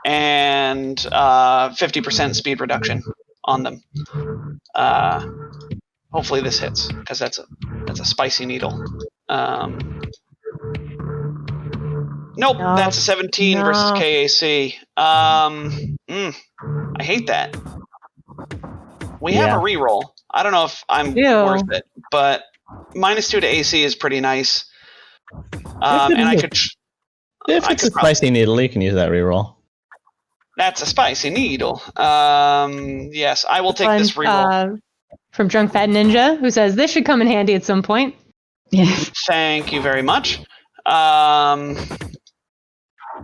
and 50% speed reduction on them. Hopefully this hits because that's a spicy needle. Nope, No. that's a 17 versus No. KAC. I hate that. We have a reroll. I don't know if I'm Ew. worth it, but -2 to AC is pretty nice. And I could. If I it's a could probably- spicy needle, you can use that reroll. That's a spicy needle. Yes, I will take this reroll. From Drunk Fat Ninja, who says this should come in handy at some point. Yeah. Thank you very much.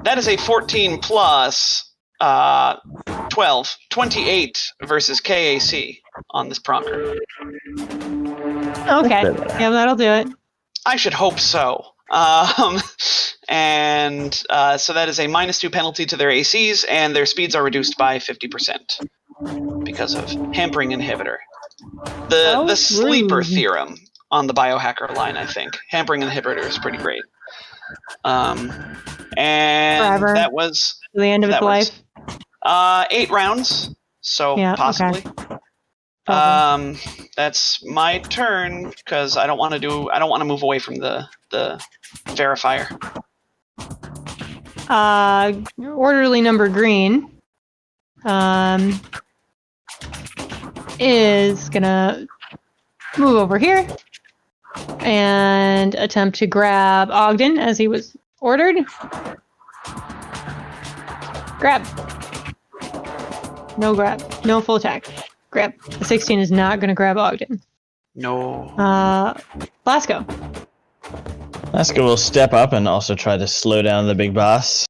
That is a 14 plus 12, 28 versus KAC on this pronker. Okay. Yeah, that'll do it. I should hope so. And so that is a -2 penalty to their ACs, and their speeds are reduced by 50% because of hampering inhibitor. The sleeper rude. theorem on the biohacker line, I think. Hampering inhibitor is pretty great. And Forever. that was To the end of its that was, life. 8 rounds, so Yeah, okay. possibly. Probably. That's my turn because I don't want to move away from the verifier. Orderly number green is gonna move over here and attempt to grab Ogden as he was ordered. Grab. No grab. No full attack. Grab. The 16 is not gonna grab Ogden. No. Blasco. Laska will step up and also try to slow down the big boss.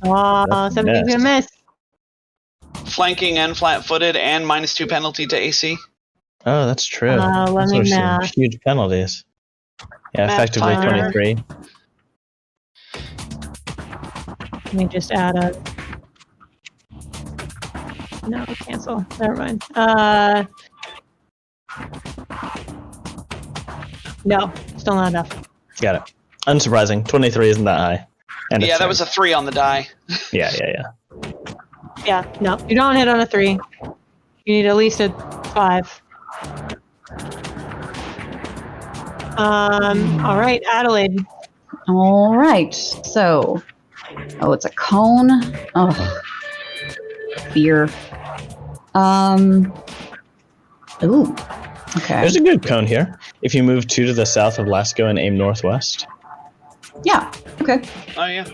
Oh, That's 17's gonna miss. Flanking and flat-footed and -2 penalty to AC. Oh, that's true. Let Those me are some math. huge penalties. Yeah, Math effectively timer. 23. Let me just add a No, cancel. Never mind. No, still not enough. Got it. Unsurprising. 23 isn't that high. And Yeah, that was a 3 on the die. Yeah. Yeah, no, you don't hit on a 3. You need at least a 5. All right, Adelaide. All right. So, it's a cone. Oh, fear. Ooh. Okay. There's a good cone here. If you move 2 to the south of Lasco and aim northwest. Yeah. Okay. Oh, yeah.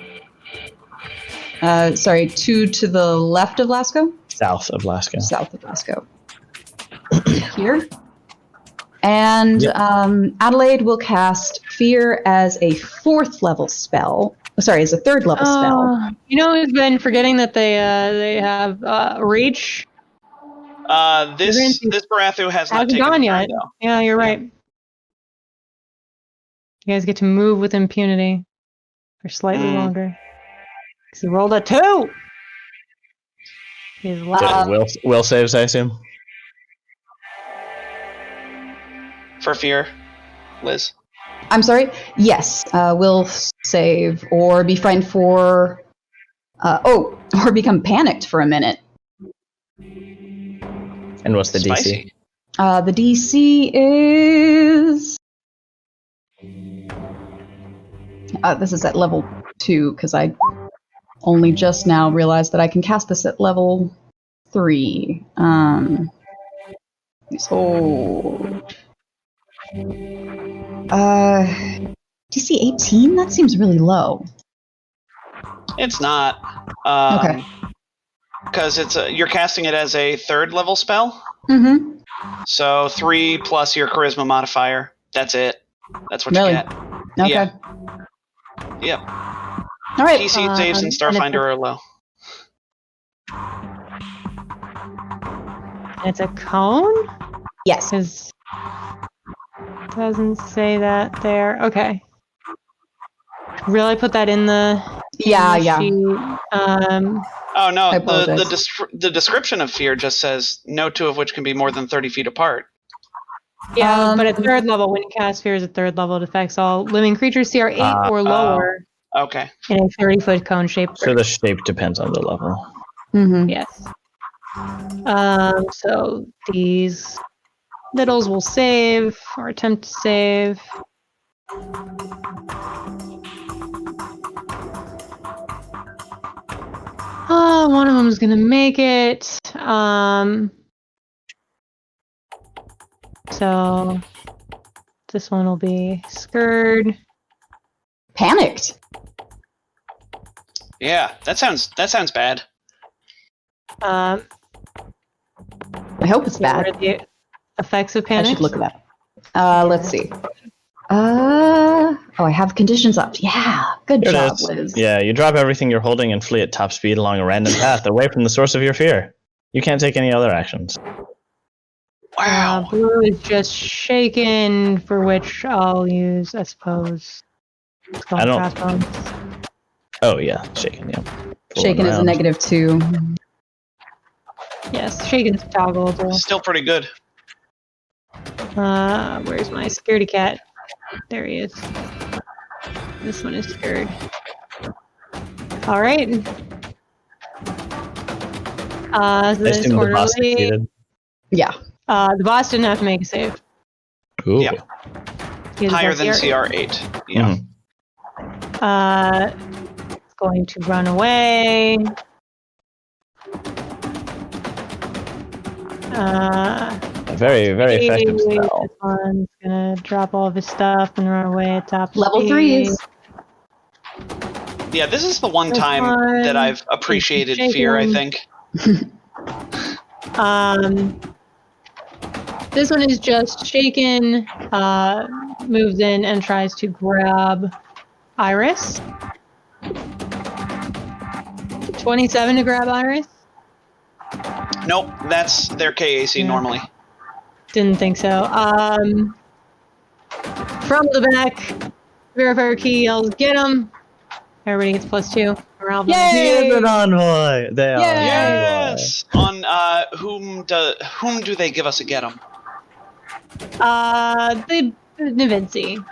Sorry, 2 to the left of Lasco? South of Lasco. South of Lasco. Here. And Yep. Adelaide will cast Fear as a 4th level spell. Sorry, as a 3rd level spell. You know who's been forgetting that they have Reach? This Barathu has not Hasn't taken gone a turn, yet. though. Yeah, you're right. You guys get to move with impunity for slightly longer. Because he rolled a 2! He's loud. Will saves, I assume. For fear, Liz. I'm sorry? Yes, will save or be frightened for... or become panicked for a minute. And what's the Spicy. DC? The DC is... this is at level 2, because I only just now realized that I can cast this at level 3. So... DC 18? That seems really low. It's not. Okay. Because you're casting it as a 3rd level spell. Mm-hmm. So 3 plus your charisma modifier. That's it. That's what Really? you get. Okay. Yep. All right. PC saves and Starfinder are low. It's a cone? Yes. Because doesn't say that there. Okay. Really put that in the Yeah. sheet. Oh no, I the apologize. the description of fear just says no 2 of which can be more than 30 feet apart. Yeah, but at 3rd level, when you cast Fear as a 3rd level, it affects all living creatures CR 8 or lower Okay. in a 30-foot cone shape. So the shape depends on the level. Mm-hmm. Yes. So these littles will save or attempt to save. One of them is gonna make it. So this one will be scared. Panicked. Yeah, that sounds bad. I hope it's What bad. are the effects of I panic? should look at that. Let's see. I have conditions up. Yeah, good Here it job, is. Liz. Yeah, you drop everything you're holding and flee at top speed along a random path away from the source of your fear. You can't take any other actions. Wow. Blue is just shaken, for which I'll use, I suppose. Skull I don't- crossbones. Oh yeah, shaken. Yeah. Shaken is a -2. Yes, shaken's toggleable. Still pretty good. Where's my scaredy cat? There he is. This one is scared. All right. So I this assume the boss orderly. succeeded. Yeah. The boss didn't have to make a save. Ooh. Yeah. He has a Higher than CR8. CR8. Yeah. Mhm. It's going to run away. A very, very effective spell. This one's gonna drop all of his stuff and run away at top Level speed. 3s. Yeah, this is the one This time one that I've appreciated fear, I shaken. think. This one is just shaken, moves in and tries to grab Iris. 27 to grab Iris? Nope, that's their KAC Yeah. normally. Didn't think so. From the back, Verifier Key yells, "Get him!" Everybody gets +2. Morale He bonus. is an envoy. They are. Yay! An envoy. Yes. On whom do they give us a get 'em? The Navinci.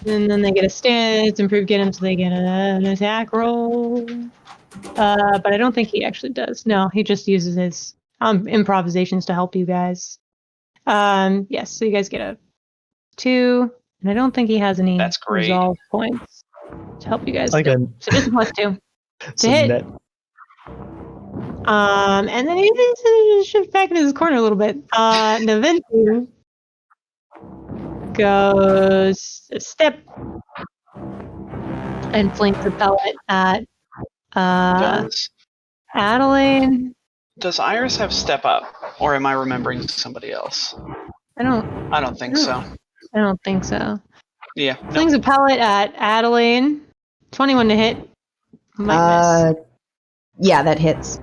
And then they get a stance, improve get 'em, so they get an attack roll. But I don't think he actually does. No, he just uses his improvisations to help you guys. Yes, so you guys get a 2, and I don't think he has any That's great. resolve points to help you guys. Like So just a +2 to hit. net. And then he shifts back into his corner a little bit. Navinci goes a step and flanks a pellet at Does Adelaide. Iris have step up, or am I remembering somebody else? I don't think so. I don't think so. Yeah. Flings a pellet at Adelaide. 21 to hit. Might miss. Yeah, that hits.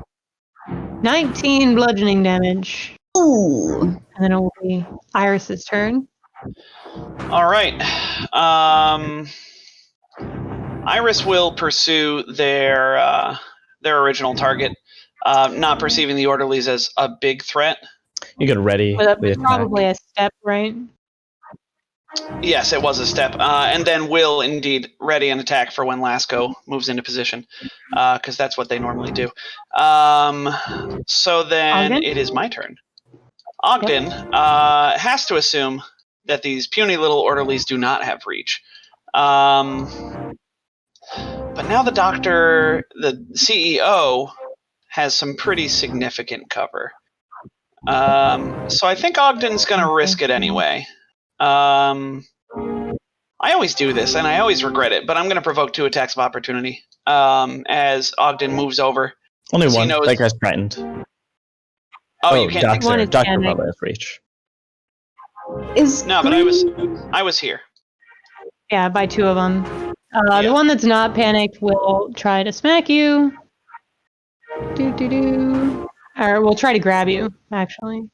19 bludgeoning damage. Ooh. And then it will be Iris's turn. All right. Iris will pursue their original target, not perceiving the orderlies as a big threat. You could ready With the attack. probably a step, right? Yes, it was a step, and then will indeed ready an attack for when Lasco moves into position, because that's what they normally do. So then Ogden? it is my turn. Ogden has to assume that these puny little orderlies do not have reach. But now the doctor, the CEO, has some pretty significant cover. So I think Ogden's going to risk it anyway. I always do this, and I always regret it, but I'm going to provoke 2 attacks of opportunity as Ogden moves over. Only He one. knows- That guy's frightened. Oh, you can't take Doctor. One is Doctor panic. probably has reach. No, but I was here. Yeah, by 2 of them. Yeah. The one that's not panicked will try to smack you. Or will try to grab you, actually.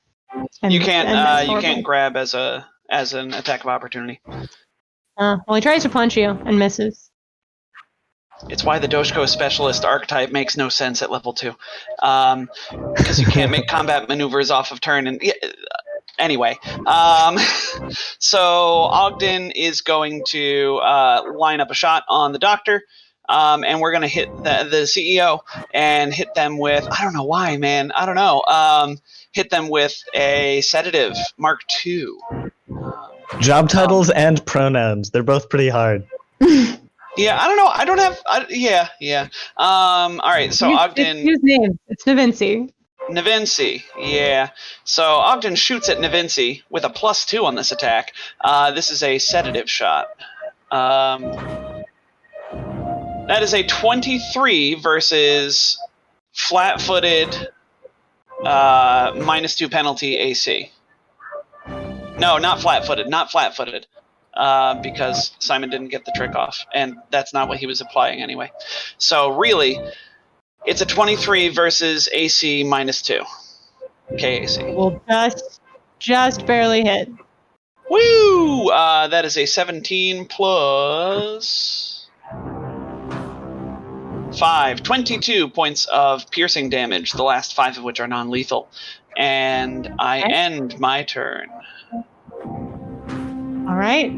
And- You can't and that's you horrible. can't grab as an attack of opportunity. Well, he tries to punch you and misses. It's why the Doshko specialist archetype makes no sense at level 2, because you can't make combat maneuvers off of turn. And anyway, so Ogden is going to line up a shot on the doctor, and we're going to hit the CEO and hit them with, I don't know why, man. I don't know. Hit them with a sedative Mark II. Job titles and pronouns. They're both pretty hard. Yeah, I don't know. I don't have. Yeah. All right. So Ogden. It's his name. It's Navinci. Navinci. Yeah. So Ogden shoots at Navinci with a +2 on this attack. This is a sedative shot. That is a 23 versus flat-footed -2 penalty AC. No, not flat-footed. Not flat-footed. Because Simon didn't get the trick off, and that's not what he was applying anyway. So really, it's a 23 versus AC -2. KAC. Will just barely hit. Woo! That is a 17 plus 5. 22 points of piercing damage, the last 5 of which are non-lethal. And I end my turn. All right.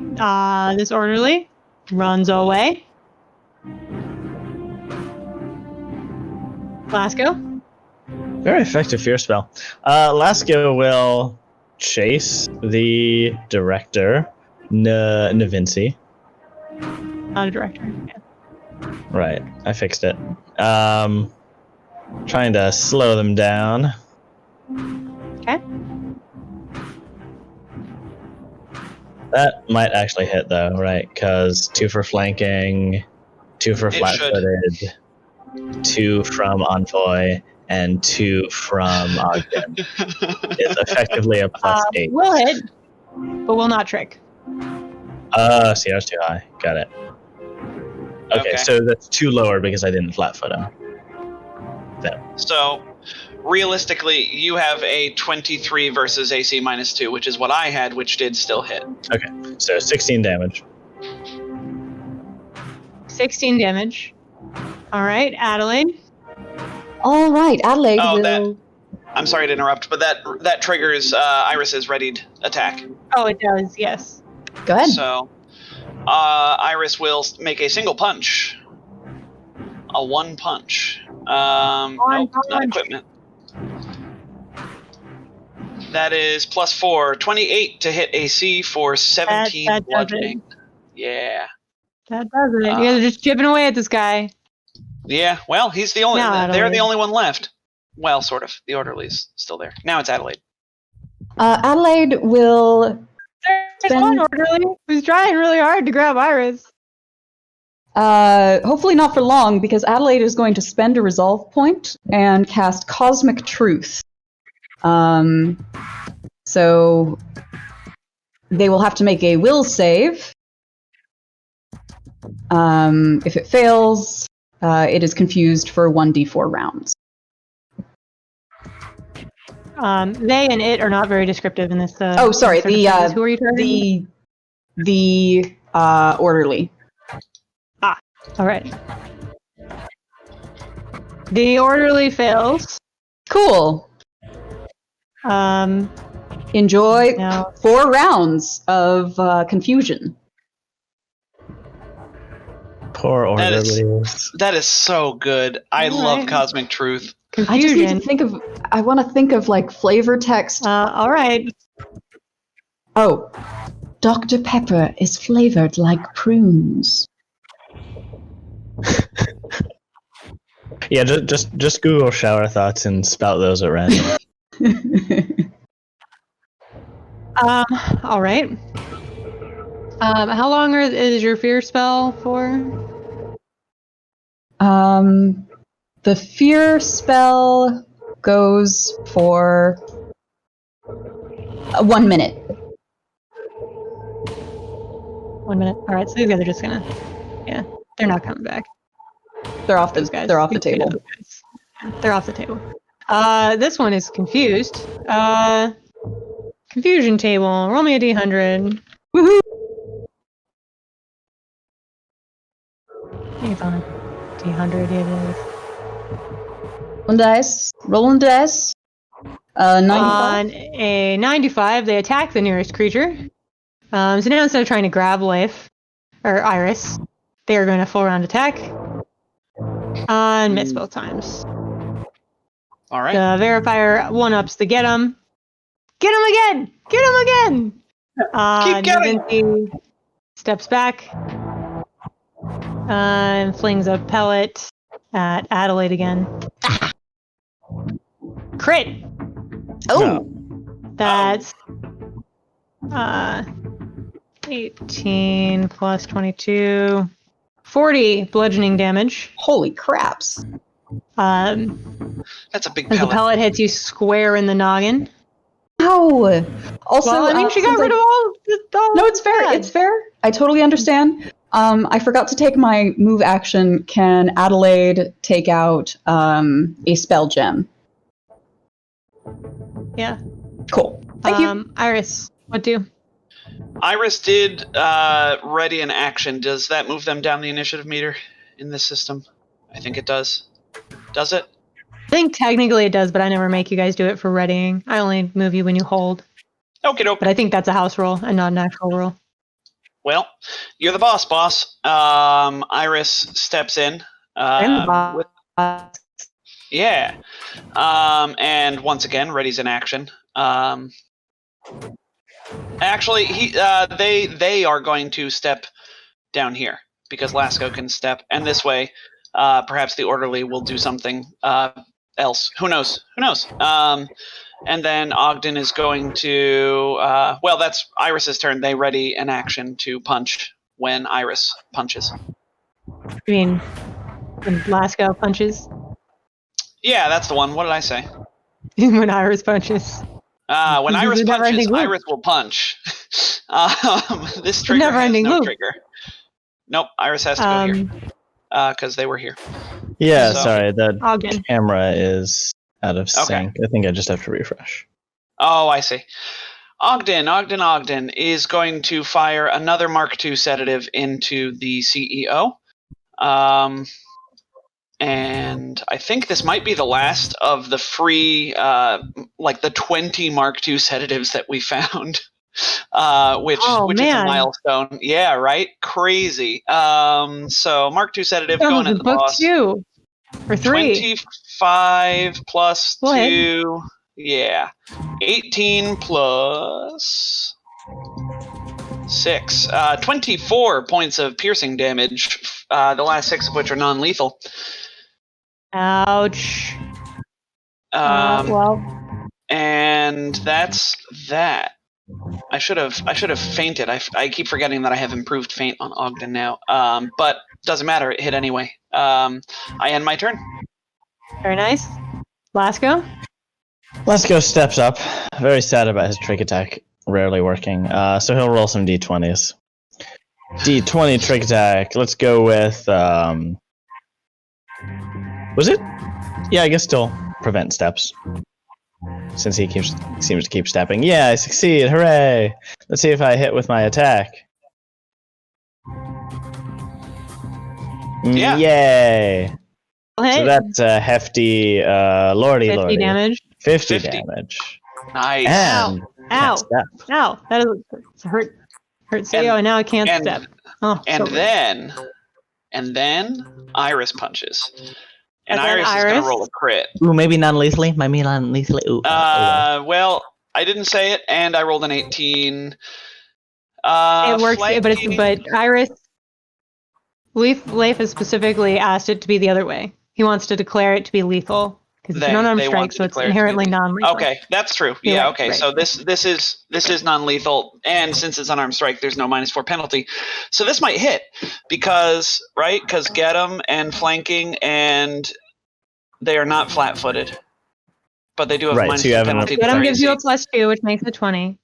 This orderly runs away. Lasco. Very effective fear spell. Lasco will chase the director, Navinci. Not a director. Yeah. Right, I fixed it. Trying to slow them down. Okay. That might actually hit though, right? Because 2 for flanking, 2 for flat-footed, 2 from Envoy, and 2 from Ogden. It's effectively a +8. Will hit, but will not trick. CR's too high. Got it. Okay, Okay. so that's 2 lower because I didn't flat-foot him. So, realistically, you have a 23 versus AC -2, which is what I had, which did still hit. Okay, so 16 damage. 16 damage. All right, Adelaide. All right, Adelaide Oh, will. I'm sorry to interrupt, but that triggers Iris's readied attack. Oh, it does. Yes. Go ahead. So Iris will make a single punch. A one punch. Nope, not equipment. That is +4, 28 to hit AC for 17 that bludgeoning. Yeah. That does it. You guys are just chipping away at this guy. Yeah, well, he's the only. Now They're the Adelaide. only one left. Well, sort of. The orderly's still there. Now it's Adelaide. Adelaide will. There's one orderly who's trying really hard to grab Iris. Hopefully not for long, because Adelaide is going to spend a resolve point and cast Cosmic Truth. So they will have to make a will save. If it fails, it is confused for 1d4 rounds. They and it are not very descriptive in this. Oh, sorry. who are you targeting? The orderly. All right. The orderly fails. Cool. Enjoy Now 4 rounds of confusion. Poor orderlies. That is so good. I love Alright. Cosmic Truth. I just need to confusion. think of. I want to think of like flavor text. All right. Oh, Dr. Pepper is flavored like prunes. Yeah, just Google shower thoughts and spout those at random. All right. How long is your fear spell for? The fear spell goes for 1 minute. 1 minute. All right. So these guys are just gonna. Yeah, they're not coming back. They're off Those guys. They're off the table. They're off the table. This one is confused. Confusion table. Roll me a d100. Woohoo! It's on a d100. It is. Rolling dice. 95. On a 95, they attack the nearest creature. So now instead of trying to grab Iris, they are going to full round attack. And miss both times. All right. The verifier one-ups the get him. Get him again! Get him again! Keep getting! Navinci steps back and flings a pellet at Adelaide again. Crit! Oh, That's 18 plus 22. 40 bludgeoning damage. holy craps. As That's a big the pellet. pellet hits you square in the noggin. Ow! Also, Well, I mean, she got since rid of all. No, it's fair. bad. It's fair. I totally understand. I forgot to take my move action. Can Adelaide take out a spell gem? Yeah. Cool. Thank you. Iris, what do? Iris did ready an action. Does that move them down the initiative meter in this system? I think it does. Does it? I think technically it does, but I never make you guys do it for readying. I only move you when you hold. Okay, doke. But I think that's a house rule and not an actual rule. Well, you're the boss. Iris steps in. I'm the boss. Yeah. And once again, ready's an action. Actually, they are going to step down here because Lasco can step, and this way, perhaps the orderly will do something else. Who knows? And then Ogden is going to. Well, that's Iris's turn. They ready an action to punch when Iris punches. I mean, when Lasco punches. Yeah, that's the one. What did I say? When Iris punches. When This Iris is a punches, never-ending loop. Iris will punch. This trigger has never-ending no loop. trigger. Nope, Iris has to go here because they were here. Yeah, So- sorry, the Ogden. camera is out of Okay. sync. I think I just have to refresh. Oh, I see. Ogden is going to fire another Mark II sedative into the CEO. And I think this might be the last of the free, the 20 Mark II sedatives that we found, which is a milestone. Yeah, right? Crazy. So Mark II sedative going at the book boss. 2 or 3. 25 plus 2. Yeah. 18 plus 6. 24 points of piercing damage, the last 6 of which are non-lethal. Ouch. And that's that. I should have fainted. I keep forgetting that I have improved feint on Ogden now. But doesn't matter. It hit anyway. I end my turn. Very nice. Lasco? Lasco steps up. Very sad about his trick attack rarely working. So he'll roll some d20s. D20 trick attack. Let's go with... was it? Yeah, I guess still prevent steps. Since he seems to keep stepping. Yeah, I succeed. Hooray! Let's see if I hit with my attack. Yeah. Yay! Hey. So that's a hefty, lordy. 50 damage. 50 damage. Nice. And Ow! Ow! That is hurt. CEO, and now I can't step. Oh, and then Iris punches. And Iris is going to roll a crit. Ooh, maybe non-lethally? Maybe non-lethally? Ooh. Well, I didn't say it, and I rolled an 18. It works, but Iris... Leif has specifically asked it to be the other way. He wants to declare it to be lethal. Because it's an unarmed strike, so it's inherently non-lethal. Okay, that's true. Yeah, okay. Right. So this is non-lethal, and since it's unarmed strike, there's no -4 penalty. So this might hit because get 'em and flanking, and they are not flat-footed, but they do have -2 penalty. Get 'em gives you a +2, which makes it 20.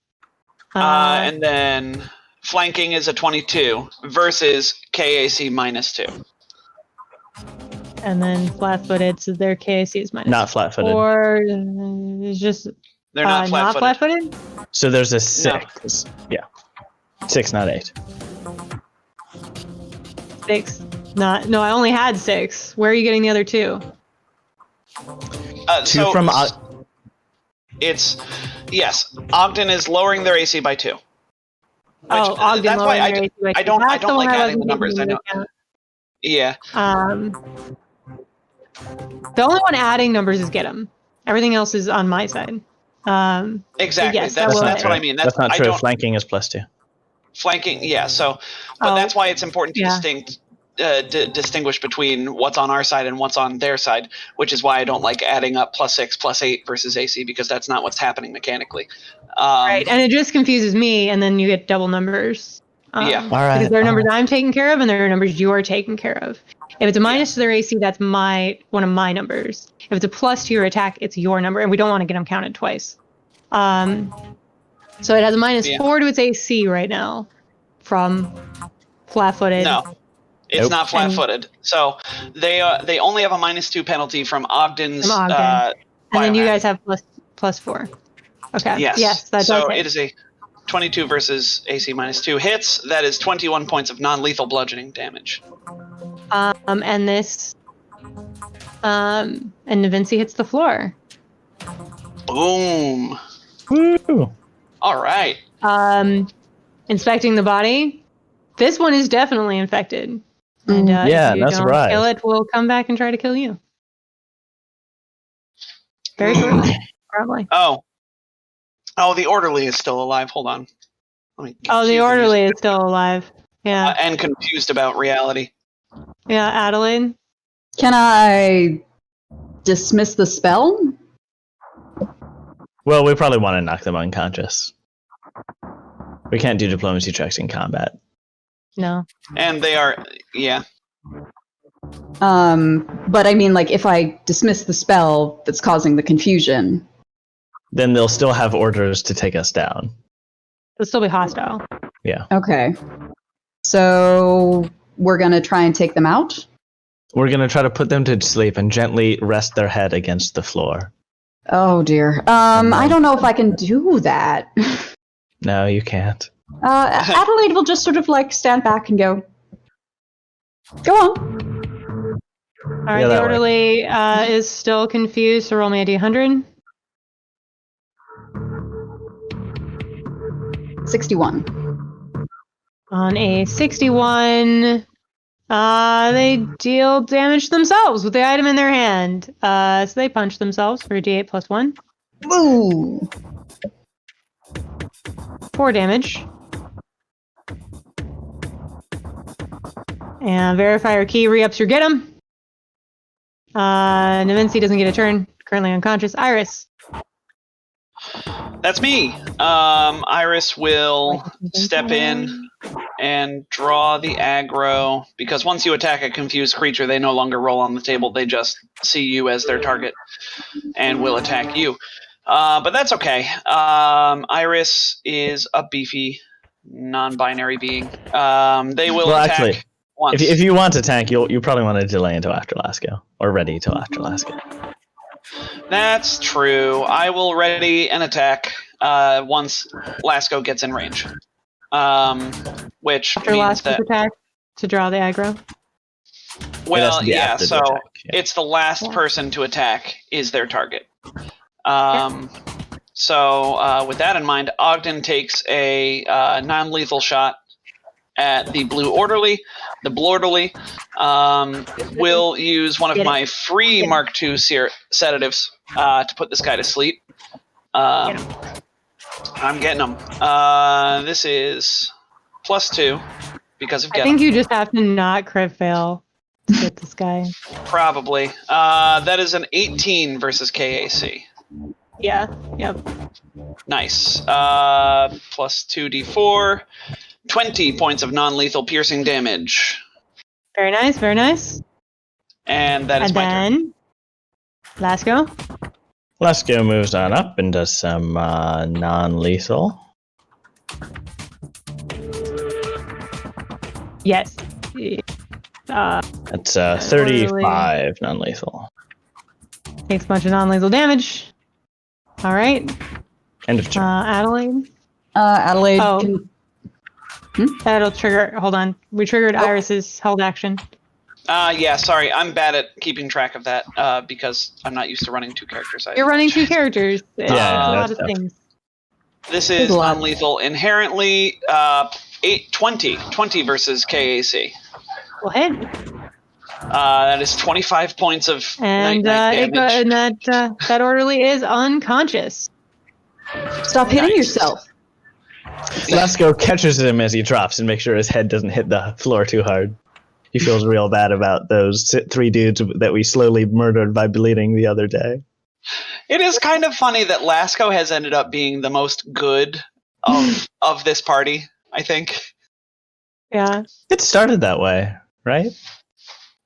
And then flanking is a 22 versus KAC -2. And then flat-footed, so their KAC is -4. Not flat-footed. Or it's just they're not flat-footed. So there's a 6. No. Yeah, 6, not 8. 6. No, I only had 6. Where are you getting the other 2? 2 from. It's Ogden is lowering their AC by 2. Ogden that's why lowering their AC by 2. I don't like adding the numbers. I know. Yeah. The only one adding numbers is get 'em. Everything else is on my side. Exactly. Yes, that's what I mean. That's not true. Flanking is +2. Flanking, yeah. So, but that's why it's important to distinguish between what's on our side and what's on their side, which is why I don't like adding up +6, +8 versus AC, because that's not what's happening mechanically. Right, and it just confuses me, and then you get double numbers. Yeah. All right. Because there are numbers I'm taking care of, and there are numbers you're taking care of. If it's a minus to their AC, that's one of my numbers. If it's a plus to your attack, it's your number, and we don't want to get them counted twice. So it has a -4 to its AC right now from flat-footed. No, it's not flat-footed. So they only have a -2 penalty from Ogden's. And then you guys have +4. Okay. Yes. That's so okay. It is a 22 versus AC -2 hits. That is 21 points of non-lethal bludgeoning damage. And this, and Vinci hits the floor. Boom. Woo. All right. Inspecting the body. This one is definitely infected. And if you don't kill it, we'll come back and try to kill you. Very shortly, probably. Oh, the orderly is still alive. Hold on. The orderly is still alive. Yeah. And confused about reality. Yeah, Adelaide? Can I dismiss the spell? Well, we probably want to knock them unconscious. We can't do diplomacy checks in combat. No. And they are, yeah. But I mean, like, if I dismiss the spell that's causing the confusion, then they'll still have orders to take us down. They'll still be hostile. Yeah. Okay. So we're going to try and take them out? We're going to try to put them to sleep and gently rest their head against the floor. Oh, dear. I don't know if I can do that. No, you can't. Adelaide will just sort of, like, stand back and go, Go on. All right, Yeah, the that orderly is still confused, so roll me a d100. 61. On a 61, they deal damage themselves with the item in their hand. So they punch themselves for a d8 plus 1. Ooh. 4 damage. And verifier key re-ups your get 'em. Nevinci doesn't get a turn. Currently unconscious. Iris. That's me. Iris will step in and draw the aggro, because once you attack a confused creature, they no longer roll on the table. They just see you as their target and will attack you. But that's okay. Iris is a beefy, non-binary being. They will Well, attack actually, once. if you want to tank, you probably want to delay until after Lasco, or ready till after Lasco. That's true. I will ready an attack once Lasco gets in range. Which After means last that, attack to draw the aggro. well, be yeah, after the so attack, yeah. it's the last person to attack is their target. So with that in mind, Ogden takes a non-lethal shot at the blue orderly. The blue orderly will use one of my free Mark II sedatives to put this guy to sleep. I'm getting him. This is +2 because of I get think him. you just have to not crit fail to get this guy. Probably. That is an 18 versus KAC. Yeah. Yep. Nice. +2d4. 20 points of non-lethal piercing damage. Very nice. Very nice. And that is And my turn. then, Lasco. Lasco moves on up and does some non-lethal. Yes. That's 35 non-lethal. Takes a bunch of non-lethal damage. All right. End of turn. Adelaide. Adelaide Oh. can... That'll trigger. Hold on. We triggered Iris's held action. Yeah, sorry. I'm bad at keeping track of that because I'm not used to running 2 characters. You're running 2 characters. It's a lot that's of tough. things. This is non-lethal inherently. 20 versus KAC. Well, hit. That is 25 points of And damage. that orderly is unconscious. Stop hitting yourself. Lasco catches him as he drops and makes sure his head doesn't hit the floor too hard. He feels real bad about those 3 dudes that we slowly murdered by bleeding the other day. It is kind of funny that Lasco has ended up being the most good of this party, I think. Yeah. It started that way, right?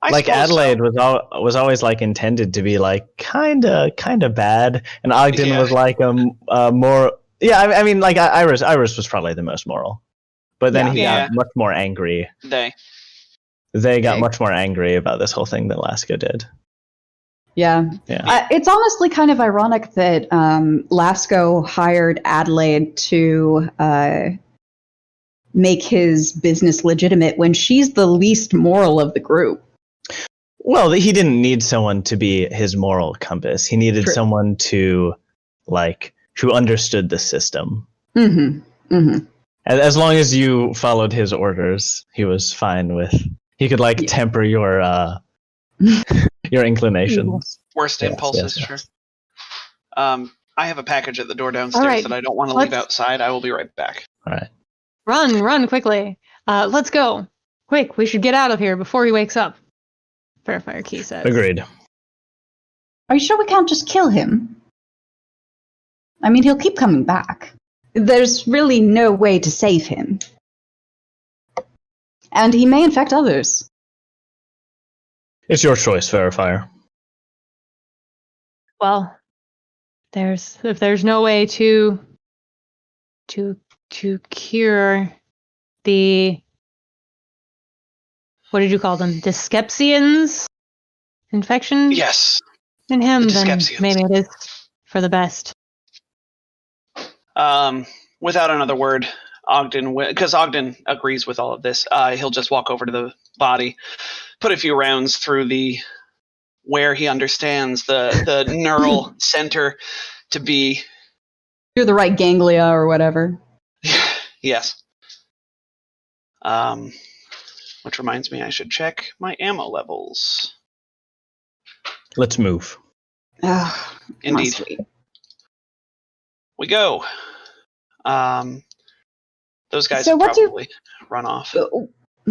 I Like suppose Adelaide so. was always like intended to be like kind of bad, and Ogden was like more. Yeah, I mean, like Iris was probably the most moral, but then he got much more angry. They got much more angry about this whole thing that Lasco did. Yeah. It's honestly kind of ironic that Lasco hired Adelaide to make his business legitimate when she's the least moral of the group. Well, he didn't need someone to be his moral compass. He needed someone to, like, who understood the system. Mm-hmm. Mm-hmm. As long as you followed his orders, he was fine with. He could temper your your inclinations. Worst impulses, sure. I have a package at the door downstairs that I don't want to leave outside. I will be right back. All right. Run quickly. Let's go. Quick, we should get out of here before he wakes up. Verifier key says. Agreed. Are you sure we can't just kill him? I mean, he'll keep coming back. There's really no way to save him. And he may infect others. It's your choice, Verifier. Well, if there's no way to cure the, what did you call them? Dyskepsians? Infection? Yes. In him, then maybe it is for the best. Without another word, Ogden, because Ogden agrees with all of this, he'll just walk over to the body, put a few rounds through where he understands the neural center to be. You're the right ganglia or whatever. Yes. Which reminds me, I should check my ammo levels. Let's move. Oh, Indeed. We go. Those guys So will what do- probably run off.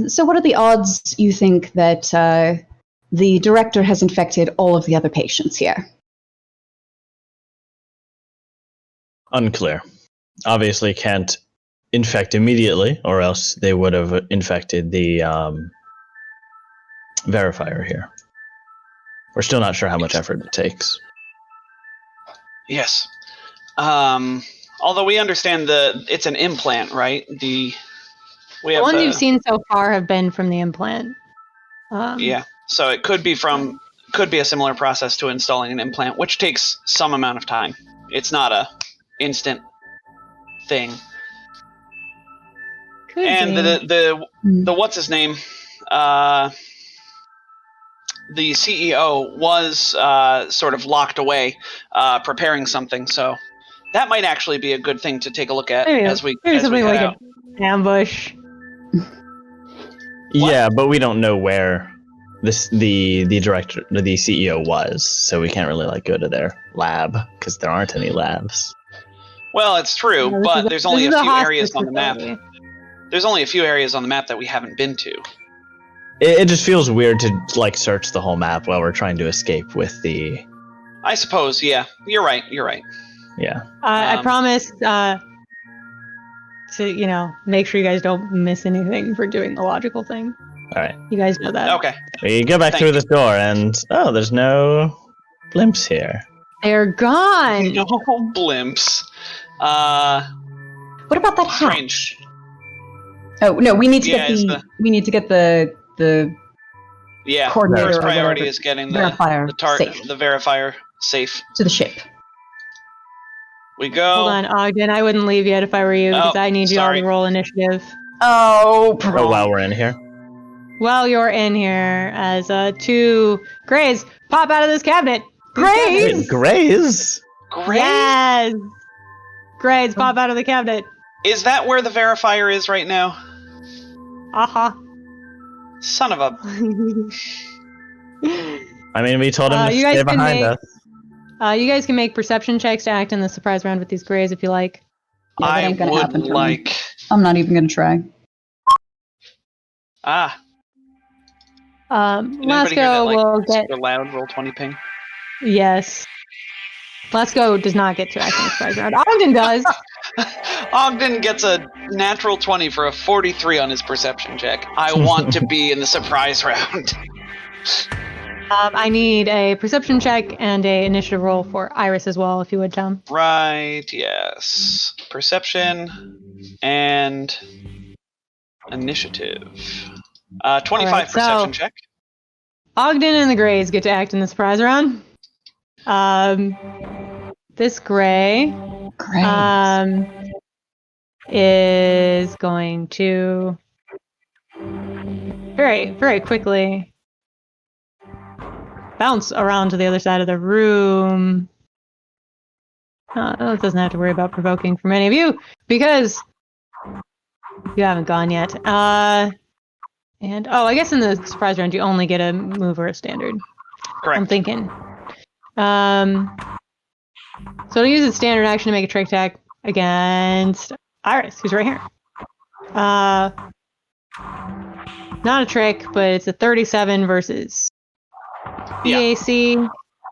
So what are the odds you think that the director has infected all of the other patients here? Unclear. Obviously can't infect immediately, or else they would have infected the verifier here. We're still not sure how much effort it takes. Yes. Although we understand it's an implant, right? The ones you've seen so far have been from the implant. Yeah. So it could be a similar process to installing an implant, which takes some amount of time. It's not a instant thing. Could And be. the what's his name? The CEO was sort of locked away, preparing something. So that might actually be a good thing to take a look at maybe something head like out. an ambush. Yeah, but we don't know where the director, the CEO was, so we can't really go to their lab because there aren't any labs. Well, it's true, No, but there's only a few areas on the map. facility. There's only a few areas on the map that we haven't been to. It just feels weird to search the whole map while we're trying to escape with the. I suppose, yeah. You're right. Yeah. I promise to make sure you guys don't miss anything for doing the logical thing. All right. You guys know that. Okay. We go back through this door, and there's no blimps here. They're gone. No blimps. What about that Strange. hatch? Oh no, we need to get we need to get the coordinator first or priority whatever. is getting the Verifier safe. the verifier safe To the ship. We go. Hold on, Ogden. I wouldn't leave yet if I were you, because I need you all to roll initiative. Oh, while we're in here. While you're in here, as 2 Greys pop out of this cabinet. Greys! Greys? Yes! Greys pop out of the cabinet. Is that where the verifier is right now? Aha. Son of a... I mean, we told him to you guys stay can behind us. You guys can make perception checks to act in the surprise round with these Greys if you like. Yeah, that I ain't gonna would happen for me. like... I'm not even gonna try. Lasco will get... super loud roll 20 ping? Yes. Lasco does not get to act in the surprise round. Ogden does. Ogden gets a natural 20 for a 43 on his perception check. I want to be in the surprise round. I need a perception check and a initiative roll for Iris as well, if you would, Tom. Right, yes. Perception and initiative. 25 right, perception check. Ogden and the Greys get to act in the surprise round. This Grey is going to very, very quickly bounce around to the other side of the room. It doesn't have to worry about provoking from any of you, because you haven't gone yet. And I guess in the surprise round you only get a move or a standard. Correct. I'm thinking. So it'll use its standard action to make a trick attack against Iris, who's right here. Not a trick, but it's a 37 versus EAC.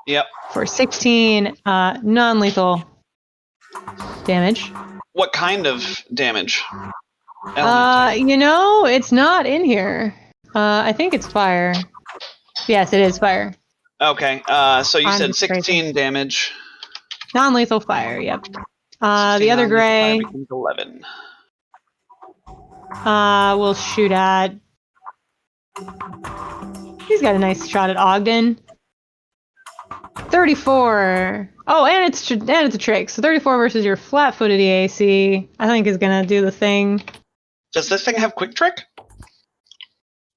Yep. For 16 non-lethal damage. What kind of damage? It's not in here. I think it's fire. Yes, it is fire. Okay, so you said 16 damage. Non-lethal fire, yep. The other Grey 11. We'll shoot at... He's got a nice shot at Ogden. 34 Oh, and it's a trick. So 34 versus your flat-footed EAC, I think is gonna do the thing. Does this thing have quick trick?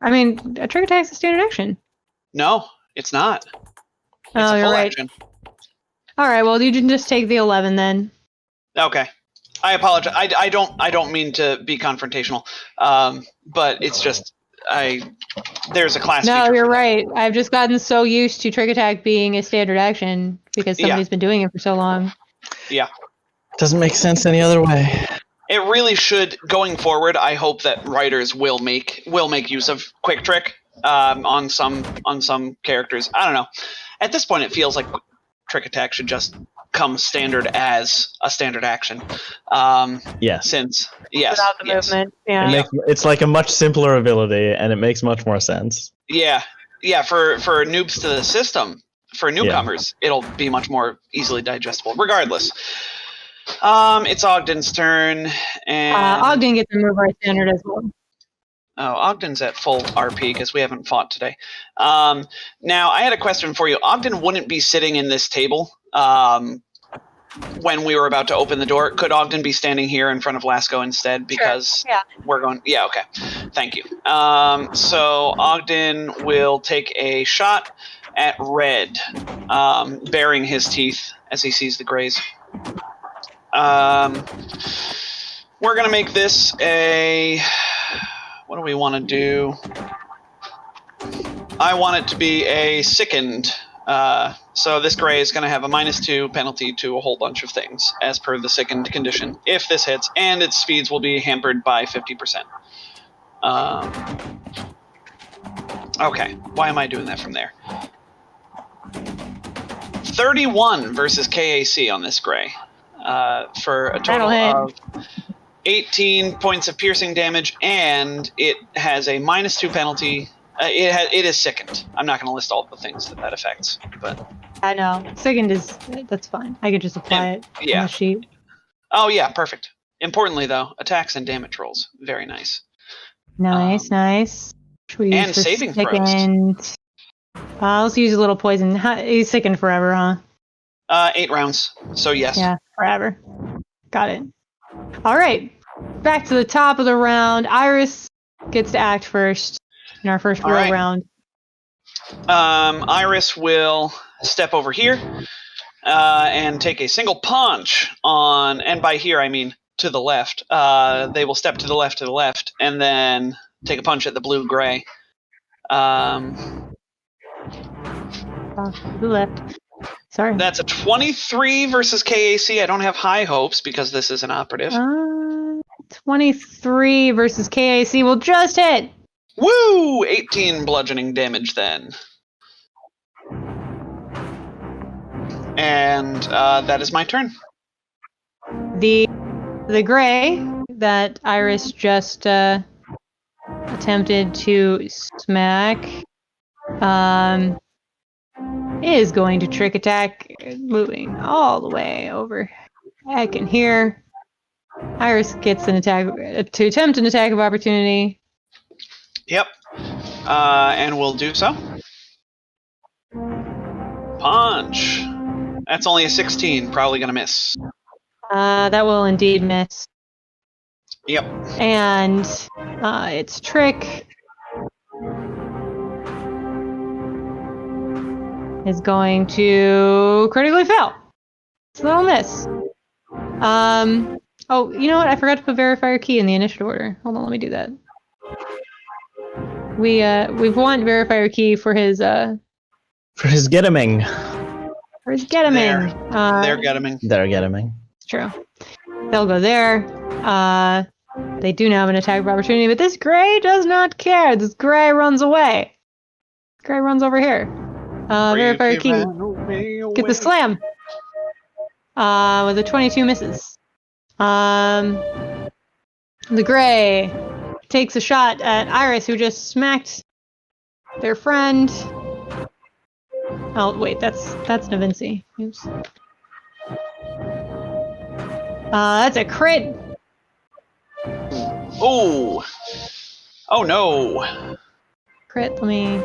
I mean, a trick attack's a standard action. No, it's not. It's Oh, a you're full right. action. All right, well, you can just take the 11 then. Okay. I apologize. I don't mean to be confrontational. But it's just there's a class No, feature you're for that. right. I've just gotten so used to trick attack being a standard action because somebody's been doing it for so long. Yeah. Doesn't make sense any other way. It really should, going forward. I hope that writers will make use of quick trick on some characters. I don't know. At this point, it feels like trick attack should just come standard as a standard action. Yes. Without the movement. Yeah. It's like a much simpler ability, and it makes much more sense. Yeah. For noobs to the system, for newcomers, it'll be much more easily digestible. Regardless. It's Ogden's turn, and Ogden gets a move right standard as well. Oh, Ogden's at full RP because we haven't fought today. Now, I had a question for you. Ogden wouldn't be sitting in this table when we were about to open the door. Could Ogden be standing here in front of Lasco instead? Because we're going... Yeah, okay. Thank you. So Ogden will take a shot at Red, baring his teeth as he sees the grays. We're going to make this a... What do we want to do? I want it to be a sickened. So this gray is going to have a -2 penalty to a whole bunch of things, as per the sickened condition, if this hits, and its speeds will be hampered by 50%. Okay, why am I doing that from there? 31 versus KAC on this gray, for a total of 18 points of piercing damage, and it has a -2 penalty. It is sickened. I'm not going to list all the things that affects, but I know sickened that's fine. I could just apply it on the sheet. Oh yeah, perfect. Importantly though, attacks and damage rolls, very nice. Nice. And saving throws. Let's use a little poison. He's sickened forever, huh? 8 rounds. So yes. Yeah, forever. Got it. All right, back to the top of the round. Iris gets to act first in our first real round. Iris will step over here and take a single punch on, and by here I mean to the left. They will step to the left, and then take a punch at the blue-gray. To the left. Sorry. That's a 23 versus KAC. I don't have high hopes because this is an operative. 23 versus KAC will just hit. Woo! 18 bludgeoning damage then. And that is my turn. The gray that Iris just attempted to smack is going to trick attack, moving all the way over heck in here. Iris gets an attack to attempt an attack of opportunity. Yep. And we'll do so. Punch. That's only a 16. Probably going to miss. That will indeed miss. Yep. And its trick is going to critically fail. It's a little miss. Oh, you know what? I forgot to put verifier key in the initiative order. Hold on, let me do that. We want verifier key for his Getaming. For his Getaming. Their Getaming. Their Getaming. It's true. They'll go there. They do now have an attack of opportunity, but this gray does not care. This gray runs away. Gray runs over here. Verifier key. Get the slam. With a 22 misses. The gray takes a shot at Iris, who just smacked their friend. Oh wait, that's Navinci. Oops. That's a crit. Oh. Oh no. Crit. Let me.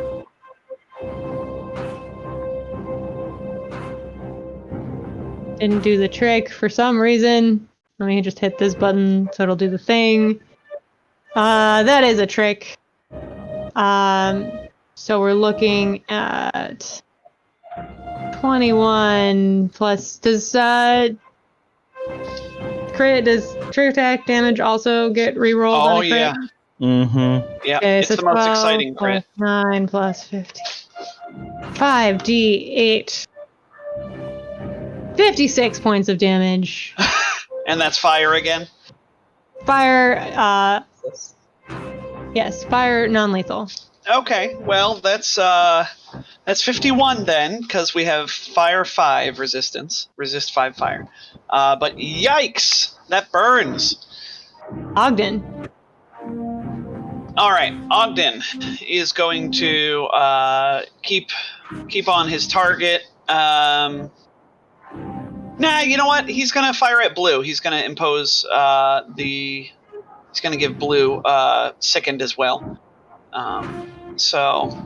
Didn't do the trick for some reason. Let me just hit this button so it'll do the thing. That is a trick. So we're looking at 21 plus. Does trick attack damage also get rerolled on a crit? yeah. Mm-hmm. Yeah, Okay, it's so the most 12 exciting crit. plus 9 plus 50. 5d8. 56 points of damage. And that's fire again? Fire, yes, fire non-lethal. Okay, well, that's 51 then, because we have fire 5 resistance. Resist 5 fire. But yikes! That burns! Ogden. Alright, Ogden is going to keep on his target. Nah, you know what? He's going to fire at Blue. He's going to impose he's going to give Blue sickened as well. So,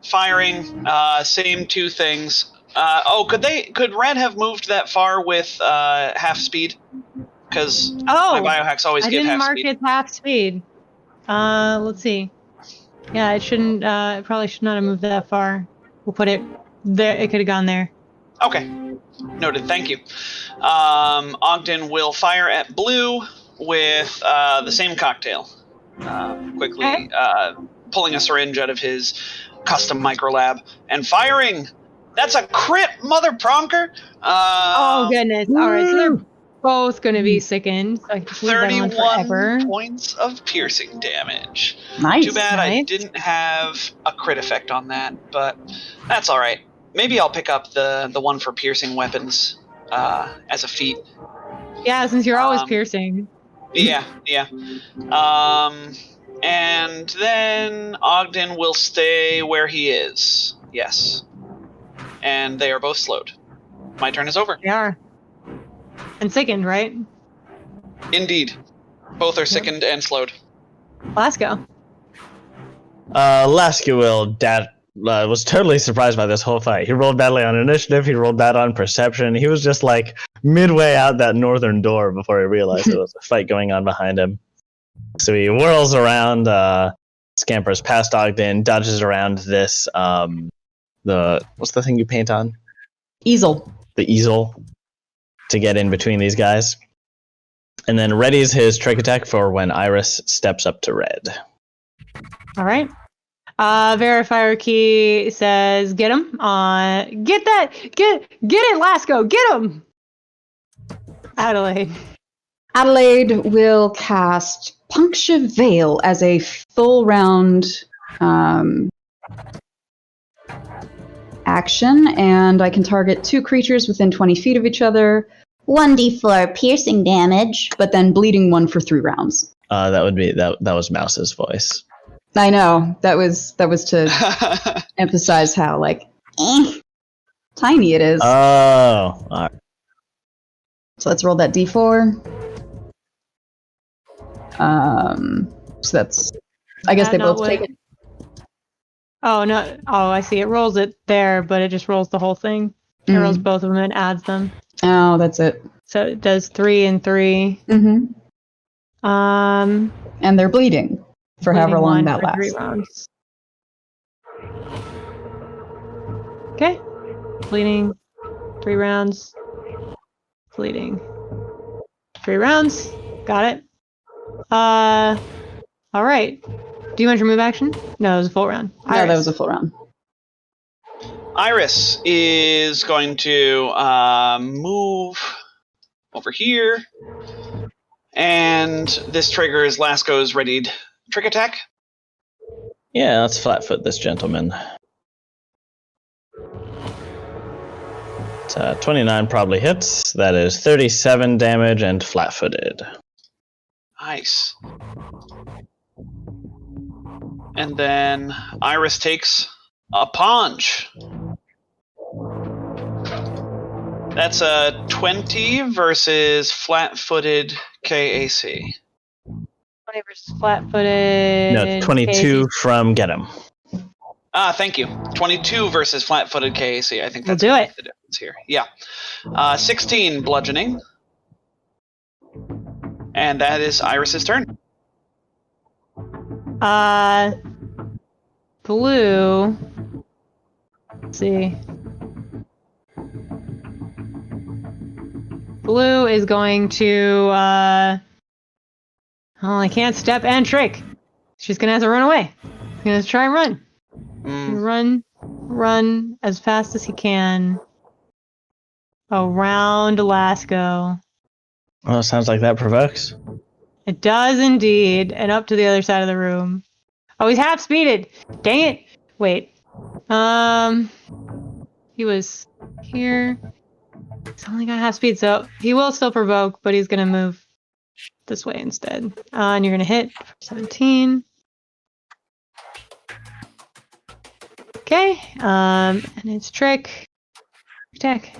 firing, same two things. Could Red have moved that far with half speed? Because my biohacks always give half speed. I didn't mark its half speed. Let's see. Yeah, it shouldn't. It probably should not have moved that far. We'll put it there. It could have gone there. Okay, noted. Thank you. Ogden will fire at Blue with the same cocktail. Quickly pulling a syringe out of his custom microlab and firing. That's a crit, mother pronker. Oh goodness! All right, so they're both going to be sickened. So I can just leave them on 31 forever. points of piercing damage. Nice. Too bad I Nice. didn't have a crit effect on that, but that's all right. Maybe I'll pick up the one for piercing weapons as a feat. Yeah, since you're always piercing. Yeah. And then Ogden will stay where he is. Yes. And they are both slowed. My turn is over. They are. And sickened, right? Indeed. Both are sickened and slowed. Lasco. Lasco was totally surprised by this whole fight. He rolled badly on initiative. He rolled bad on perception. He was just like midway out that northern door before he realized there was a fight going on behind him. So he whirls around, scampers past Ogden, dodges around this, what's the thing you paint on? Easel. The easel, to get in between these guys. And then readies his trick attack for when Iris steps up to Red. All right. Verifier key says, "Get him! Get it, Lasco! Get him!" Adelaide. Adelaide will cast Puncture Veil as a full round action, and I can target 2 creatures within 20 feet of each other. 1d4 piercing damage, but then bleeding 1 for 3 rounds. That was Mouse's voice. I know that was to emphasize how tiny it is. Oh, all right. So let's roll that d4. So that's. I guess they both take it. Oh no! Oh, I see. It rolls it there, but it just rolls the whole thing. It rolls both of them and adds them. Oh, that's it. So it does 3 and 3. Mm-hmm. And they're bleeding for however long that lasts. 3 rounds. Okay. Bleeding. 3 rounds. Bleeding. 3 rounds. Got it. All right. Do you want your move action? No, it was a full round. No, that was a full round. Iris is going to move over here. And this triggers Lasco's readied trick attack. Yeah, let's flatfoot this gentleman. 29 probably hits. That is 37 damage and flat-footed. Nice. And then Iris takes a punch. That's a 20 versus flat-footed KAC. 20 versus flat-footed. No, 22 from Get 'em. Thank you. 22 versus flat-footed KAC. I think that's We'll do it. the difference here. Yeah. 16 bludgeoning. And that is Iris's turn. Blue. Let's see. Blue is going to, oh, I can't step and trick. She's gonna have to run away. She's gonna try and run. Run as fast as he can around Lasco. Well, it sounds like that provokes. It does indeed, and up to the other side of the room. Oh, he's half speeded. Dang it! Wait. He was here. He's only got half speed, so he will still provoke, but he's gonna move this way instead. And you're gonna hit for 17. Okay. And it's trick. Attack.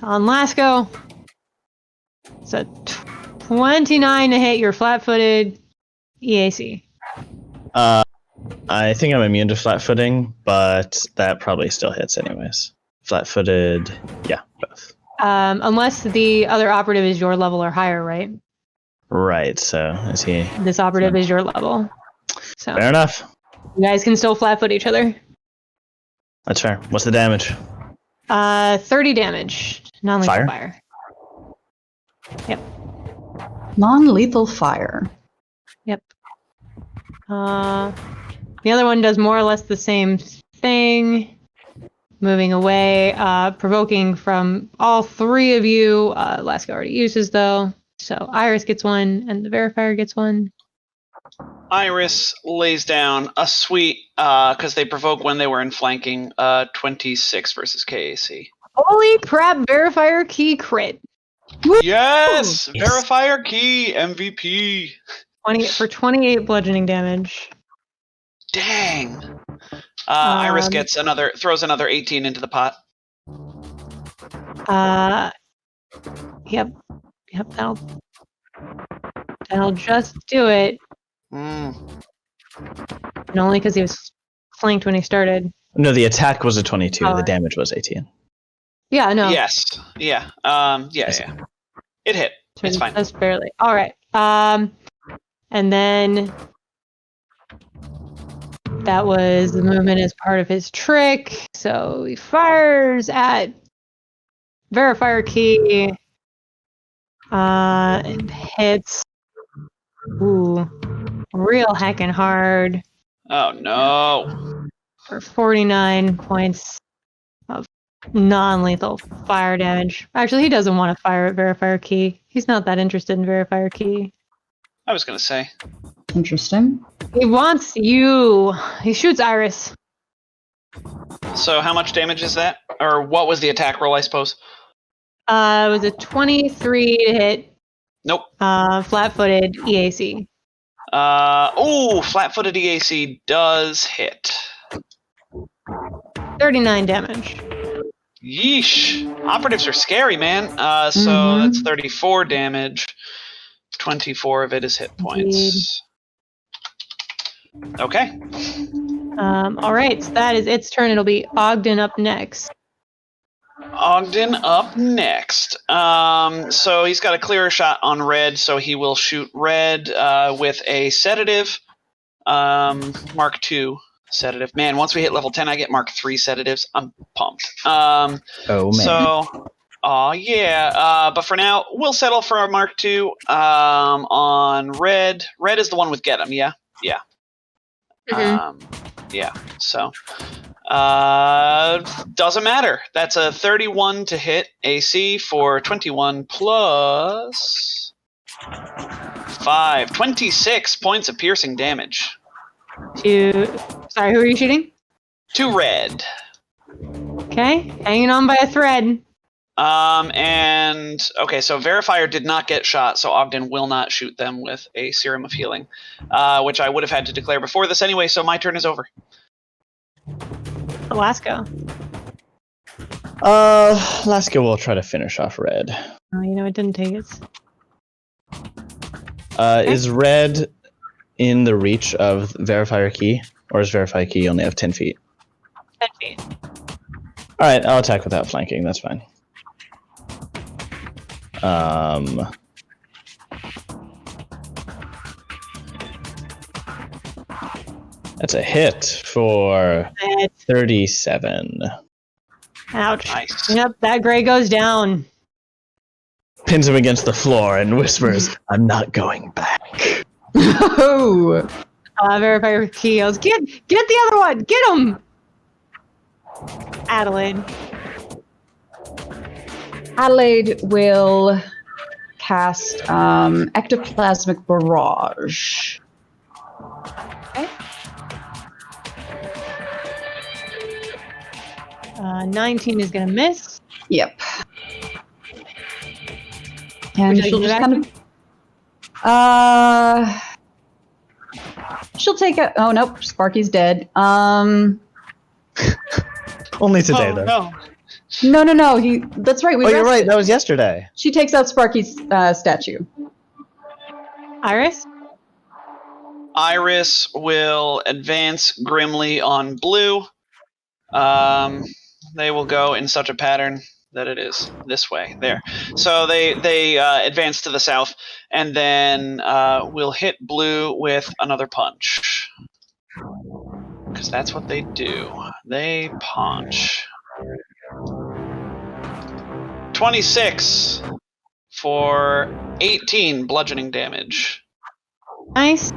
On Lasco. It's a 29 to hit your flat-footed EAC. I think I'm immune to flat-footing, but that probably still hits anyways. Flat-footed, yeah, both. Unless the other operative is your level or higher, right? Right, so is he... This operative is your level. So Fair enough. you guys can still flat-foot each other. That's fair. What's the damage? 30 damage. Non-lethal fire. Yep. Non-lethal fire. Yep. The other one does more or less the same thing. Moving away, provoking from all three of you. Lasco already uses though. So Iris gets one and the verifier gets one. Iris lays down a sweet, because they provoke when they were in flanking, 26 versus KAC. Holy crap, verifier key crit. Yes! Verifier key, MVP. 28 bludgeoning damage. Dang. Iris throws another 18 into the pot. Yep, that'll just do it. And only because he was flanked when he started. No, the attack was a 22. The damage was 18. Yeah, no. Yes. Yeah. Yeah. It hit. It's fine. That's barely. All right. And then that was the movement as part of his trick. So he fires at verifier key and hits. Ooh, real heckin' hard. Oh no. For 49 points of non-lethal fire damage. Actually, he doesn't want to fire at verifier key. He's not that interested in verifier key. I was gonna say. Interesting. He wants you. He shoots Iris. So how much damage is that? Or what was the attack roll, I suppose? It was a 23 to hit. Nope. Flat-footed EAC. Flat-footed EAC does hit. 39 damage. Yeesh. Operatives are scary, man. So that's 34 damage. 24 of it is hit points. Indeed. Okay. All right, so that is its turn. It'll be Ogden up next. Ogden up next. So he's got a clearer shot on red, so he will shoot red with a sedative. Mark II sedative. Man, once we hit level 10, I get Mark III sedatives. I'm pumped. Oh, man. So, but for now, we'll settle for our Mark II on red. Red is the one with get him, yeah? Yeah. Yeah, so doesn't matter. That's a 31 to hit AC for 21 plus 5. 26 points of piercing damage. Sorry, who are you shooting? To red. Okay, hanging on by a thread. So Verifier did not get shot, so Ogden will not shoot them with a Serum of Healing, which I would have had to declare before this anyway, so my turn is over. Lasco. Lasco will try to finish off red. Oh, it didn't take it. Is red in the reach of Verifier key? Or is Verify Key only have 10 feet? 10 feet. Alright, I'll attack without flanking, that's fine. That's a hit for 37. Ouch. Nice. Yep, that gray goes down. Pins him against the floor and whispers, I'm not going back. Oh! Verify Key yells, get the other one! Get him! Adelaide. Adelaide will cast Ectoplasmic Barrage. Okay. 19 is gonna miss. Yep. And Would you she'll like just to kind of. She'll take a. Oh nope, Sparky's dead. Only today, though. No. No. That's right. We Oh, you're right. rested. That was yesterday. She takes out Sparky's statue. Iris? Iris will advance grimly on blue. They will go in such a pattern that it is this way. There. So they advance to the south, and then we'll hit blue with another punch. Because that's what they do. They punch. 26 for 18 bludgeoning damage. Nice.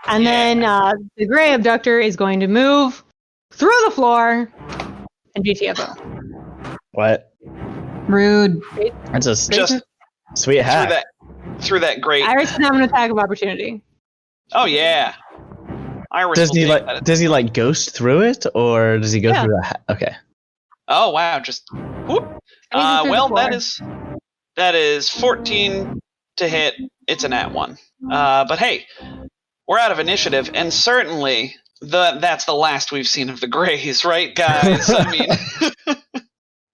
And Yeah. then the gray abductor is going to move through the floor and GTFO. What? Rude. That's a Just sweet hack. through that great. Iris can have an attack of opportunity. Oh yeah. Iris Does will he take like? that. Does he like ghost through it, or does he go Yeah. through the? Okay. Oh wow! Just whoop. And he's through the Well, floor. that is 14 to hit. It's an at one. But hey, we're out of initiative, and certainly that's the last we've seen of the Greys, right, guys? I mean,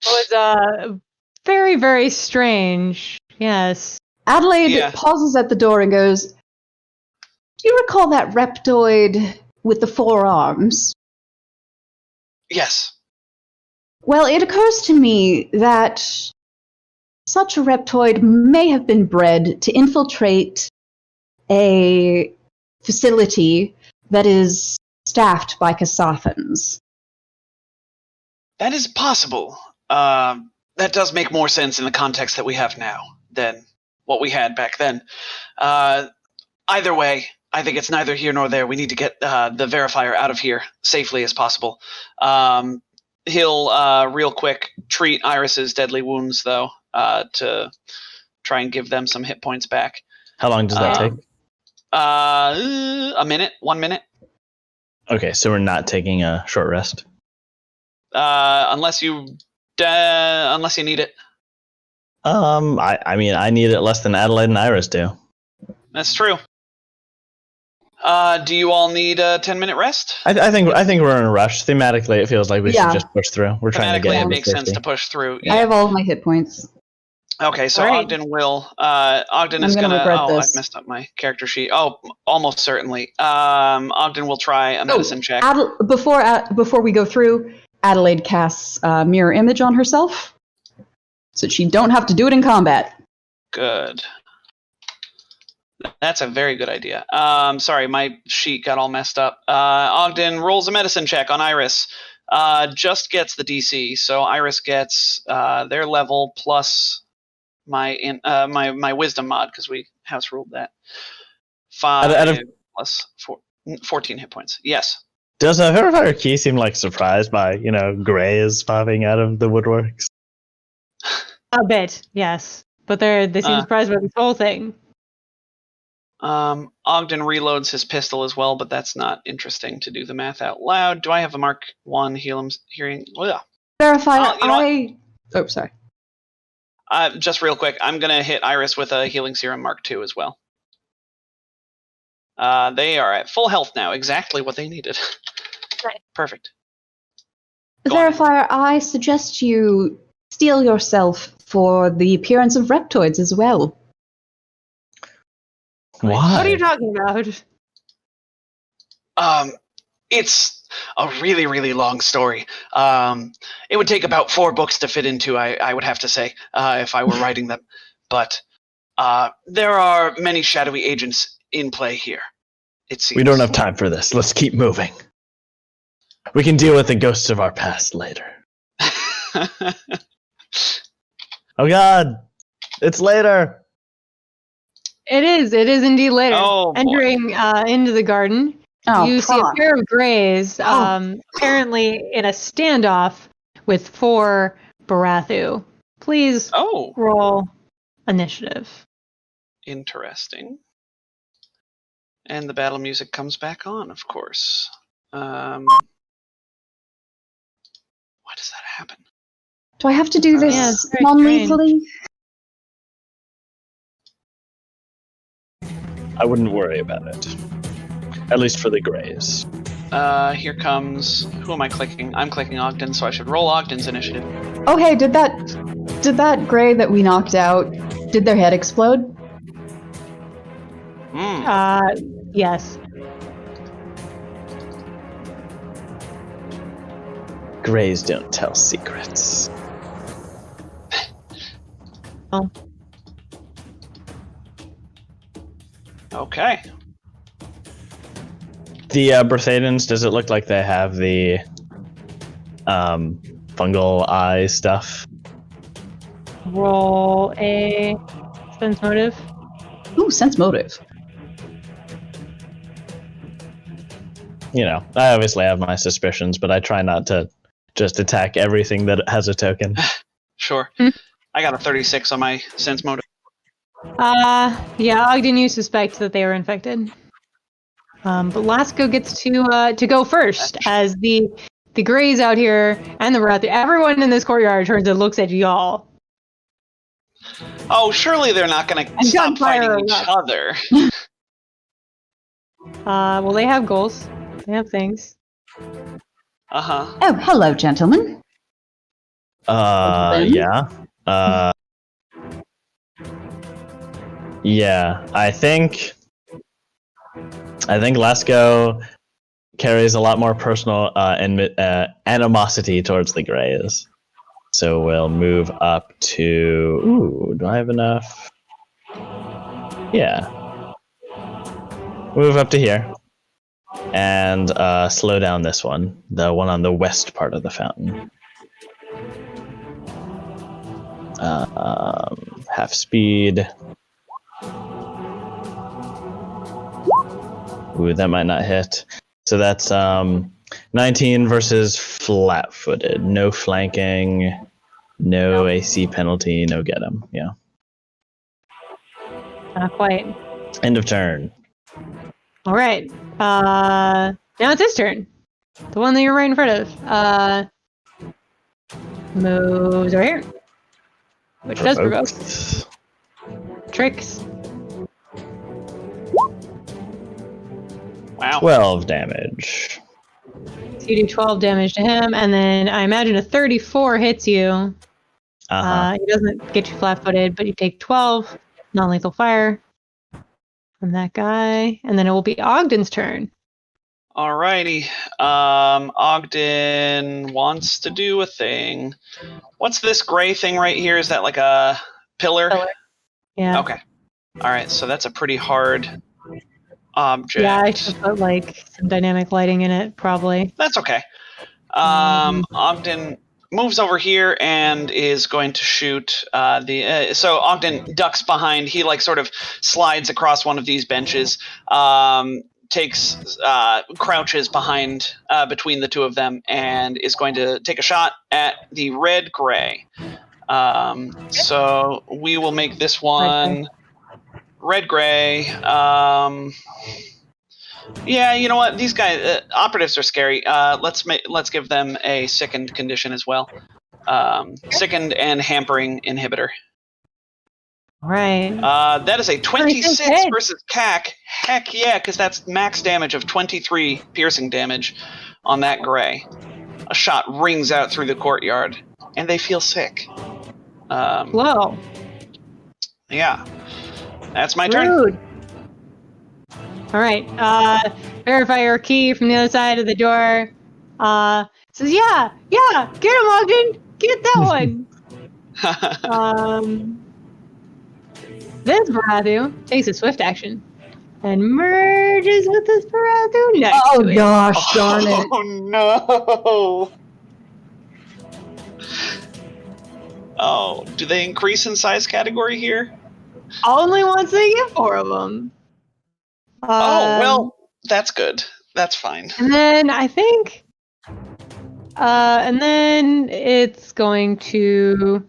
It was very, very strange. Yes. Adelaide Yeah. pauses at the door and goes, "Do you recall that reptoid with the 4 arms? yes. Well, it occurs to me that such a reptoid may have been bred to infiltrate a facility that is staffed by Kasathans. That is possible. That does make more sense in the context that we have now than what we had back then. Either way, I think it's neither here nor there. We need to get the verifier out of here safely as possible. He'll real quick treat Iris's deadly wounds, though, to try and give them some hit points back. How long does that take? A minute, 1 minute. Okay, so we're not taking a short rest. Unless you need it. I mean, I need it less than Adelaide and Iris do. That's true. Do you all need a 10-minute rest? I think we're in a rush. Thematically, it feels like we should just push through. We're trying to get Thematically, it him to makes sense safety. to push through. I have all of my hit points. Okay, so All right. Ogden will. Ogden I'm is gonna gonna. regret Oh, this. I've messed up my character sheet. Oh, almost certainly. Ogden will try a medicine check. Before we go through, Adelaide casts mirror image on herself, so she don't have to do it in combat. Good. That's a very good idea. Sorry, my sheet got all messed up. Ogden rolls a medicine check on Iris. Just gets the DC, so Iris gets their level plus my wisdom mod because we house ruled that. 5 Out of- plus 14 hit points. Yes. Does a verifier key seem like surprised by gray is popping out of the woodworks? A bit, yes. But they seem surprised by this whole thing. Ogden reloads his pistol as well, but that's not interesting to do the math out loud. Do I have a Mark 1 hearing? Oh, yeah. Verifier, you know what? Oh, sorry. Just real quick, I'm going to hit Iris with a healing serum Mark 2 as well. They are at full health now, exactly what they needed. Right. Perfect. Go on. Verifier, I suggest you steel yourself for the appearance of reptoids as well. Why? What are you talking about? It's a really, really long story. It would take about 4 books to fit into, I would have to say, if I were writing them. But there are many shadowy agents in play here, it seems. We don't have time for this. Let's keep moving. We can deal with the ghosts of our past later. Oh God, it's later. It is indeed later. Oh, boy. Entering into the garden, you see a pair of greys, apparently in a standoff with 4 Barathu. Please roll initiative. Interesting. And the battle music comes back on, of course. Why does that happen? Do I have to do this non-lethally? I wouldn't worry about it. At least for the greys. Here comes... Who am I clicking? I'm clicking Ogden, so I should roll Ogden's initiative. Oh, hey, did that gray that we knocked out, did their head explode? Yes. Greys don't tell secrets. Oh. Okay. The Berthadans, does it look like they have the fungal eye stuff? Roll a sense motive. Ooh, sense motive. You know, I obviously have my suspicions, but I try not to just attack everything that has a token. Sure. I got a 36 on my sense motive. Yeah, Ogden, you suspect that they are infected. But Lasco gets to go first, as the Greys out here and the Barathu, everyone in this courtyard turns and looks at y'all. Oh, surely they're not going to stop fighting each other. Well, they have goals. They have things. Uh-huh. Oh, hello, gentlemen. Yeah. Yeah, I think Lasco carries a lot more personal animosity towards the Greys. So we'll move up to... Ooh, do I have enough? Yeah. Move up to here. And slow down this one. The one on the west part of the fountain. Half speed. Ooh, that might not hit. So that's 19 versus flat-footed. No flanking, no AC penalty, no get him. Yeah. Not quite. End of turn. All right. Now it's his turn. The one that you're right in front of. Moves over here. Which does provoke. Tricks. Wow. 12 damage. So you do 12 damage to him, and then I imagine a 34 hits you. He doesn't get you flat-footed, but you take 12 non-lethal fire from that guy, and then it will be Ogden's turn. Alrighty. Ogden wants to do a thing. What's this gray thing right here? Is that like a pillar? Yeah. Okay. Alright, so that's a pretty hard object. Yeah, I should put like some dynamic lighting in it, probably. That's okay. Ogden moves over here and is going to shoot so Ogden ducks behind. He like sort of slides across one of these benches, crouches behind between the two of them, and is going to take a shot at the red gray. So we will make this one red gray. Yeah, you know what? These guys, operatives are scary. Let's give them a sickened condition as well. Sickened and hampering inhibitor. Right. That is a 26 versus CAC. Heck yeah, because that's max damage of 23 piercing damage on that gray. A shot rings out through the courtyard, and they feel sick. Whoa. Yeah. That's my turn. Rude. All right. verifier key from the other side of the door. Says, yeah, get him, Ogden! Get that one! This Barathu takes a swift action and merges with this Barathu next to it. Gosh, darn it. Oh no! Oh, do they increase in size category here? Only once they get 4 of them. Oh, well, that's good. That's fine. And then I think... and then it's going to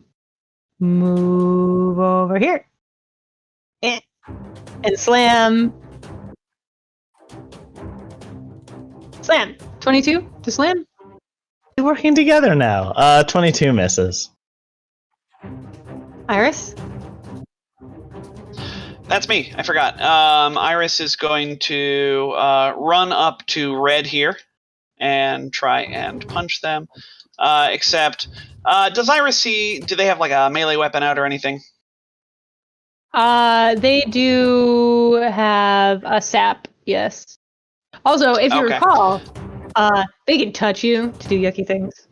move over here. And slam. Slam. 22 to slam. We're working together now. 22 misses. Iris? That's me. I forgot. Iris is going to run up to red here and try and punch them. Except, does Iris see... Do they have like a melee weapon out or anything? They do have a sap, yes. Also, if you recall, they can touch you to do yucky things.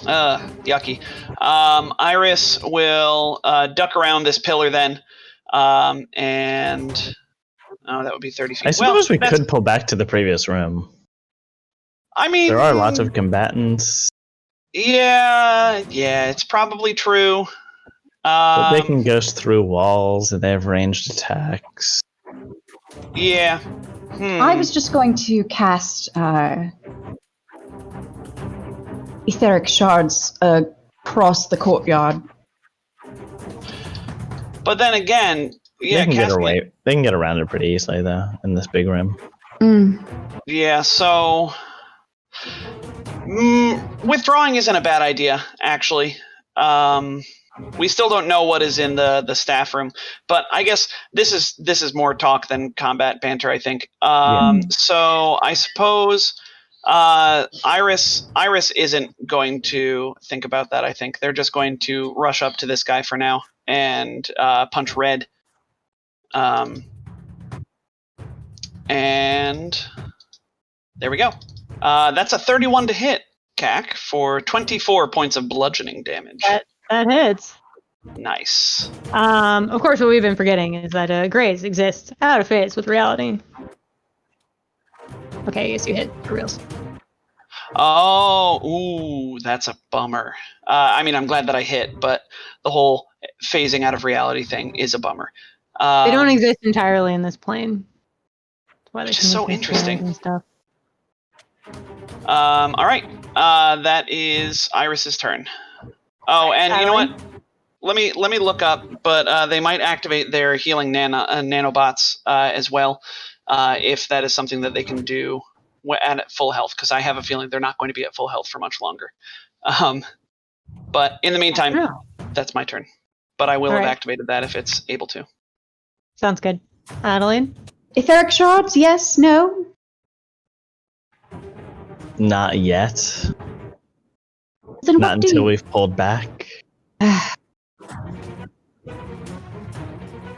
Yucky. Iris will duck around this pillar then, and that would be 30 feet. I suppose we could pull back to the previous room. I mean, there are lots of combatants. Yeah, it's probably true. But they can ghost through walls, and they have ranged attacks. Yeah. I was just going to cast etheric shards across the courtyard. But then again, yeah, they can get around it pretty easily though in this big room. Yeah, so withdrawing isn't a bad idea, actually. We still don't know what is in the staff room, but I guess this is more talk than combat banter, I think. So I suppose Iris isn't going to think about that. I think they're just going to rush up to this guy for now and punch red. And there we go. That's a 31 to hit, CAC, for 24 points of bludgeoning damage. That hits. Nice. Of course, what we've been forgetting is that grays exist out of phase with reality. Okay, I guess you hit for reals. Oh, ooh, that's a bummer. I mean, I'm glad that I hit, but the whole phasing out of reality thing is a bummer. They don't exist entirely in this plane. That's why Which is so interesting. And stuff. All right. That is Iris's turn. Oh, and you know what? Let me look up, but they might activate their healing nanobots as well, if that is something that they can do at full health, because I have a feeling they're not going to be at full health for much longer. But in the meantime, that's my turn. But I will have activated that if it's able to. Sounds good. Adeline? Etheric shards, yes, no? Not yet. Then not until we've pulled back.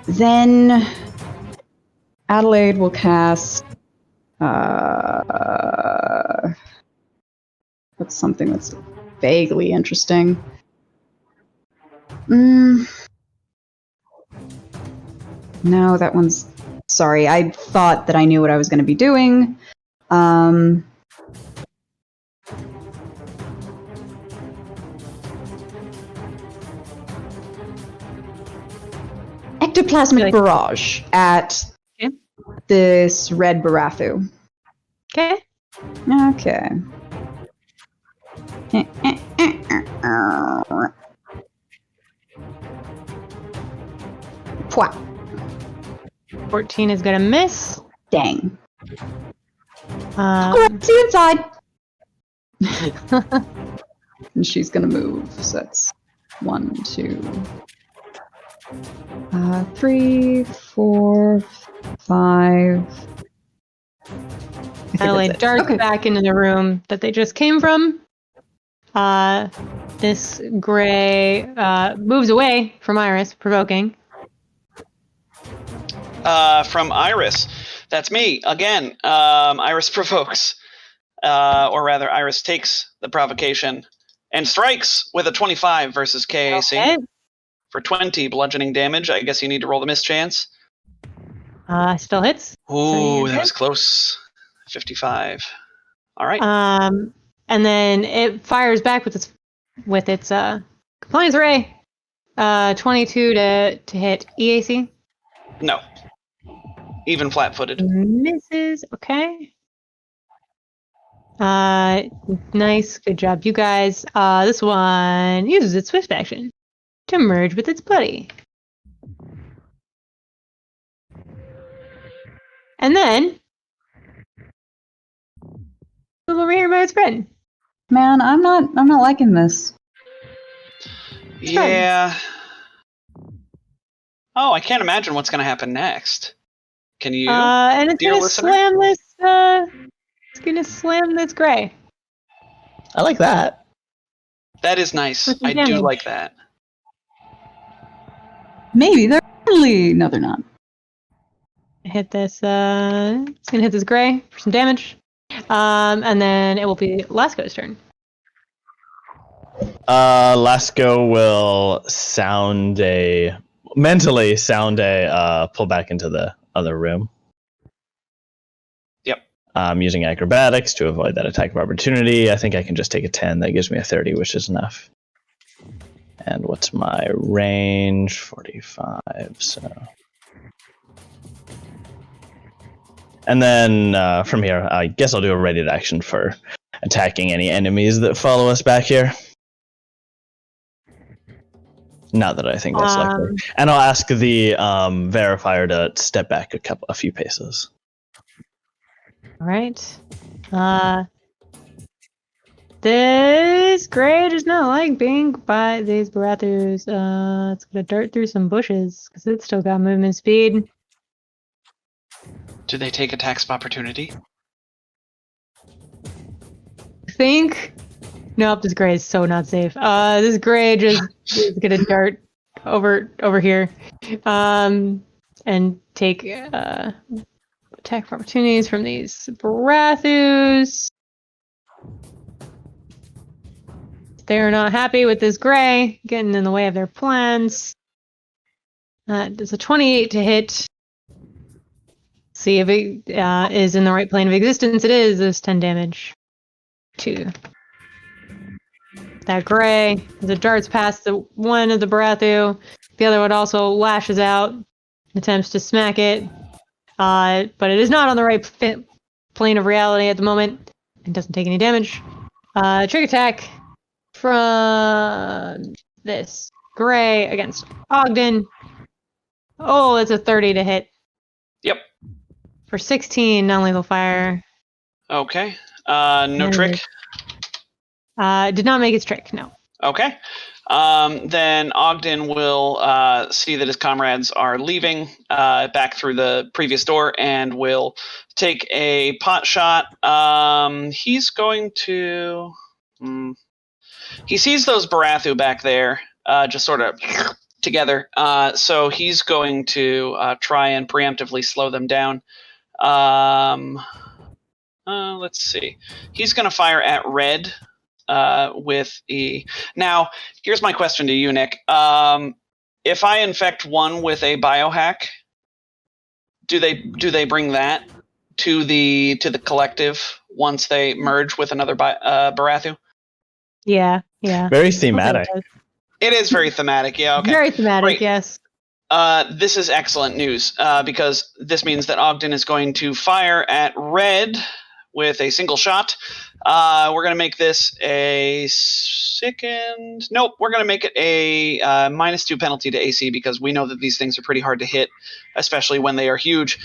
Then Adelaide will cast what's something that's vaguely interesting. No, that one's... Sorry, I thought that I knew what I was going to be doing. Ectoplasmic barrage at this red Barathu. Okay. Okay. Pwah. 14 is gonna miss. Dang. See you inside. And she's gonna move. So that's 1, 2, 3, 4, 5. Adelaide darts back into the room that they just came from. This gray moves away from Iris, provoking. From Iris. That's me again. Iris provokes, or rather, Iris takes the provocation and strikes with a 25 versus KAC Okay. for 20 bludgeoning damage. I guess you need to roll the mischance. Still hits. Ooh, you that hit. was close. 55. All right. And then it fires back with its compliance ray. 22 to hit EAC. No. Even flat-footed. Misses. Okay. Nice. Good job, you guys. This one uses its swift action to merge with its buddy. And then over here by its friend. Man, I'm not liking this. Yeah. Oh, I can't imagine what's going to happen next. Can you? And it's dear gonna listener? slam this. It's gonna slam this gray. I like that. That is nice. With some I do damage. like that. Maybe they're friendly. No, they're not. Hit this. It's gonna hit this gray for some damage. And then it will be Lasco's turn. Lasco will mentally sound a pull back into the other room. Yep. Using acrobatics to avoid that attack of opportunity. I think I can just take a 10. That gives me a 30, which is enough. And what's my range? 45. So. And then from here, I guess I'll do a ready to action for attacking any enemies that follow us back here. Not that I think that's likely. And I'll ask the verifier to step back a few paces. All right. This gray does not like being by these Barathus. It's gonna dart through some bushes because it's still got movement speed. Do they take attacks of opportunity? Think. Nope, this gray is so not safe. This gray just is gonna dart over here, and take attack opportunities from these Barathus. They're not happy with this gray getting in the way of their plans. Does a 28 to hit. See if it is in the right plane of existence. It is. There's 10 damage. 2. That gray, as it darts past the one of the Barathu, the other one also lashes out, attempts to smack it, but it is not on the right plane of reality at the moment, and doesn't take any damage. Trick attack from this gray against Ogden. Oh, it's a 30 to hit. Yep. For 16 non-lethal fire. Okay. No trick? Did not make its trick, no. Okay. Then Ogden will see that his comrades are leaving back through the previous door and will take a pot shot. He's going to... He sees those Barathu back there just sort of together. So he's going to try and preemptively slow them down. Let's see. He's going to fire at red with E. Now, here's my question to you, Nick. If I infect one with a biohack, do they bring that to the collective once they merge with another Barathu? Yeah. Very thematic. It is very thematic. Yeah. Okay. Very thematic. Great. Yes. This is excellent news because this means that Ogden is going to fire at red with a single shot. We're going to make this a second. Nope, we're going to make it a -2 penalty to AC because we know that these things are pretty hard to hit, especially when they are huge,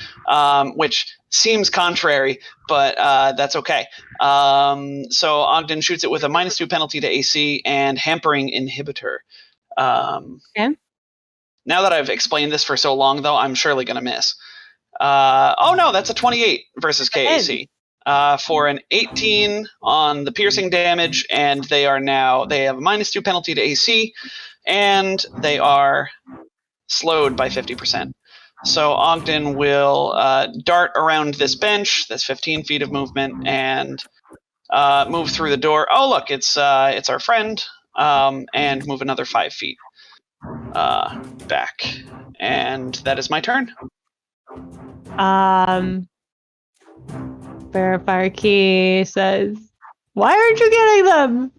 which seems contrary, but that's okay. So Ogden shoots it with a -2 penalty to AC and hampering inhibitor. Okay. Now that I've explained this for so long, though, I'm surely going to miss. Oh, no, that's a 28 versus KAC. For an 18 on the piercing damage, and they have a -2 penalty to AC, and they are slowed by 50%. So Ogden will dart around this bench. That's 15 feet of movement, and move through the door. Oh, look, it's our friend. And move another 5 feet back, and that is my turn. Verifier key says, "Why aren't you getting them?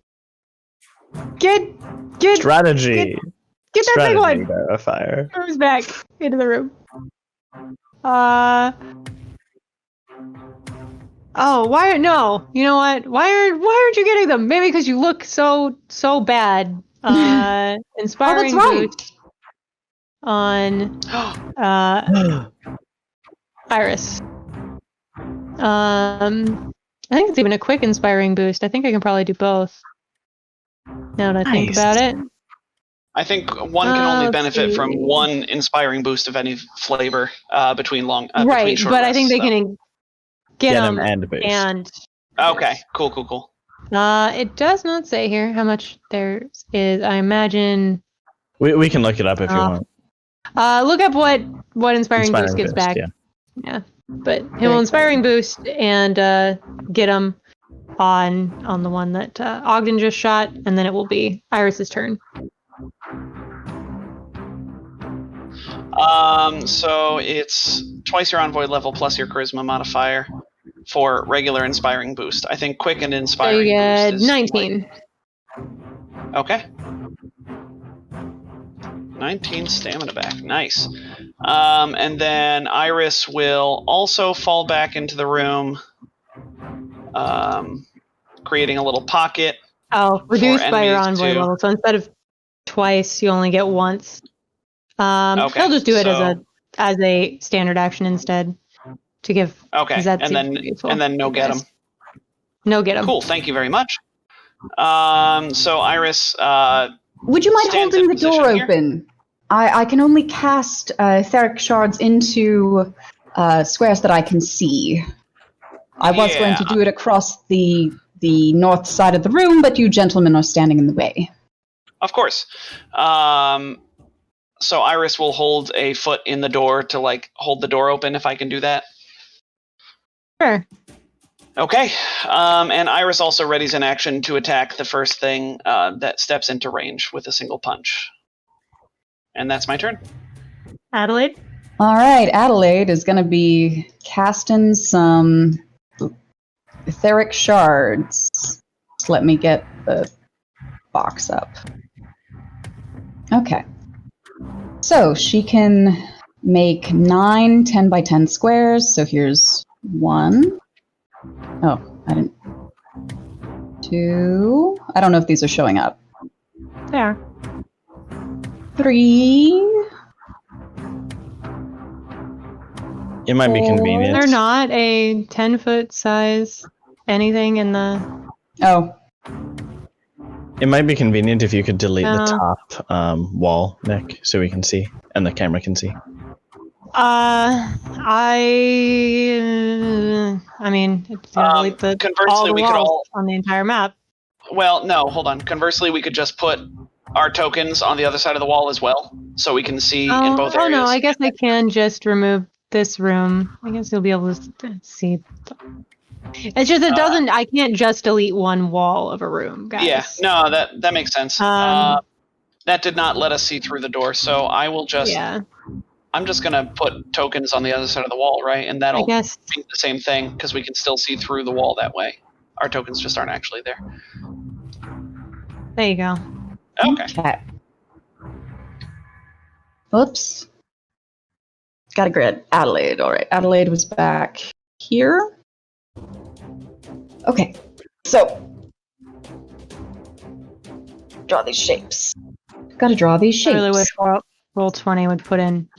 Get Strategy. Get that big one. Verifier. Who's back into the room? Oh, why? No, you know what? Why aren't you getting them? Maybe because you look so bad. Inspiring boost on Iris. I think it's even a quick inspiring boost. I think I can probably do both. Now that I think about it. I think one can only benefit from one inspiring boost of any flavor between short but I think rests, they can get them and boost. And okay, cool. It does not say here how much there is. I imagine we can look it up if you want. Look up what inspiring boost gets back. Yeah. But he will inspiring boost and get him on the one that Ogden just shot, and then it will be Iris's turn. So it's twice your envoy level plus your charisma modifier for regular inspiring boost. I think quick and inspiring so you get boost is 19. Okay. 19 stamina back. Nice. And then Iris will also fall back into the room, creating a little pocket. Oh, reduced by your envoy level. So instead of twice, you only get once. Okay, he'll just do it as a standard action instead to give. Okay, and then no get him. No get him. Cool. Thank you very much. So Iris. Would you mind holding the door open? I can only cast etheric shards into squares that I can see. I was going to do it across the north side of the room, but you gentlemen are standing in the way. Of course. So Iris will hold a foot in the door to hold the door open if I can do that. Sure. Okay. And Iris also readies an action to attack the first thing that steps into range with a single punch. And that's my turn. Adelaide? All right, Adelaide is going to be casting some etheric shards. Just let me get the box up. Okay. So she can make 9 10 by 10 squares. So here's 1. Oh, I didn't. 2. I don't know if these are showing up. There. 3. It might be convenient. They're not a 10-foot size anything in the... Oh. It might be convenient if you could delete the top wall, Nick, so we can see, and the camera can see. I mean, it's gonna delete all the walls on the entire map. Well, no, hold on. Conversely, we could just put our tokens on the other side of the wall as well, so we can see in both areas. Oh no, I guess I can just remove this room. I guess you'll be able to see. It's just it doesn't. I can't just delete one wall of a room, guys. Yeah, no, that makes sense. That did not let us see through the door, so I will just. Yeah. I'm just gonna put tokens on the other side of the wall, right? And that'll be the same thing because we can still see through the wall that way. Our tokens just aren't actually there. There you go. Okay. Oops. Got a grid. Adelaide. All right. Adelaide was back here. Okay. So, draw these shapes. Gotta draw these shapes. I really wish Roll20 would put in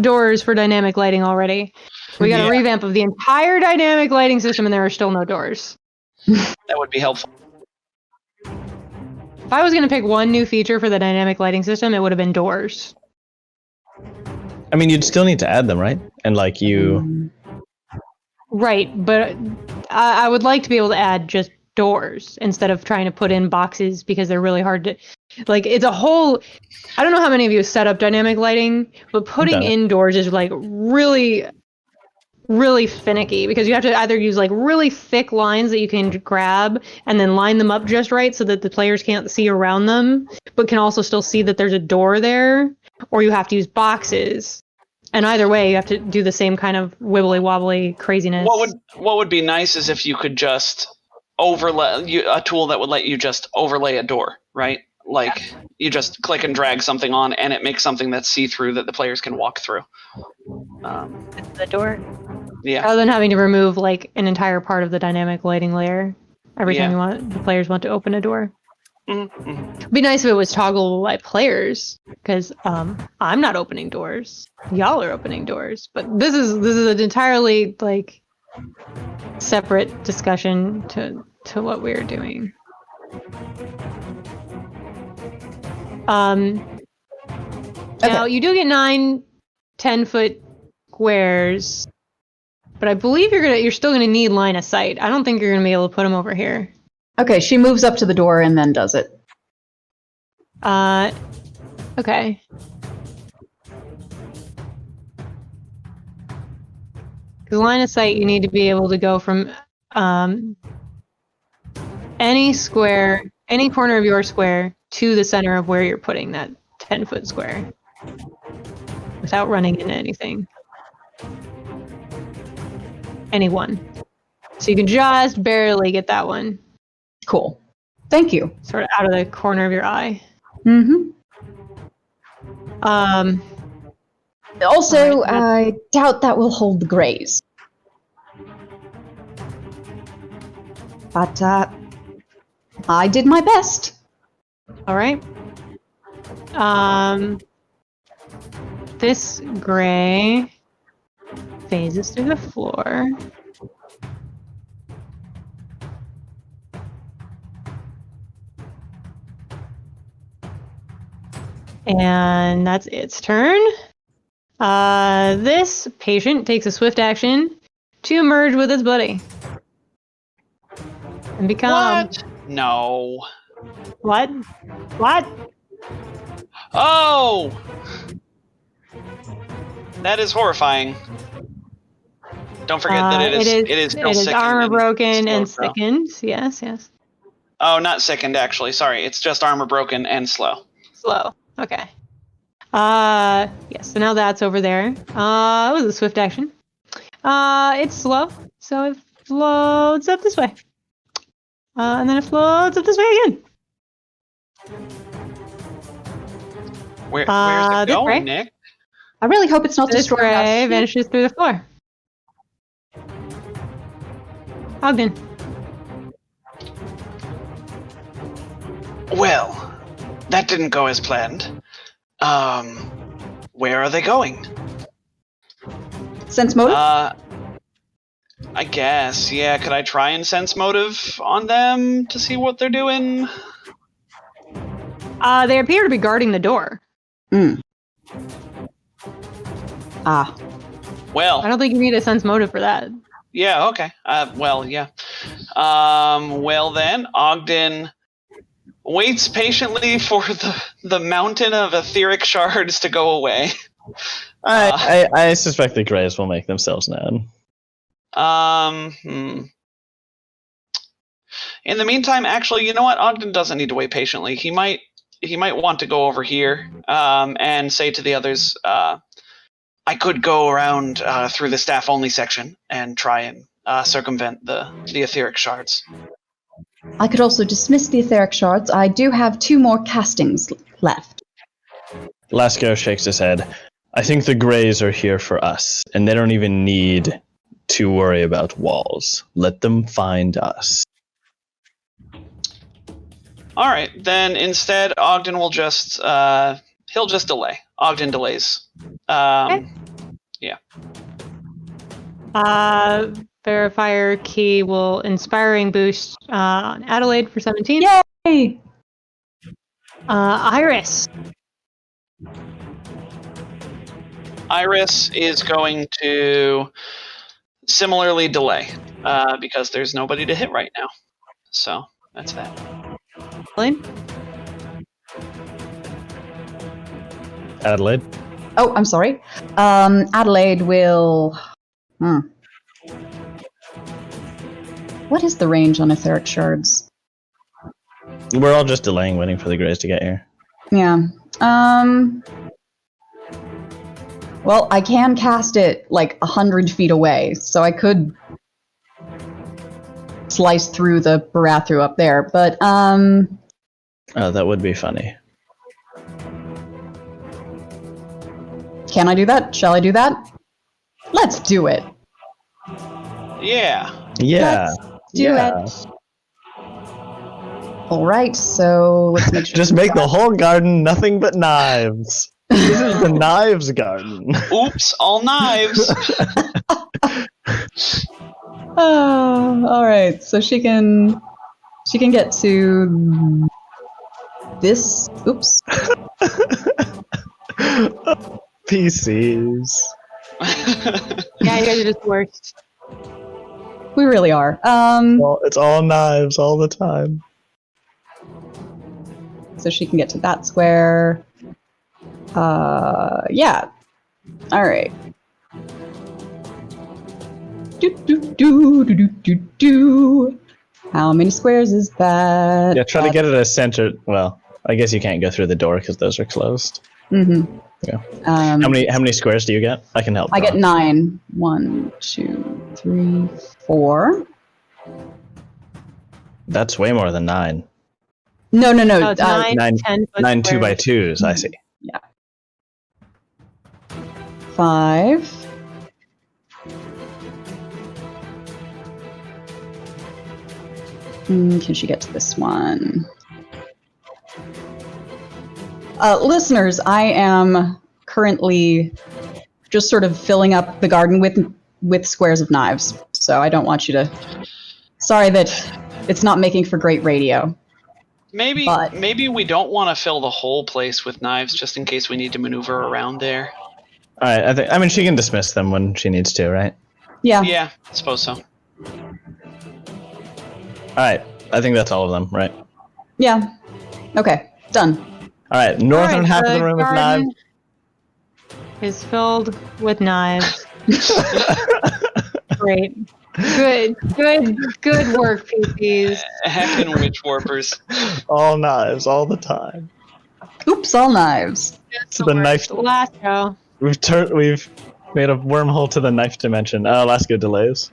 doors for dynamic lighting already. We got a revamp of the entire dynamic lighting system, and there are still no doors. That would be helpful. If I was going to pick one new feature for the dynamic lighting system, it would have been doors. I mean, you'd still need to add them, right? And you... Right, but I would like to be able to add just doors instead of trying to put in boxes because they're really hard to... Like it's a whole. I don't know how many of you set up dynamic lighting, but putting Okay. indoors is like really, really finicky because you have to either use like really thick lines that you can grab and then line them up just right so that the players can't see around them, but can also still see that there's a door there, or you have to use boxes. And either way, you have to do the same kind of wibbly wobbly craziness. What would be nice is if you could just overlay a tool that would let you just overlay a door, right? Like you just click and drag something on, and it makes something that's see-through that the players can walk through. The door. Yeah. Rather than having to remove like an entire part of the dynamic lighting layer every time the players want to open a door. Mm-hmm. It'd be nice if it was toggleable by players, because I'm not opening doors. Y'all are opening doors. But this is an entirely like separate discussion to what we're doing. Now you do get 9 10-foot squares, but I believe you're still gonna need line of sight. I don't think you're gonna be able to put them over here. Okay, she moves up to the door and then does it. Okay. Because line of sight, you need to be able to go from any square, any corner of your square to the center of where you're putting that 10-foot square without running into anything. Anyone. So you can just barely get that one. Cool. Thank you. Sort of out of the corner of your eye. Mm-hmm. Also, I doubt that will hold the grays. But, I did my best. All right. This gray phases through the floor. And that's its turn. This patient takes a swift action to merge with its buddy. And become... What? No. What? What? Oh! That is horrifying. Don't forget that it is still it is sickened armor broken and slow. sickened. Yes, yes. Oh, not sickened, actually. Sorry, it's just armor broken and slow. Slow. Okay. Yes, so now that's over there. It was a swift action. It's slow, so it floats up this way. And then it floats up this way again. Where's it this going, way. Nick? I really hope it's not This destroying our gray ship. vanishes through the floor. Ogden. Well, that didn't go as planned. Where are they going? Sense motive? I guess, yeah. Could I try and sense motive on them to see what they're doing? They appear to be guarding the door. Ah. Well, I don't think you need a sense motive for that. yeah, okay. Well, yeah. Well then, Ogden waits patiently for the mountain of etheric shards to go away. I suspect the Greys will make themselves known. In the meantime, actually, you know what? Ogden doesn't need to wait patiently. He might want to go over here and say to the others, I could go around through the staff-only section and try and circumvent the etheric shards. I could also dismiss the etheric shards. I do have 2 more castings left. Lasco shakes his head. I think the Greys are here for us, and they don't even need to worry about walls. Let them find us. All right, then instead, Ogden will just he'll just delay. Ogden delays. Okay. Yeah. Verifier key will inspiring boost on Adelaide for 17. Yay! Iris. Iris is going to similarly delay because there's nobody to hit right now. So that's that. Lane? Adelaide. Oh, I'm sorry. Adelaide will... What is the range on etheric shards? We're all just delaying, waiting for the Greys to get here. Yeah. Well, I can cast it like 100 feet away, so I could slice through the Barathru up there, but Oh, that would be funny. can I do that? Shall I do that? Let's do it. Yeah. Yeah. Let's do it. All right, so let's make sure. Just make the whole garden nothing but knives. This is the knives garden. Oops, all knives. All right, so she can get to this. Oops. PCs. Yeah, you guys are just worst. We really are. Well, it's all knives all the time. So she can get to that square. Yeah. All right. Do. How many squares is that? Yeah, try to get it as center. Well, I guess you can't go through the door because those are closed. Mm-hmm. Yeah. How many squares do you get? I can help. I get 9. 1, 2, 3, 4. That's way more than 9. No. Oh, it's 9, nine- 10 foot 9 2 by squares. 2s. I see. Yeah. 5. Can she get to this one? Listeners, I am currently just sort of filling up the garden with squares of knives. So I don't want you to... Sorry that it's not making for great radio. Maybe we don't want to fill the whole place with knives just in case we need to maneuver around there. All right. I mean, she can dismiss them when she needs to, right? Yeah. Yeah, I suppose so. All right. I think that's all of them, right? Yeah. Okay. Done. All right. Northern half of the room is knives. Is filled with knives. Great. Good work, PCs. Heckin' witch warpers. All knives, all the time. Oops, all knives. To the knife. Last go. We've made a wormhole to the knife dimension. Alaska delays.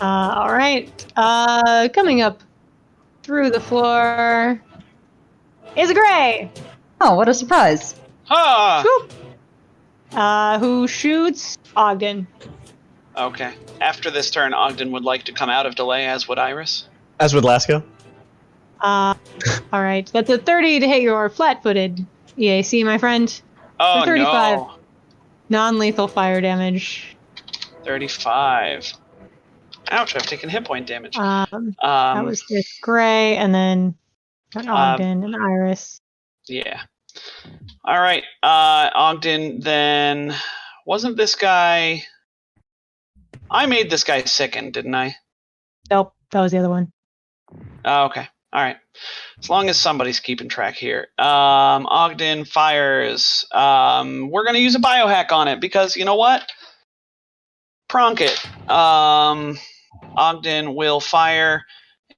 All right. Coming up through the floor is a Gray. Oh, what a surprise. Ah! Who shoots Ogden. Okay. After this turn, Ogden would like to come out of delay, as would Iris. As with Lasco. All right. That's a 30 to hit your flat-footed EAC, my friend. Oh, 35. no. Non-lethal fire damage. 35. Ouch, I've taken hit point damage. That was this Gray, and then got Ogden and Iris. Yeah. All right. Ogden, then... Wasn't this guy... I made this guy sicken, didn't I? Nope, that was the other one. Oh, okay. All right. As long as somebody's keeping track here. Ogden fires. We're going to use a biohack on it because, you know what? Pronk it. Ogden will fire,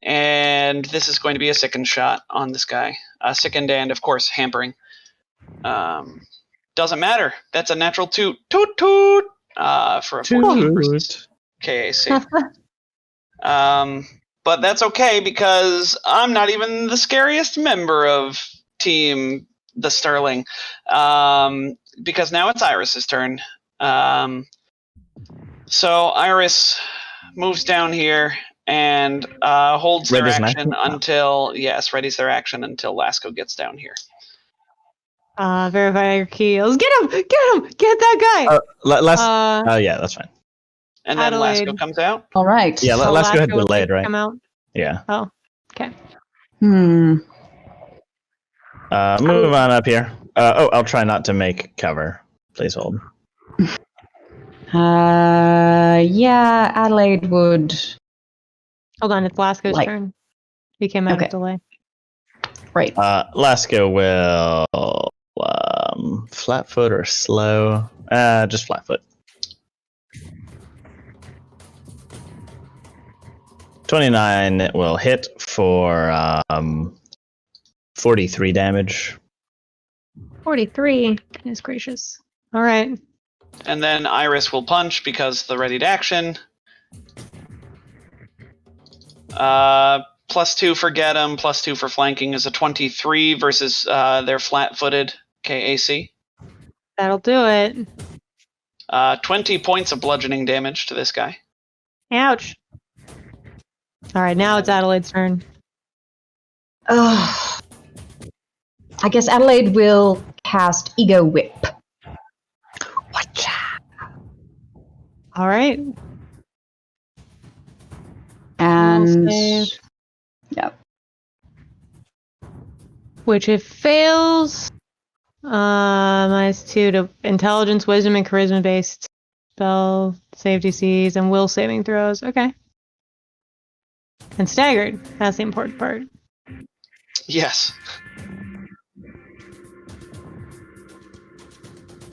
and this is going to be a sickened shot on this guy. Sickened and, of course, hampering. Doesn't matter. That's a natural toot. Toot toot! For a 14% KAC. But that's okay because I'm not even the scariest member of Team the Sterling. Because now it's Iris's turn. So Iris moves down here and holds their Ready's action action? until... Yes, readies their action until Lasco gets down here. Verify your kills. Get him! Get that guy! Yeah, that's fine. And then Adelaide. Lasco comes out. All right. Yeah, Lasco had Lasco would delayed, right? Come out. Yeah. Oh, okay. Hmm. Move on up here. I'll try not to make cover. Please hold. Yeah, Adelaide would... Hold on, it's Lasco's turn. He came out Okay. of delay. Right. Lasco will Flat foot or slow? Just flat foot. 29 will hit for 43 damage. 43. Goodness gracious. All right. And then Iris will punch because the ready to action. +2 for get 'em, +2 for flanking is a 23 versus their flat-footed KAC. That'll do it. 20 points of bludgeoning damage to this guy. Ouch. All right, now it's Adelaide's turn. I guess Adelaide will cast Ego Whip. All right. And save. Yep. Which if fails, -2 to intelligence, wisdom, and charisma based spell save DCs and will saving throws. Okay. And staggered. That's the important part. Yes.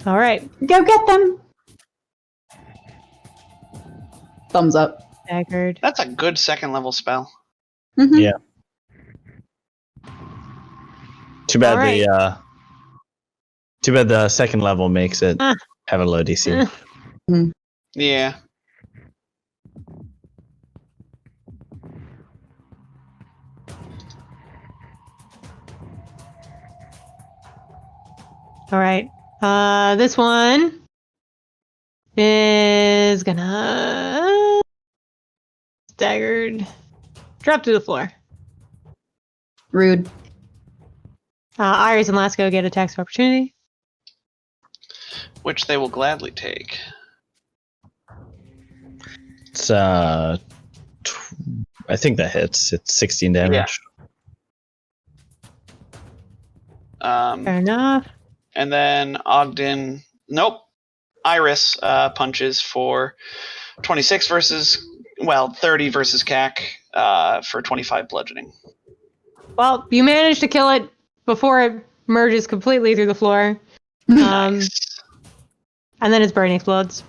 All right. Go get them. Thumbs up. Staggered. That's a good second level spell. Mhm. Yeah. Too bad Alright. too bad the second level makes it have a low DC. Yeah. All right. This one is gonna staggered drop to the floor. Rude. Iris and Lasco get attacks of opportunity. Which they will gladly take. It's I think that hits. It's 16 damage. Fair enough. And then Ogden. Nope. Iris punches for 26 versus. Well, 30 versus CAC for 25 bludgeoning. Well, you managed to kill it before it merges completely through the floor. Nice. And then its brain explodes.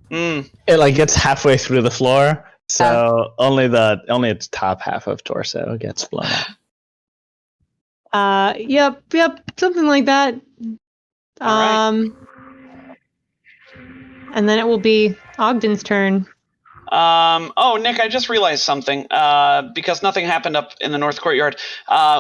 Mm. It like gets halfway through the floor, so only its top half of torso gets blown up. Yep, something like that. All right. And then it will be Ogden's turn. Oh, Nick, I just realized something. Because nothing happened up in the North Courtyard.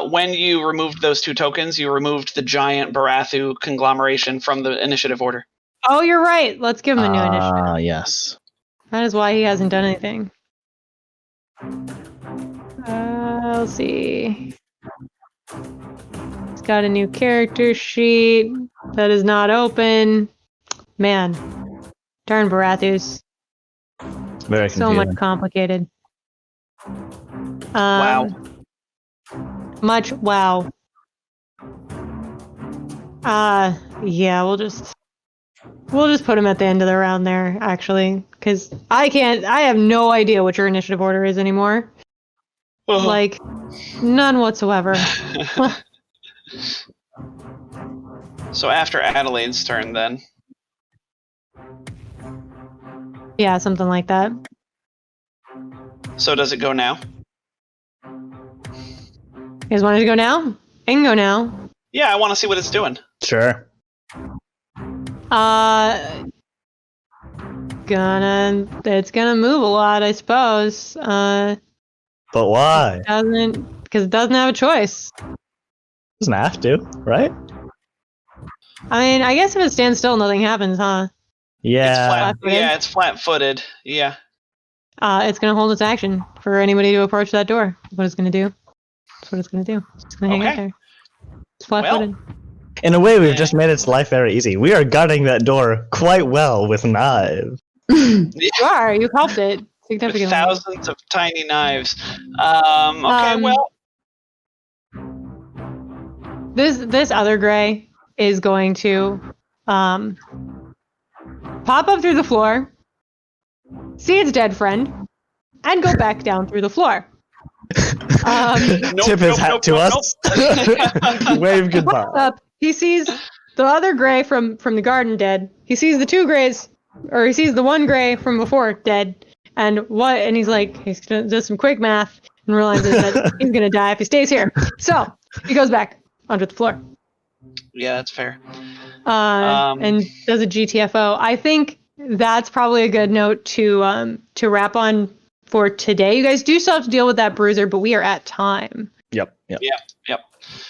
When you removed those 2 tokens, you removed the giant Barathu conglomeration from the initiative order. Oh, you're right. Let's give him a new initiative. Yes. That is why he hasn't done anything. Let's see. He's got a new character sheet that is not open. Man, darn Barathus. Very So confusing. much complicated. Wow. Much wow. Yeah, we'll just put him at the end of the round there, actually, because I have no idea what your initiative order is anymore. Uh-huh. Like, none whatsoever. So after Adelaide's turn, then. Yeah, something like that. So does it go now? You guys want to go now? I can go now. Yeah, I want to see what it's doing. Sure. It's gonna move a lot, I suppose. But why? Because it doesn't have a choice. Doesn't have to, right? I mean, I guess if it stands still, nothing happens, huh? Yeah. It's flat-footed. Yeah. It's gonna hold its action for anybody to approach that door. What it's gonna do. That's what it's gonna do. It's gonna hang out there. It's flat-footed. In a way, we've just made its life very easy. We are guarding that door quite well with knives. You are. You've helped it significantly. With thousands of tiny knives. Okay, well. This other gray is going to pop up through the floor, see its dead friend, and go back down through the floor. Tip his hat to us. Wave goodbye. Up. he sees the other gray from the garden dead. He sees the two grays, or he sees the one gray from before dead. And he's like, he's gonna do some quick math and realizes that he's gonna die if he stays here. So he goes back under the floor. Yeah, that's fair. And does a GTFO. I think that's probably a good note to wrap on for today. You guys do still have to deal with that bruiser, but we are at time. Yep.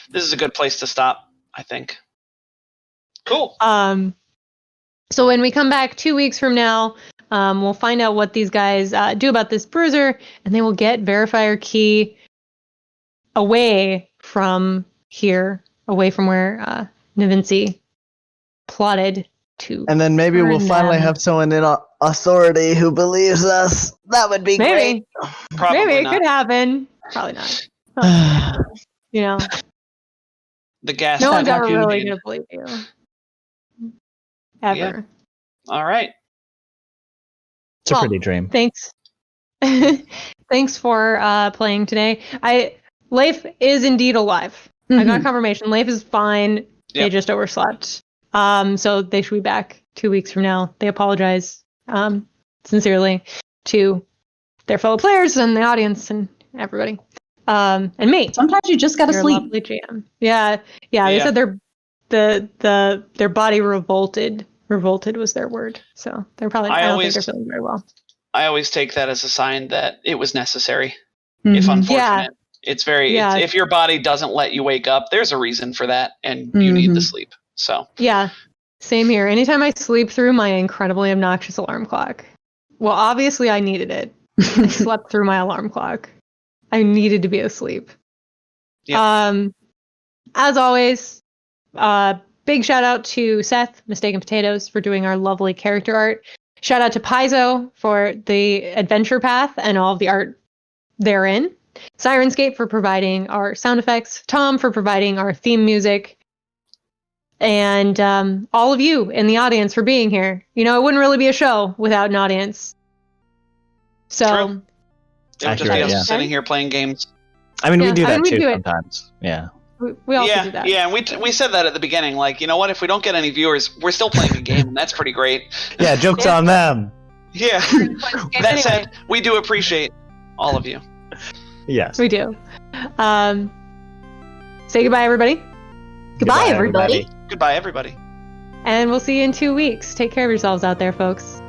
This is a good place to stop, I think. Cool. So when we come back 2 weeks from now, we'll find out what these guys do about this bruiser, and they will get verifier key away from here, away from where Navinci plotted to. And then maybe we'll finally have someone in authority who believes us. That would be great. Probably Maybe it not. could happen. Probably not. You know, The gas. no one's ever vacuum really in. gonna believe you. Ever. Yeah. All right. It's a pretty dream. Thanks. Thanks for playing today. Leif is indeed alive. I got confirmation. Leif is fine. They Yep. just overslept. So they should be back 2 weeks from now. They apologize sincerely to their fellow players and the audience and everybody. And me. Sometimes you just gotta Your sleep. lovely GM. Yeah. They said their body revolted. Revolted was their word. So they're probably. I don't think they're feeling very well. I always take that as a sign that it was necessary, if unfortunate. Yeah. It's very. Yeah. If your body doesn't let you wake up, there's a reason for that, and you need to sleep. So. Yeah. Same here. Anytime I sleep through my incredibly obnoxious alarm clock. Well, obviously I needed it. I slept through my alarm clock. I needed to be asleep. Yep. As always, big shout out to Seth, Mistaken Potatoes, for doing our lovely character art. Shout out to Paizo for the adventure path and all of the art therein. Sirenscape for providing our sound effects. Tom for providing our theme music. And all of you in the audience for being here. You know, it wouldn't really be a show without an audience. So, True. It would just be Accurate, us yeah. sitting here playing games. I mean, we do that we too do it. sometimes. Yeah. we also do that. Yeah, and we said that at the beginning. Like, you know what? If we don't get any viewers, we're still playing a game, and that's pretty great. Yeah, joke's on them. Yeah. That said, we do appreciate all of you. Yes. We do. Say goodbye, everybody. Goodbye, everybody. Goodbye, everybody. And we'll see you in 2 weeks. Take care of yourselves out there, folks.